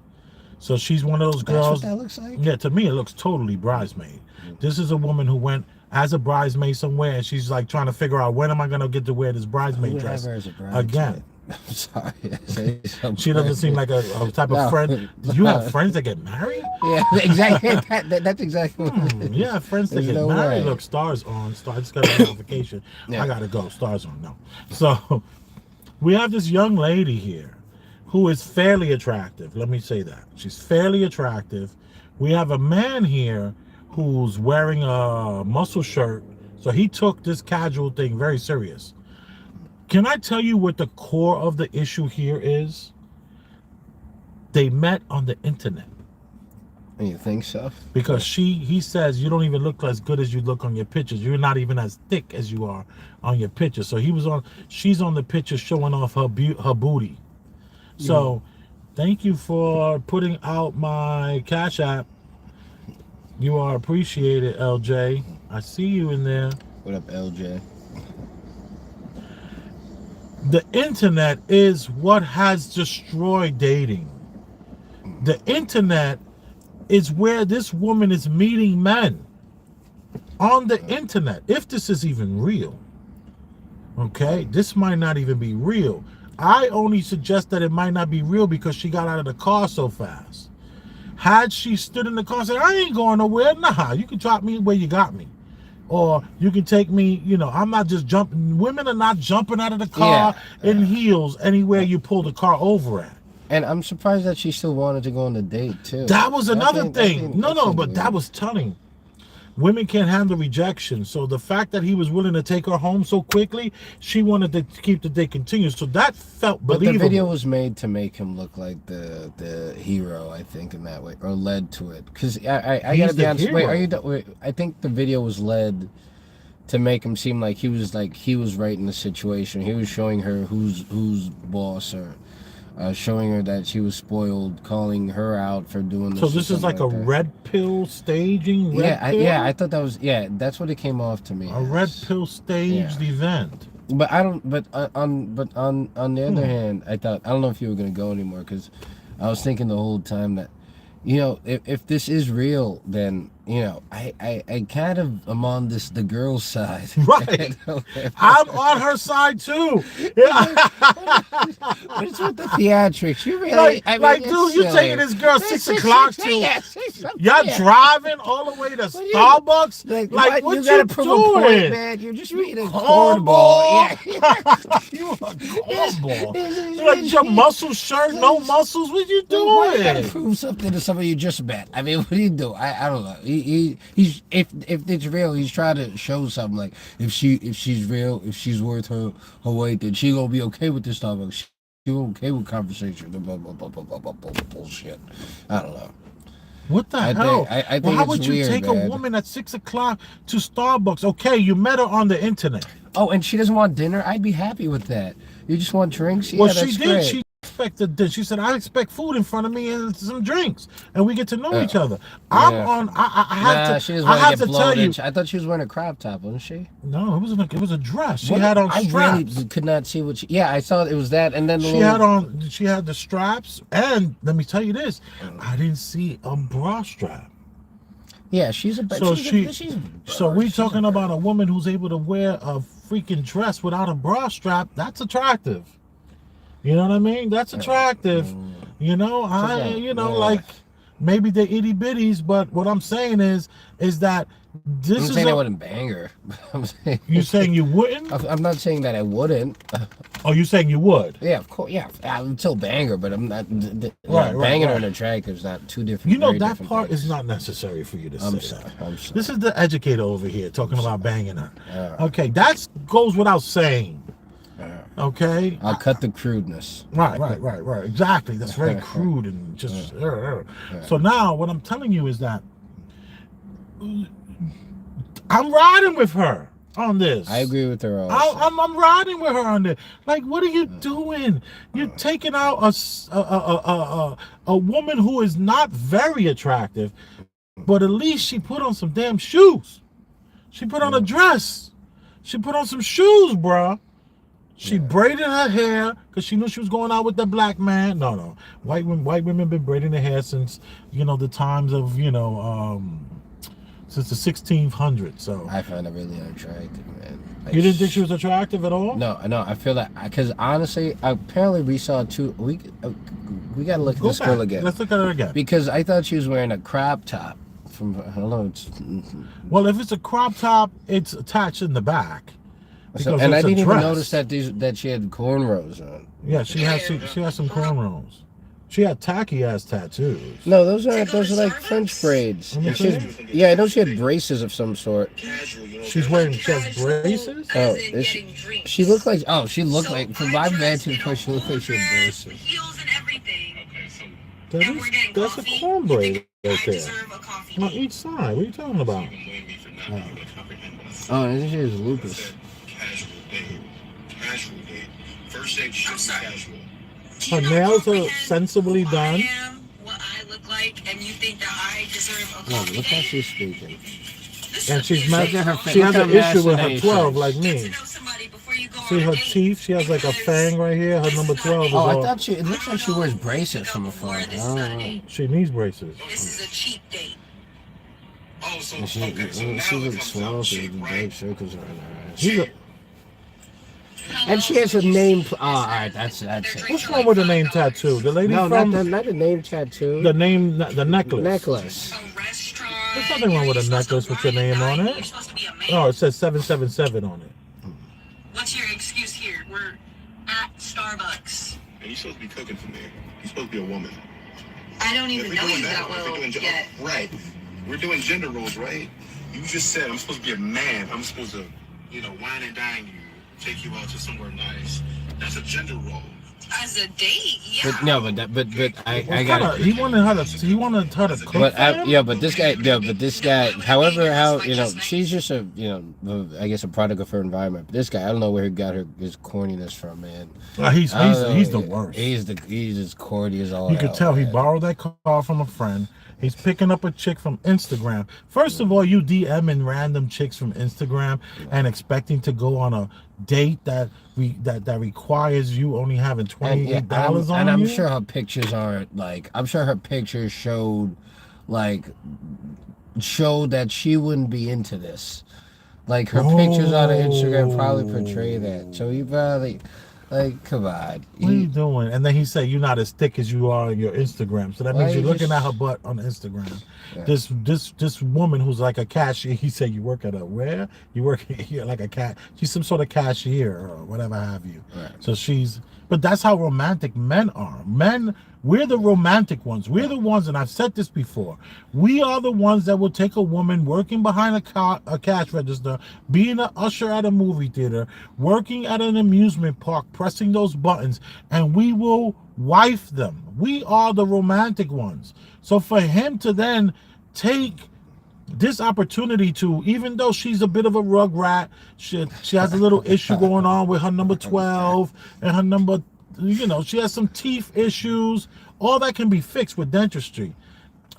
Speaker 1: So she's one of those
Speaker 2: That's what
Speaker 1: girls.
Speaker 2: that looks like?
Speaker 1: Yeah, to me it looks totally bridesmaid. This is a woman who went as a bridesmaid somewhere, and she's like trying to figure out when am I gonna get to wear this
Speaker 2: Who
Speaker 1: bridesmaid
Speaker 2: would have
Speaker 1: dress
Speaker 2: her as a bridesmaid?
Speaker 1: again.
Speaker 2: I'm sorry. Say something.
Speaker 1: She doesn't seem like a type of
Speaker 2: No.
Speaker 1: friend. Do you have friends that get married?
Speaker 2: Yeah, exactly. That's exactly what it is.
Speaker 1: Yeah, friends that
Speaker 2: There's
Speaker 1: get
Speaker 2: no
Speaker 1: married.
Speaker 2: way.
Speaker 1: Look, stars on. I just got a notification.
Speaker 2: Yeah.
Speaker 1: I gotta go. Stars on. No. So we have this young lady here who is fairly attractive. Let me say that. She's fairly attractive. We have a man here who's wearing a muscle shirt. So he took this casual thing very serious. Can I tell you what the core of the issue here is? They met on the internet.
Speaker 2: You think so?
Speaker 1: Because he says you don't even look as good as you look on your pictures. You're not even as thick as you are on your pictures. So she's on the picture showing off her booty. So thank you for putting out my Cash App. You are appreciated, LJ. I see you in there.
Speaker 2: What up, LJ?
Speaker 1: The internet is what has destroyed dating. The internet is where this woman is meeting men on the internet. If this is even real, okay, this might not even be real. I only suggest that it might not be real because she got out of the car so fast. Had she stood in the car and said, I ain't going nowhere, nah, you can drop me where you got me. Or you can take me, I'm not just jumping. Women are not jumping out of the car in heels anywhere you pull the car over at.
Speaker 2: And I'm surprised that she still wanted to go on a date, too.
Speaker 1: That was another
Speaker 2: I
Speaker 1: thing.
Speaker 2: think
Speaker 1: But that was telling. Women can't handle rejection. So the fact that he was willing to take her home so quickly, she wanted to keep the date continuous. So that felt
Speaker 2: But
Speaker 1: believable.
Speaker 2: the video was made to make him look like the hero, I think, in that way, or led to it. Because I
Speaker 1: He's
Speaker 2: gotta be
Speaker 1: the
Speaker 2: honest. Wait,
Speaker 1: hero.
Speaker 2: wait, I think the video was led to make him seem like he was right in the situation. He was showing her who's boss, or showing her that she was spoiled, calling her out for doing this.
Speaker 1: So
Speaker 2: or
Speaker 1: this is like
Speaker 2: something
Speaker 1: a
Speaker 2: that.
Speaker 1: red pill staging.
Speaker 2: I thought that was that's what it came off to me.
Speaker 1: A red
Speaker 2: as.
Speaker 1: pill staged event.
Speaker 2: But I don't. But on the other hand, I don't know if you were gonna go anymore, because I was thinking the whole time that, if this is real, then I kind of am on the girl's side.
Speaker 1: Right. I'm on her side too. Yeah.
Speaker 2: What's with the theatrics? You really,
Speaker 1: Dude, you're taking this girl 6 o'clock to. Y'all driving all the way to Starbucks? Like what
Speaker 2: you gotta prove a point,
Speaker 1: doing?
Speaker 2: man. You're just being a
Speaker 1: cornball.
Speaker 2: cornball. Yeah.
Speaker 1: You a cornball. You like your muscle shirt, no muscles. What you
Speaker 2: Why you gotta
Speaker 1: doing?
Speaker 2: prove something to somebody you just met? I mean, what do you do? I don't know. He's if it's real, he's trying to show something. Like if she's real, if she's worth her weight, then she gonna be okay with this Starbucks. She okay with conversation. Bullshit. I don't know.
Speaker 1: What the hell?
Speaker 2: I think
Speaker 1: Well, how
Speaker 2: it's
Speaker 1: would you
Speaker 2: weird,
Speaker 1: take
Speaker 2: man.
Speaker 1: a woman at 6 o'clock to Starbucks? Okay, you met her on the internet.
Speaker 2: Oh, and she doesn't want dinner? I'd be happy with that. You just want drinks? Yeah,
Speaker 1: Well,
Speaker 2: that's
Speaker 1: she did.
Speaker 2: great.
Speaker 1: She expected this. She said, "I expect food in front of me and some drinks, and we get to know each other." I'm
Speaker 2: Yeah.
Speaker 1: on. I have
Speaker 2: she
Speaker 1: to.
Speaker 2: was
Speaker 1: I
Speaker 2: going to
Speaker 1: have
Speaker 2: get
Speaker 1: to tell
Speaker 2: bloated.
Speaker 1: you.
Speaker 2: I thought she was wearing a crop top, wasn't she?
Speaker 1: No, it was a dress. She
Speaker 2: What?
Speaker 1: had on
Speaker 2: I
Speaker 1: straps.
Speaker 2: really could not see what she... Yeah, I saw it was that, and then the
Speaker 1: She
Speaker 2: little...
Speaker 1: had on. She had the straps, and let me tell you this: I didn't see a bra strap.
Speaker 2: Yeah, she's a...
Speaker 1: So
Speaker 2: she's
Speaker 1: we talking about a woman who's able to wear a freaking dress without a bra strap. That's attractive. You know what I mean? That's attractive. You know, like maybe they're itty bitties, but what I'm saying is that this
Speaker 2: I'm
Speaker 1: is.
Speaker 2: saying I wouldn't bang her. I'm saying...
Speaker 1: You saying you wouldn't?
Speaker 2: I'm not saying that I wouldn't.
Speaker 1: Oh, you saying you would?
Speaker 2: Yeah, of course. Yeah, I'm still bang her, but I'm not...
Speaker 1: Right,
Speaker 2: banging her
Speaker 1: right.
Speaker 2: and attractive is not two different...
Speaker 1: You know
Speaker 2: very
Speaker 1: that
Speaker 2: different
Speaker 1: part
Speaker 2: things.
Speaker 1: is not necessary for you to
Speaker 2: I'm
Speaker 1: say
Speaker 2: sorry.
Speaker 1: that.
Speaker 2: I'm sorry.
Speaker 1: This is the educator over here talking about banging her.
Speaker 2: Alright.
Speaker 1: Okay, that goes without saying. Okay.
Speaker 2: I'll cut the crudeness.
Speaker 1: Right. Exactly. That's very crude and just. So now, what I'm telling you is that I'm riding with her on this.
Speaker 2: I agree with her also.
Speaker 1: I'm riding with her on this. Like, what are you doing? You're taking out a woman who is not very attractive, but at least she put on some damn shoes. She put on a dress. She put on some shoes, bruh. She braided her hair because she knew she was going out with the black man. No. White women been braiding their hair since, the times of, since the 1600s. So
Speaker 2: I find her really unattractive, man. Like,
Speaker 1: you didn't think she was attractive at all?
Speaker 2: No. I feel that because honestly, apparently we saw two. We gotta look at this girl again.
Speaker 1: Let's look at her again.
Speaker 2: Because I thought she was wearing a crop top. From I don't know.
Speaker 1: Well, if it's a crop top, it's attached in the back.
Speaker 2: So, and I didn't even notice that she had cornrows on.
Speaker 1: Yeah, she has some cornrows. She had tacky ass tattoos.
Speaker 2: No, those are like French braids. And she has, yeah, I know she had braces of some sort.
Speaker 1: She has braces?
Speaker 2: Oh, she looked like from my vantage point, she looked like she had braces.
Speaker 3: Heels and everything.
Speaker 1: That's a corn braid right there. On each side. What are you talking about?
Speaker 2: Oh, and she has lupus.
Speaker 6: Casual date. First date should be casual.
Speaker 1: Her nails are sensibly done.
Speaker 3: What I look like, and you think that I deserve a
Speaker 2: No,
Speaker 3: coffee
Speaker 2: look how
Speaker 3: date?
Speaker 2: she's speaking.
Speaker 1: And she has
Speaker 2: Look
Speaker 1: an
Speaker 2: at her
Speaker 1: issue with her
Speaker 2: fascination.
Speaker 1: 12 like
Speaker 3: Get to
Speaker 1: me.
Speaker 3: know somebody before you go
Speaker 1: See
Speaker 3: on a
Speaker 1: her
Speaker 3: date.
Speaker 1: teeth? She has like a fang right here. Her number 12 is
Speaker 2: Oh, I
Speaker 1: all.
Speaker 2: thought it looks like she wears braces from afar. I don't know.
Speaker 1: She needs braces.
Speaker 3: This is a cheap date.
Speaker 6: Oh, so
Speaker 2: And
Speaker 6: okay, so
Speaker 2: she
Speaker 6: now it
Speaker 2: looks
Speaker 6: comes
Speaker 2: swell
Speaker 6: out
Speaker 2: with
Speaker 6: cheap,
Speaker 2: the
Speaker 6: right?
Speaker 2: big circles around her eyes.
Speaker 1: She's a,
Speaker 2: And she has a name. Oh, all right, that's it.
Speaker 1: what's wrong with the name tattoo? The lady
Speaker 2: No,
Speaker 1: from
Speaker 2: not a name tattoo.
Speaker 1: the necklace.
Speaker 2: necklace.
Speaker 3: A restaurant.
Speaker 1: There's nothing wrong with a necklace with your name on it.
Speaker 3: You're supposed to be a man.
Speaker 1: Oh, it says 777 on it.
Speaker 3: What's your excuse here? We're at Starbucks.
Speaker 6: And you're supposed to be cooking for me. You're supposed to be a woman.
Speaker 3: I don't
Speaker 6: If
Speaker 3: even
Speaker 6: we're
Speaker 3: know
Speaker 6: doing
Speaker 3: you
Speaker 6: that,
Speaker 3: that
Speaker 6: if we're
Speaker 3: well
Speaker 6: doing
Speaker 3: yet.
Speaker 6: right. We're doing gender roles, right? You just said I'm supposed to be a man. I'm supposed to, wine and dine you, take you out to somewhere nice. That's a gender role.
Speaker 3: As a date, yeah.
Speaker 2: But no, but I got it.
Speaker 1: He wanted her to cook.
Speaker 2: But
Speaker 1: for him?
Speaker 2: but this guy, however, she's just a, I guess a product of her environment. But this guy, I don't know where he got his corniness from, man.
Speaker 1: He's
Speaker 2: I don't know.
Speaker 1: the worst.
Speaker 2: He's as corny as all.
Speaker 1: You could
Speaker 2: hell,
Speaker 1: tell he
Speaker 2: man.
Speaker 1: borrowed that car from a friend. He's picking up a chick from Instagram. First of all, you DMing random chicks from Instagram and expecting to go on a date that requires you only having $28 on
Speaker 2: and I'm
Speaker 1: you.
Speaker 2: sure her pictures aren't like. I'm sure her pictures showed that she wouldn't be into this. Like her pictures on her Instagram probably portray that. So he probably. Like, come on.
Speaker 1: What are you doing? And then he said, "You're not as thick as you are on your Instagram." So that
Speaker 2: Why
Speaker 1: means you're
Speaker 2: you
Speaker 1: looking
Speaker 2: just-
Speaker 1: at her butt on Instagram.
Speaker 2: Yeah.
Speaker 1: This woman who's like a cashier. He said, "You work at a where? You work here like a cat? She's some sort of cashier or whatever have you."
Speaker 2: Right.
Speaker 1: So she's. But that's how romantic men are. Men, we're the romantic ones. We're the ones, and I've said this before. We are the ones that will take a woman working behind a cash register, being an usher at a movie theater, working at an amusement park, pressing those buttons, and we will wife them. We are the romantic ones. So for him to then take this opportunity to, even though she's a bit of a rug rat, she has a little issue going on with her number 12 and her number, she has some teeth issues. All that can be fixed with dentistry.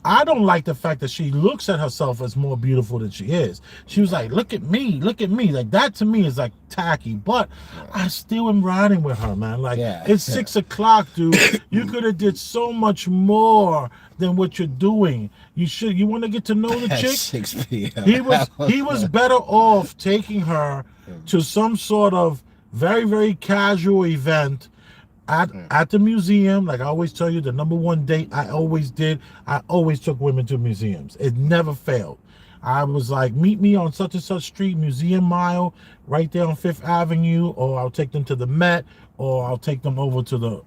Speaker 1: I don't like the fact that she looks at herself as more beautiful than she is. She was like, look at me. Like, that to me is like tacky, but I still am riding with her, man. Like, it's 6 o'clock, dude. You could have did so much more than what you're doing. You want to get to know the
Speaker 2: At
Speaker 1: chick?
Speaker 2: 6 p.m.
Speaker 1: He was better off taking her to some sort of very, very casual event at the museum. Like I always tell you, the number one date I always took women to museums. It never failed. I was like, meet me on such and such street, Museum Mile, right there on Fifth Avenue, or I'll take them to the Met, or I'll take them over to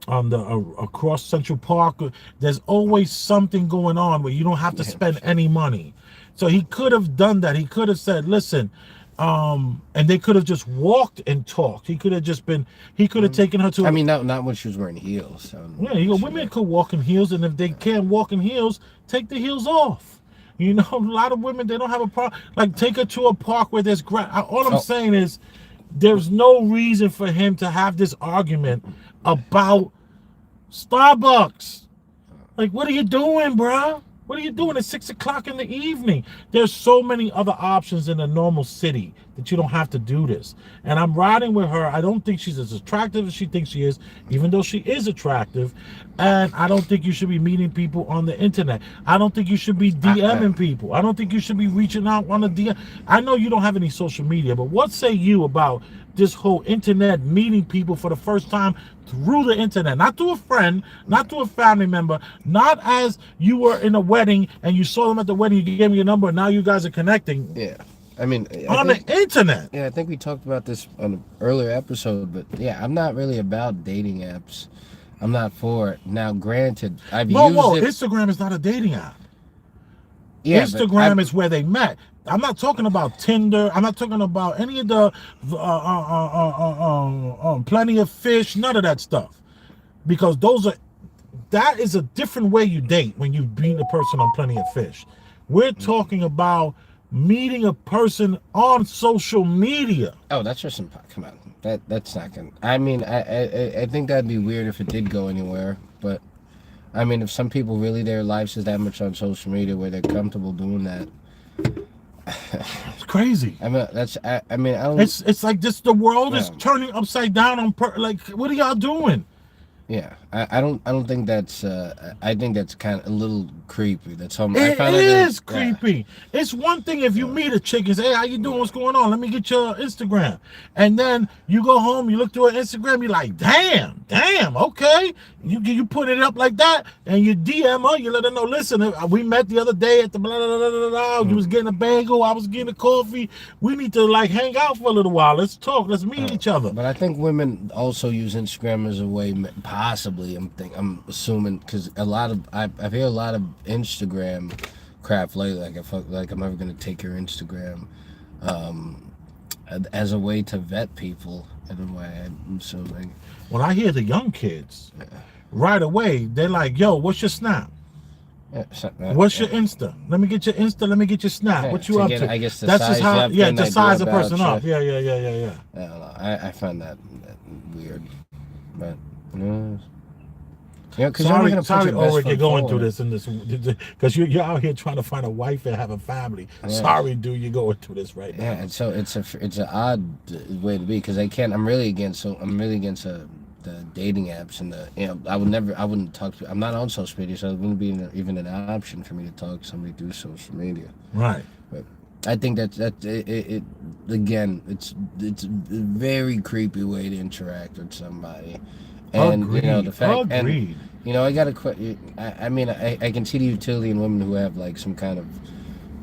Speaker 1: across Central Park. There's always something going on where you don't have to spend any money. So he could have done that. He could have said, listen, and they could have just walked and talked. He could have taken her to.
Speaker 2: I mean, not when she was wearing heels. So
Speaker 1: women could walk in heels, and if they can't walk in heels, take the heels off. A lot of women, they don't have a problem. Like, take her to a park where there's grass. All I'm saying is, there's no reason for him to have this argument about Starbucks. Like, what are you doing, bro? What are you doing at 6 o'clock in the evening? There's so many other options in a normal city that you don't have to do this. And I'm riding with her. I don't think she's as attractive as she thinks she is, even though she is attractive. And I don't think you should be meeting people on the internet. I don't think you should be DMing people. I don't think you should be reaching out on a DM. I know you don't have any social media, but what say you about this whole internet, meeting people for the first time through the internet, not to a friend, not to a family member, not as you were in a wedding and you saw them at the wedding, you gave me your number, and now you guys are connecting.
Speaker 2: Yeah. I mean,
Speaker 1: on the internet.
Speaker 2: Yeah, I think we talked about this on an earlier episode, but yeah, I'm not really about dating apps. I'm not for it. Now, granted, I've used it.
Speaker 1: Instagram is not a dating app.
Speaker 2: Yeah,
Speaker 1: Instagram is where they met. I'm not talking about Tinder. I'm not talking about any of the Plenty of Fish, none of that stuff. Because that is a different way you date when you meet a person on Plenty of Fish. We're talking about meeting a person on social media.
Speaker 2: Oh, that's just some. Come on, that's not gonna. I mean, I think that'd be weird if it did go anywhere. But I mean, if some people really their lives is that much on social media where they're comfortable doing that,
Speaker 1: it's crazy.
Speaker 2: I mean, I mean, I don't.
Speaker 1: It's like this. The world is turning upside down on. Like, what are y'all doing?
Speaker 2: Yeah, I don't think that's. I think that's kind of a little creepy. That's all.
Speaker 1: It is creepy. Yeah. It's one thing if you meet a chick and say, "Hey, how you doing? What's going on? Let me get your Instagram." And then you go home, you look through her Instagram, you're like, "Damn, okay." You put it up like that, and you DM her. You let her know, "Listen, we met the other day at the blah blah blah blah blah. You was getting a bagel, I was getting a coffee. We need to like hang out for a little while. Let's talk. Let's meet each other."
Speaker 2: But I think women also use Instagram as a way. Possibly, I'm assuming, because I've heard a lot of Instagram crap lately. Like I'm never gonna take your Instagram, as a way to vet people. In a way, I'm assuming.
Speaker 1: When I hear the young kids, right away they're like, "Yo, what's your Snap? What's your Insta? Let me get your Insta. Let me get your Snap.
Speaker 2: Yeah,
Speaker 1: what you up to?"
Speaker 2: I guess
Speaker 1: that's just how. Yeah, to size a person up. Yeah.
Speaker 2: I don't know. I find that weird, but. Yeah,
Speaker 1: sorry, Ulrich, you're going through this because you're out here trying to find a wife and have a family. Yeah. Sorry, dude, you're going through this right now.
Speaker 2: Yeah, and so it's an odd way to be because I'm really against the dating apps and I wouldn't talk to. I'm not on social media, so it wouldn't be even an option for me to talk to somebody through social media.
Speaker 1: Right.
Speaker 2: But I think that it again. It's a very creepy way to interact with somebody, and
Speaker 1: Agreed.
Speaker 2: you know the fact.
Speaker 1: Agreed.
Speaker 2: And you know, I got to. I mean, I can see the utility in women who have like some kind of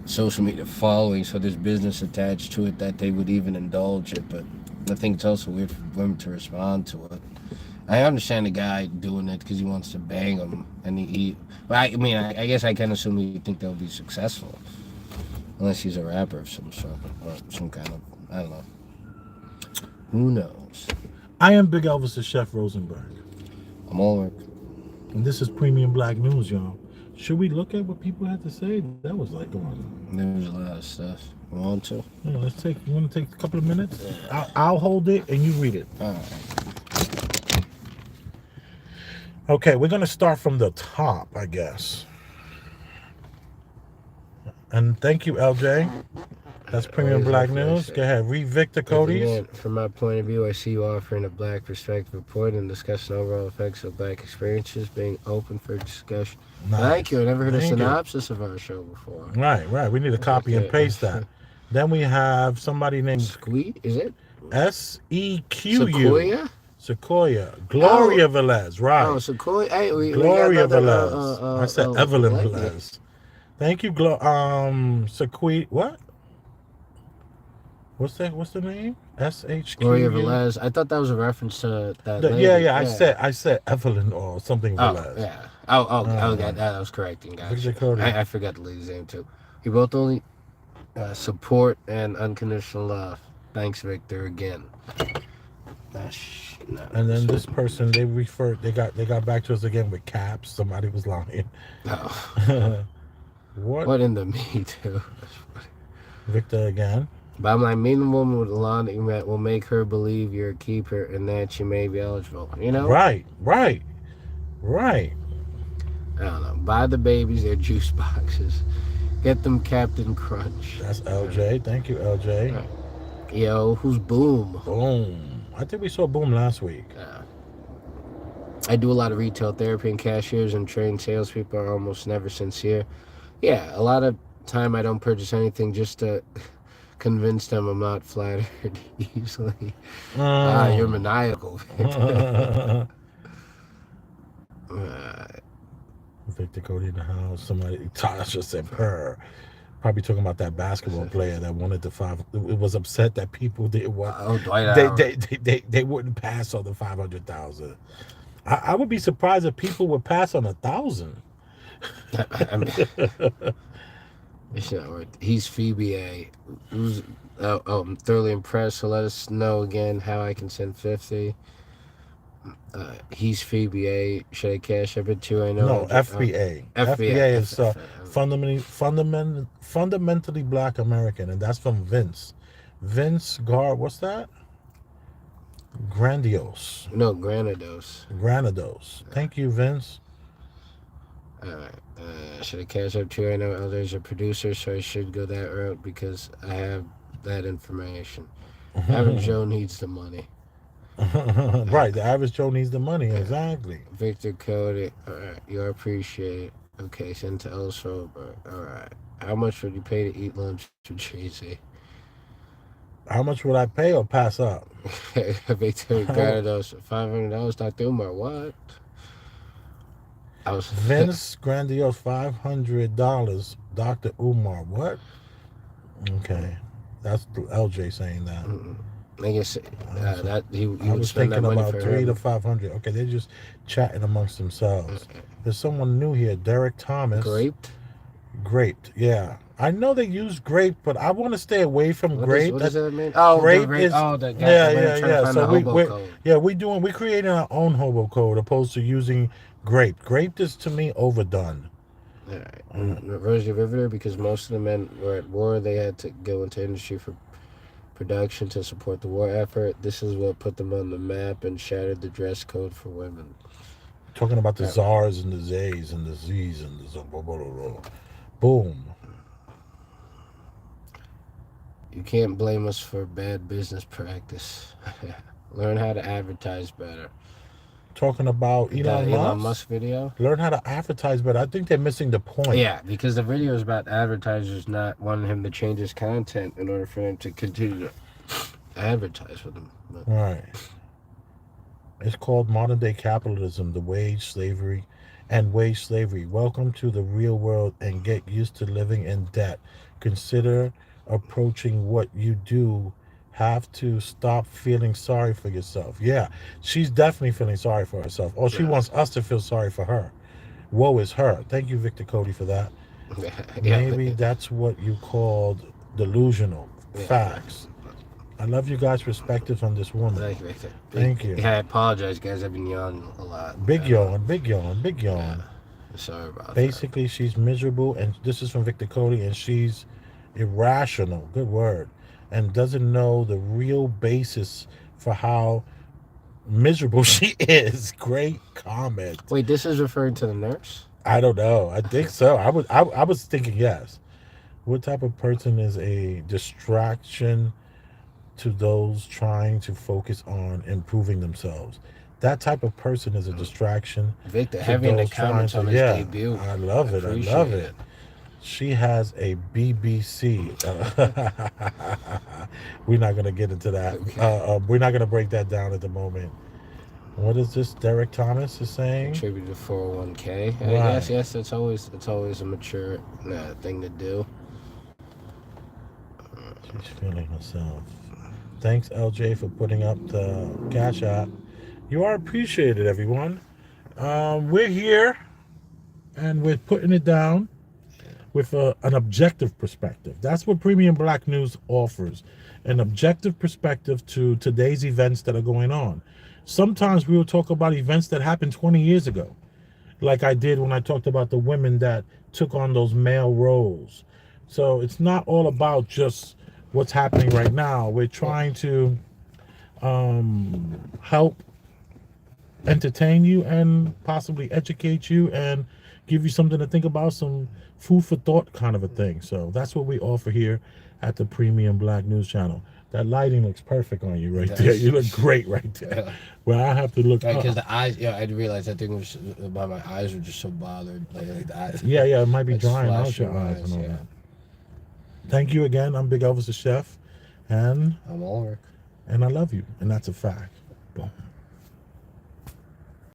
Speaker 2: social media following, so there's business attached to it that they would even indulge it. But I think it's also weird for women to respond to it. I understand the guy doing it because he wants to bang them, and but I mean, I guess I can assume you think they'll be successful, unless he's a rapper of some sort, or some kind of, I don't know. Who knows?
Speaker 1: I am Big Elvis the Chef Rosenberg,
Speaker 2: I'm all work.
Speaker 1: and this is Premium Black News, y'all. Should we look at what people had to say? That was like on.
Speaker 2: There was a lot of stuff. You want to?
Speaker 1: Yeah, let's take. You want to take a couple of minutes? I'll hold it and you read it.
Speaker 2: All right.
Speaker 1: Okay, we're gonna start from the top, I guess. And thank you, LJ. That's Premium
Speaker 2: Always
Speaker 1: Black
Speaker 2: appreciate
Speaker 1: News.
Speaker 2: it.
Speaker 1: Go ahead, read Victor Cody's.
Speaker 2: Again, from my point of view, I see you offering a black perspective report and discussing overall effects of black experiences, being open for discussion.
Speaker 1: Nice.
Speaker 2: Thank you. I never heard a
Speaker 1: Thank you.
Speaker 2: synopsis of our show before.
Speaker 1: Right. We need to copy and
Speaker 2: Okay.
Speaker 1: paste that. Then we have somebody named
Speaker 2: Squeak, is it?
Speaker 1: SEQU.
Speaker 2: Sequoia?
Speaker 1: Sequoia. Gloria Velez, right.
Speaker 2: Oh, Sequoia. Hey, we
Speaker 1: Gloria
Speaker 2: got another,
Speaker 1: Velez. I said Evelyn Velez. Thank you, Sequoia. What? What's the name? SHQ.
Speaker 2: Gloria Velez. I thought that was a reference to that lady.
Speaker 1: Yeah. I said Evelyn or something Velez.
Speaker 2: Oh, yeah. Oh, that was correcting, guys.
Speaker 1: Victor Cody.
Speaker 2: I forgot the lady's name, too. We both only support and unconditional love. Thanks, Victor, again.
Speaker 1: And then this person, they got back to us again with caps. Somebody was lying.
Speaker 2: Oh. What in the me too?
Speaker 1: Victor again.
Speaker 2: But I'm like, meeting a woman with a laundromat will make her believe you're a keeper and that she may be eligible. You know?
Speaker 1: Right.
Speaker 2: I don't know. Buy the babies their juice boxes. Get them Captain Crunch.
Speaker 1: That's LJ. Thank you, LJ.
Speaker 2: Right. Yo, who's Boom?
Speaker 1: Boom. I think we saw Boom last week.
Speaker 2: I do a lot of retail therapy, and cashiers and trained salespeople are almost never sincere. Yeah, a lot of time I don't purchase anything just to convince them I'm not flattered easily. You're maniacal.
Speaker 1: Victor Cody in the house. Somebody, Tasha said purr. Probably talking about that basketball player that wanted the five. It was upset that people didn't want.
Speaker 2: Dwight Howard.
Speaker 1: They wouldn't pass on the 500,000. I would be surprised if people would pass on 1,000.
Speaker 2: I mean, it's not worth. He's Phoebe A. I'm thoroughly impressed. So let us know again how I can send 50. He's Phoebe A. Should I cash up it too? I know.
Speaker 1: No, FBA. FBA is fundamentally Black American, and that's from Vince. Vince what's that? Grandiose.
Speaker 2: No, Granados.
Speaker 1: Thank you, Vince.
Speaker 2: Alright. Should I cash up too? I know Elder's a producer, so I should go that route because I have that information. Average Joe needs the money.
Speaker 1: Right, the average Joe needs the money, exactly.
Speaker 2: Victor Cody, alright, you are appreciated. Okay, send to El Sober. Alright. How much would you pay to eat lunch with Tracy?
Speaker 1: How much would I pay or pass up?
Speaker 2: Victor Granados, $500, Dr. Umar, what?
Speaker 1: Vince Grandiose, $500, Dr. Umar, what? Okay, that's LJ saying that.
Speaker 2: I guess that he
Speaker 1: I was
Speaker 2: spend that
Speaker 1: thinking
Speaker 2: money
Speaker 1: about
Speaker 2: for
Speaker 1: 300
Speaker 2: him.
Speaker 1: to 500. Okay, they're just chatting amongst themselves. There's someone new here, Derek Thomas. Graped, yeah. I know they use grape, but I want to stay away from grape.
Speaker 2: What does that mean? Oh,
Speaker 1: grape
Speaker 2: the
Speaker 1: is
Speaker 2: the guy
Speaker 1: yeah. So we're creating our own hobo code opposed to using grape. Grape is to me overdone.
Speaker 2: All right. Rosie Riveter, because most of the men were at war, they had to go into industry for production to support the war effort. This is what put them on the map and shattered the dress code for women.
Speaker 1: Talking about the czars and the zays and the z's and the boom.
Speaker 2: You can't blame us for bad business practice. Learn how to advertise better.
Speaker 1: talking about
Speaker 2: The
Speaker 1: Elon
Speaker 2: Elon
Speaker 1: Musk.
Speaker 2: Musk video.
Speaker 1: Learn how to advertise, but I think they're missing the point.
Speaker 2: Yeah, because the video is about advertisers not wanting him to change his content in order for him to continue to advertise for them. But
Speaker 1: Right. It's called modern day capitalism, the wage slavery and wage slavery. Welcome to the real world and get used to living in debt. Consider approaching what you do. Have to stop feeling sorry for yourself. Yeah, she's definitely feeling sorry for herself. Or she wants us to feel sorry for her. Woe is her. Thank you, Victor Cody, for that. Maybe that's what you called delusional. Facts. I love you guys' perspectives on this woman.
Speaker 2: Thank you, Victor.
Speaker 1: Thank you.
Speaker 2: Yeah, I apologize, guys. I've been yawning a lot.
Speaker 1: Big yawn, big yawn, big yawn.
Speaker 2: Sorry about that.
Speaker 1: Basically, she's miserable, and this is from Victor Cody, and she's irrational, good word, and doesn't know the real basis for how miserable she is. Great comment.
Speaker 2: Wait, this is referring to the nurse?
Speaker 1: I don't know. I think so. I was thinking yes. What type of person is a distraction to those trying to focus on improving themselves? That type of person is a distraction.
Speaker 2: Victor,
Speaker 1: to
Speaker 2: heavy in the
Speaker 1: those trying
Speaker 2: comments
Speaker 1: to-
Speaker 2: on his
Speaker 1: yeah,
Speaker 2: debut.
Speaker 1: I love it. I
Speaker 2: Appreciate
Speaker 1: love it. She has a BBC. We're not going to get into that. We're not going to break that down at the moment. What is this Derek Thomas is saying?
Speaker 2: Contribute to 401k.
Speaker 1: Right.
Speaker 2: Yes, it's always a mature thing to do.
Speaker 1: She's feeling herself. Thanks, LJ, for putting up the Cash App. You are appreciated, everyone. We're here, and we're putting it down with an objective perspective. That's what Premium Black News offers, an objective perspective to today's events that are going on. Sometimes we will talk about events that happened 20 years ago, like I did when I talked about the women that took on those male roles. So it's not all about just what's happening right now. We're trying to help entertain you and possibly educate you and give you something to think about, some food for thought kind of a thing. So that's what we offer here at the Premium Black News Channel. That lighting looks perfect on you right there. You look great right there. Well, I have to look
Speaker 2: Because the eyes, I realized that thing was my eyes were just so bothered. Like the eyes.
Speaker 1: Yeah, it might be
Speaker 2: It's
Speaker 1: drying out
Speaker 2: flashing
Speaker 1: your eyes
Speaker 2: eyes,
Speaker 1: and all
Speaker 2: yeah.
Speaker 1: that. Thank you again. I'm Big Elvis the Chef, and
Speaker 2: I'm Ulrich.
Speaker 1: I love you, and that's a fact. Boom.